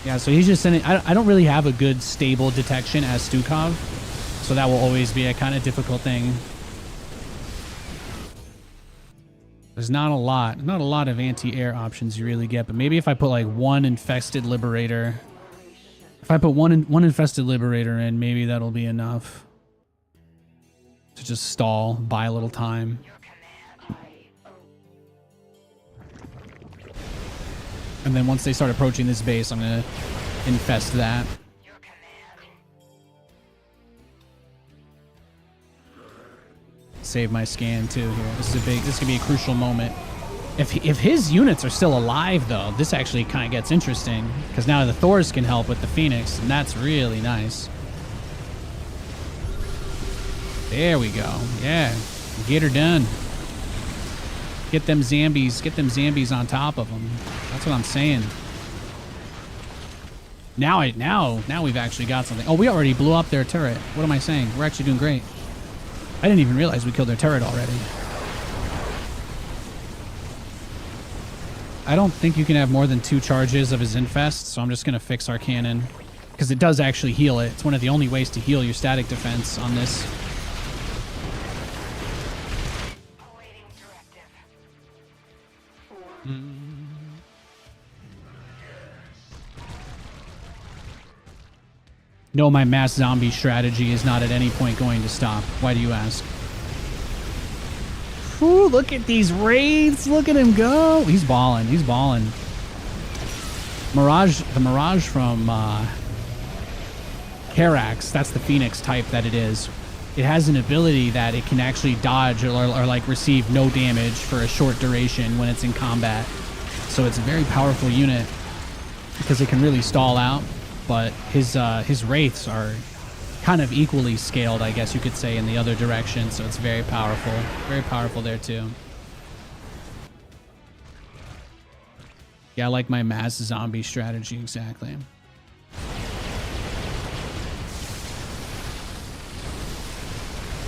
Speaker 1: Yeah, so he's just sending... I don't really have a good stable detection as SC2 so that will always be a kind of difficult thing. There's not a lot of anti-air options you really get, but maybe if I put like one infested liberator, if I put one infested liberator in, maybe that'll be enough to just stall, buy a little time. And then once they start approaching this base, I'm gonna infest that. Save my scan too here. This could be a crucial moment. If his units are still alive though, this actually kind of gets interesting because now the Thors can help with the Phoenix, and that's really nice. There we go. Yeah, get her done. Get them zombies on top of them. That's what I'm saying. Now we've actually got something. Oh, we already blew up their turret. What am I saying? We're actually doing great. I didn't even realize we killed their turret already. I don't think you can have more than 2 charges of his infest, so I'm just going to fix our cannon. Because it does actually heal it. It's one of the only ways to heal your static defense on this. No, my mass zombie strategy is not at any point going to stop. Why do you ask? Ooh, look at these wraiths. Look at him go. He's balling. He's balling. Mirage, the Mirage from Carax, that's the Phoenix type that it is. It has an ability that it can actually dodge or like receive no damage for a short duration when it's in combat. So it's a very powerful unit because it can really stall out. But his wraiths are kind of equally scaled, I guess you could say, in the other direction. So it's very powerful there too. Yeah, I like my mass zombie strategy exactly.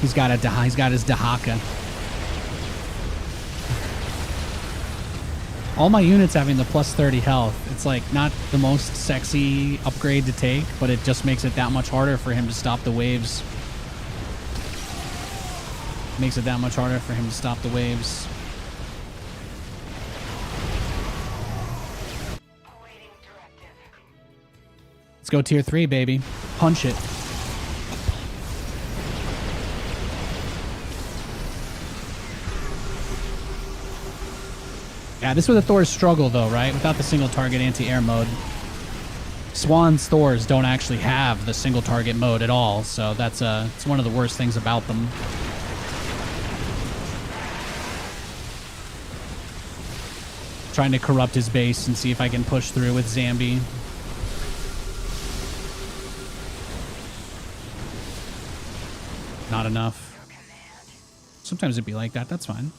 Speaker 1: He's got his Dahaka. All my units having the plus 30 health. It's like not the most sexy upgrade to take, but it just makes it that much harder for him to stop the waves. Makes it that much harder for him to stop the waves. Let's go tier 3, baby. Punch it. Yeah, this was a Thor's struggle, though, right? Without the single target anti-air mode. Swan's Thors don't actually have the single target mode at all, so that's it's one of the worst things about them. Trying to corrupt his base and see if I can push through with Zambi. Not enough. Sometimes it'd be like that. That's fine.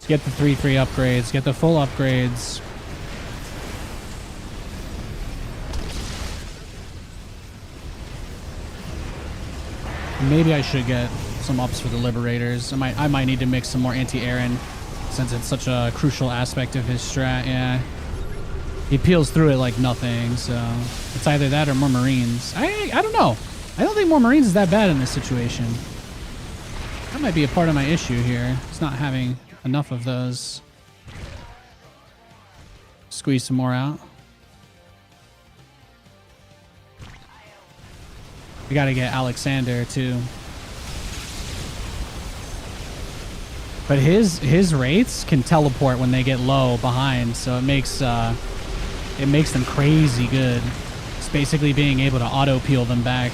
Speaker 1: Let's get the 3-3 upgrades. Get the full upgrades. Maybe I should get some ups for the Liberators. I might need to mix some more anti-air in, since it's such a crucial aspect of his strat. Yeah, he peels through it like nothing. So it's either that or more Marines. I don't know. I don't think more Marines is that bad in this situation. That might be a part of my issue here. It's not having enough of those. Squeeze some more out. We gotta get Alexander too. But his rates can teleport when they get low behind, so it makes them crazy good. It's basically being able to auto peel them back.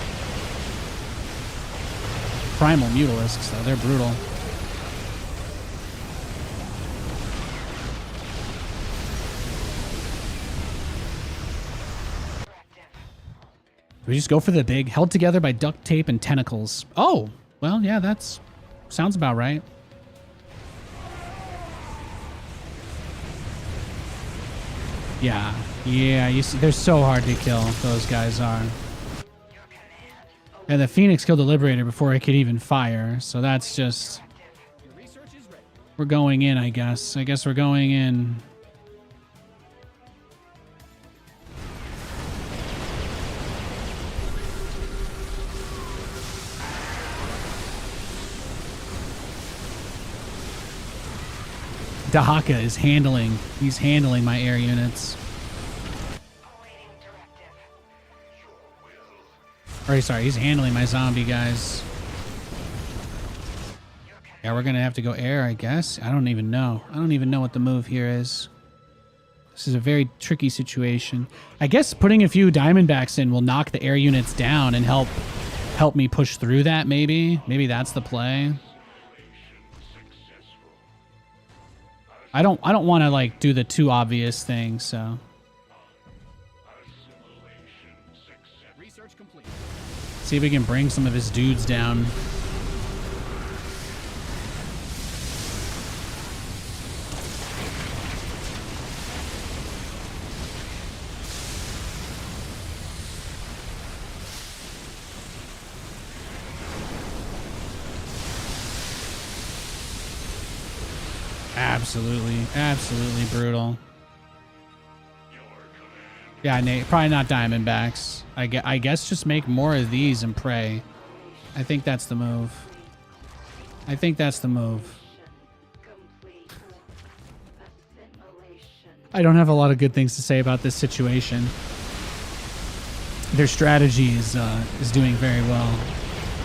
Speaker 1: Primal Mutalisks, though, they're brutal. We just go for the big, held together by duct tape and tentacles. Oh, well, yeah, that's sounds about right. Yeah, you see, they're so hard to kill, those guys are. And the Phoenix killed the Liberator before it could even fire, so that's just... We're going in, I guess. I guess we're going in. Dahaka is handling. He's handling my air units. Or sorry, he's handling my zombie guys. Yeah, we're gonna have to go air, I guess. I don't even know. I don't even know what the move here is. This is a very tricky situation. I guess putting a few Diamondbacks in will knock the air units down and help me push through that. Maybe that's the play. I don't want to like do the too obvious thing, so. See if we can bring some of his dudes down. Absolutely brutal. Yeah, Nate, probably not Diamondbacks. I guess just make more of these and pray. I think that's the move. I don't have a lot of good things to say about this situation. Their strategy is doing very well.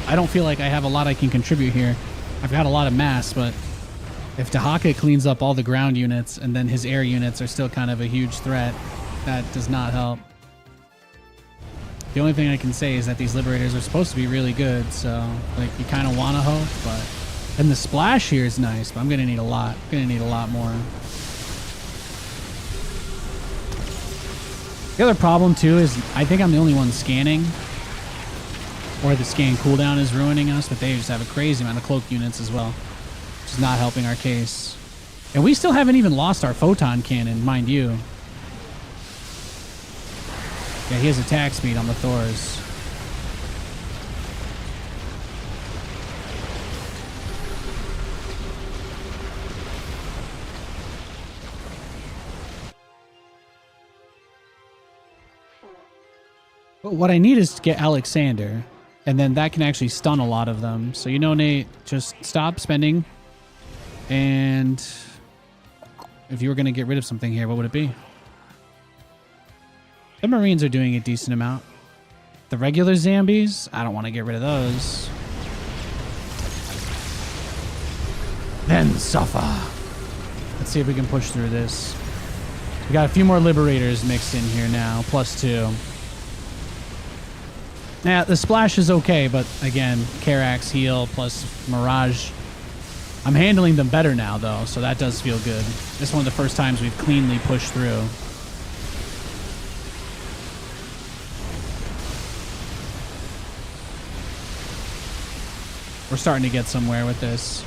Speaker 1: I don't feel like I have a lot I can contribute here. I've got a lot of mass, but if Dahaka cleans up all the ground units and then his air units are still kind of a huge threat, that does not help. The only thing I can say is that these Liberators are supposed to be really good, so like you kind of want to hope, but... And the splash here is nice, but I'm going to need a lot. I'm going to need a lot more. The other problem, too, is I think I'm the only one scanning. Or the scan cooldown is ruining us, but they just have a crazy amount of cloak units as well. Which is not helping our case. And we still haven't even lost our photon cannon, mind you. Yeah, he has attack speed on the Thors. But what I need is to get Alexander, and then that can actually stun a lot of them. So, you know, Nate, just stop spending. And if you were going to get rid of something here, what would it be? The Marines are doing a decent amount. The regular zombies, I don't want to get rid of those. Then suffer. Let's see if we can push through this. We got a few more Liberators mixed in here now, +2. Yeah, the splash is okay, but again, Karax heal plus Mirage. I'm handling them better now, though, so that does feel good. This is one of the first times we've cleanly pushed through. We're starting to get somewhere with this.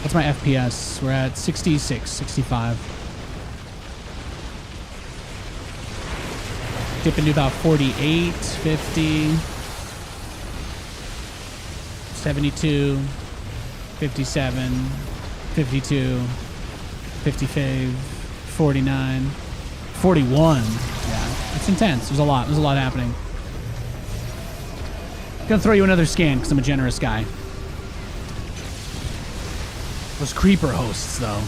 Speaker 1: What's my FPS? We're at 66, 65. Dip into about 48, 50, 72, 57, 52, 55, 49, 41. Yeah, it's intense. There's a lot happening. Gonna throw you another scan because I'm a generous guy. Those creeper hosts, though.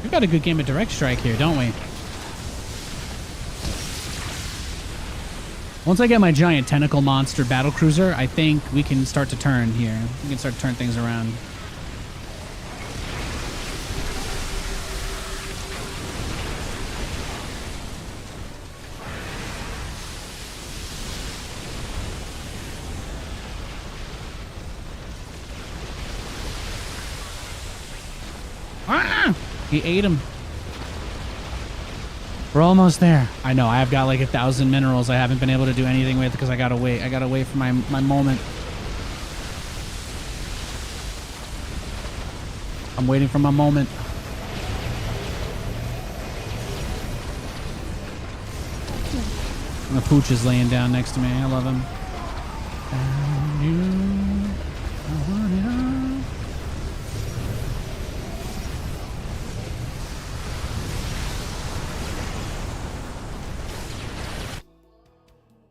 Speaker 1: We've got a good game of Direct Strike here, don't we? Once I get my giant tentacle monster battlecruiser, I think we can start to turn here. We can start to turn things around. Ah! He ate him. We're almost there. I know, I've got like 1,000 minerals I haven't been able to do anything with because I gotta wait. I gotta wait for my moment. I'm waiting for my moment. And the pooch is laying down next to me. I love him. And you, I want it all.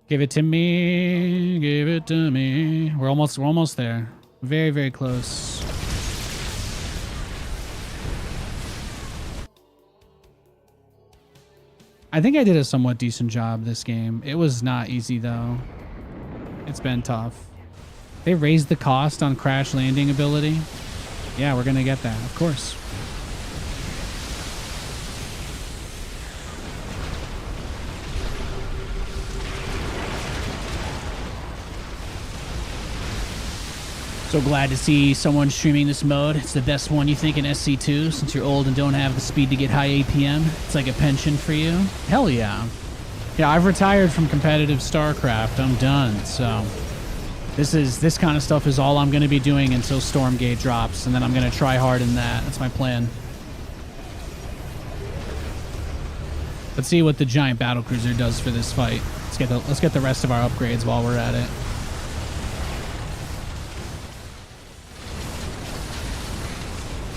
Speaker 1: Give it to me. Give it to me. We're almost there. Very, very close. I think I did a somewhat decent job this game. It was not easy though. It's been tough. They raised the cost on crash landing ability. Yeah, we're gonna get that, of course. So glad to see someone streaming this mode. It's the best one, you think, in SC2, since you're old and don't have the speed to get high APM. It's like a pension for you. Hell yeah. Yeah, I've retired from competitive StarCraft. I'm done, so this kind of stuff is all I'm going to be doing until Stormgate drops, and then I'm going to try hard in that. That's my plan. Let's see what the giant battlecruiser does for this fight. Let's get the rest of our upgrades while we're at it.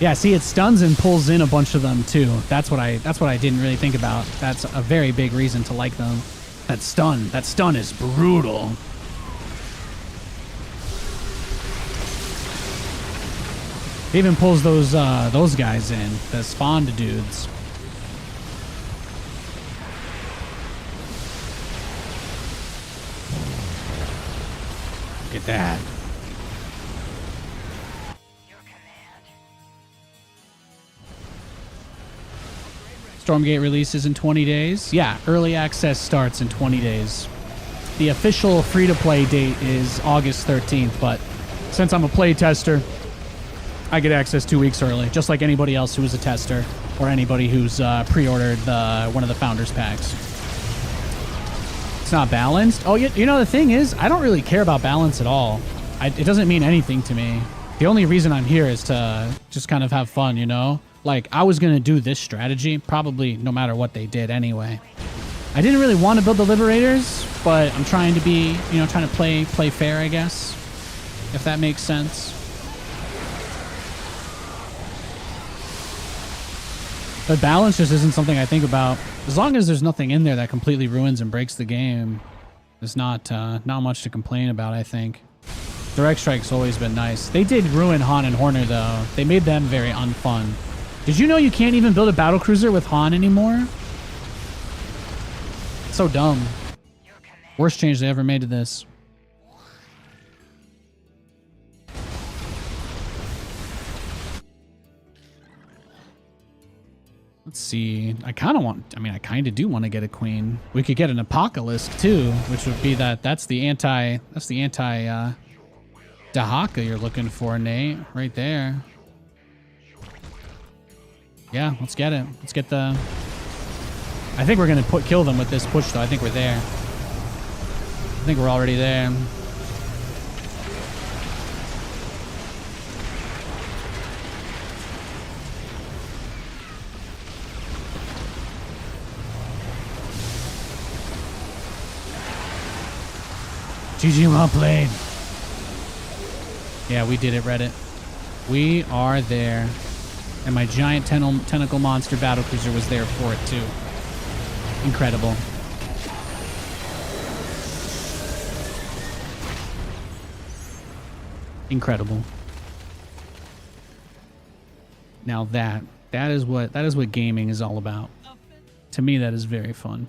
Speaker 1: Yeah, see, it stuns and pulls in a bunch of them too. That's what I didn't really think about. That's a very big reason to like them. That stun is brutal. It even pulls those guys in, the spawned dudes. Look at that. Stormgate releases in 20 days. Yeah, early access starts in 20 days. The official free-to-play date is August 13th, but since I'm a play tester, I get access 2 weeks early, just like anybody else who is a tester or anybody who's pre-ordered one of the Founders Packs. It's not balanced. Oh, you know, the thing is, I don't really care about balance at all. It doesn't mean anything to me. The only reason I'm here is to just kind of have fun, you know? Like, I was going to do this strategy probably no matter what they did anyway. I didn't really want to build the Liberators, but I'm trying to be, you know, trying to play fair, I guess, if that makes sense. But balance just isn't something I think about. As long as there's nothing in there that completely ruins and breaks the game, there's not much to complain about, I think. Direct Strike's always been nice. They did ruin Han and Horner, though. They made them very unfun. Did you know you can't even build a battlecruiser with Han anymore? So dumb. Worst change they ever made to this. Let's see. I kind of do want to get a queen. We could get an Apocalypse too, which would be that's the anti Dahaka you're looking for, Nate, right there. Yeah, let's get it. Let's get the... I think we're going to kill them with this push, though. I think we're there. I think we're already there. GG, well played. Yeah, we did it, Reddit. We are there. And my giant tentacle monster battlecruiser was there for it, too. Incredible. Incredible. Now that is what gaming is all about. To me, that is very fun.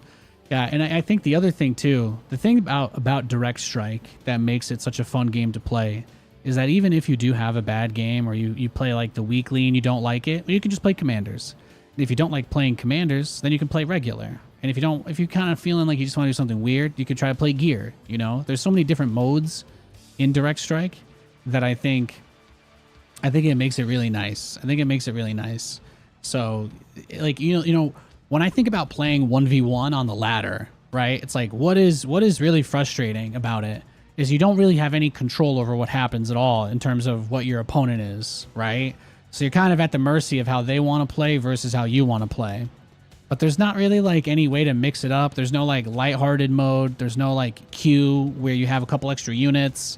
Speaker 1: Yeah, and I think the other thing too, the thing about Direct Strike that makes it such a fun game to play is that even if you do have a bad game or you play like the weekly and you don't like it, you can just play Commanders. And if you don't like playing Commanders, then you can play regular. And if you're kind of feeling like you just want to do something weird, you could try to play Gear, you know? There's so many different modes in Direct Strike that I think it makes it really nice. I think it makes it really nice. So like, you know, when I think about playing 1v1 on the ladder, right? It's like, what is really frustrating about it is you don't really have any control over what happens at all in terms of what your opponent is, right? So you're kind of at the mercy of how they want to play versus how you want to play. But there's not really like any way to mix it up. There's no like lighthearted mode. There's no like queue where you have a couple extra units.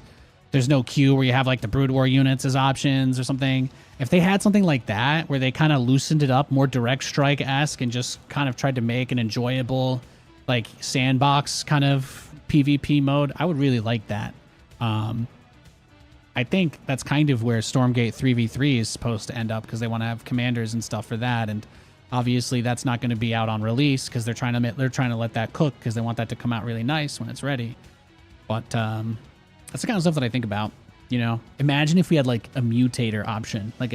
Speaker 1: There's no queue where you have like the Brood War units as options or something. If they had something like that where they kind of loosened it up, more Direct Strike-esque, and just kind of tried to make an enjoyable like sandbox kind of PvP mode, I would really like that. I think that's kind of where Stormgate 3v3 is supposed to end up because they want to have commanders and stuff for that, and obviously that's not going to be out on release because they're trying to let that cook because they want that to come out really nice when it's ready. But that's the kind of stuff that I think about. You know, imagine if we had like a mutator option, like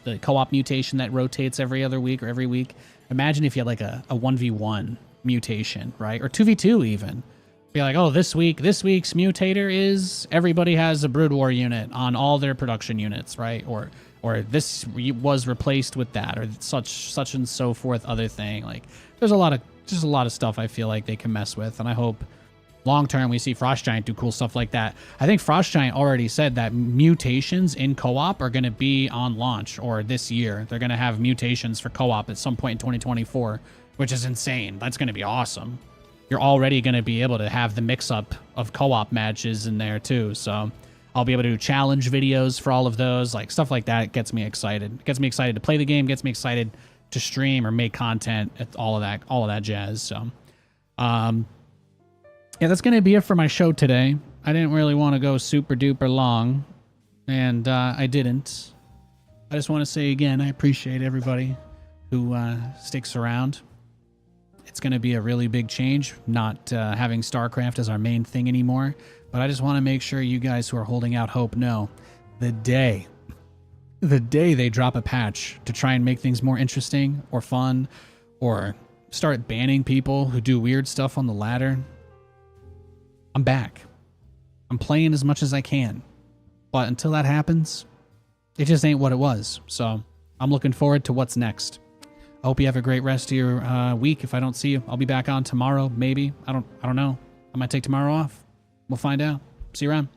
Speaker 1: the co-op mutation that rotates every other week or every week. Imagine if you had like a 1v1 mutation, right? Or 2v2 even. Be like, oh, this week's mutator is everybody has a Brood War unit on all their production units, right? Or this was replaced with that, or such and so forth other thing. Like there's a lot of stuff I feel like they can mess with, and I hope long term we see Frost Giant do cool stuff like that. I think Frost Giant already said that mutations in co-op are going to be on launch or this year. They're going to have mutations for co-op at some point in 2024, which is insane. That's going to be awesome. You're already going to be able to have the mix-up of co-op matches in there too. So I'll be able to do challenge videos for all of those. Like stuff like that gets me excited. It gets me excited to play the game, gets me excited to stream or make content, all of that jazz. So yeah, that's going to be it for my show today. I didn't really want to go super duper long, and I didn't. I just want to say again, I appreciate everybody who sticks around. It's going to be a really big change, not having StarCraft as our main thing anymore, but I just want to make sure you guys who are holding out hope know the day they drop a patch to try and make things more interesting or fun or start banning people who do weird stuff on the ladder, I'm back. I'm playing as much as I can. But until that happens, it just ain't what it was. So I'm looking forward to what's next. I hope you have a great rest of your week. If I don't see you, I'll be back on tomorrow, maybe. I don't know. I might take tomorrow off. We'll find out. See you around.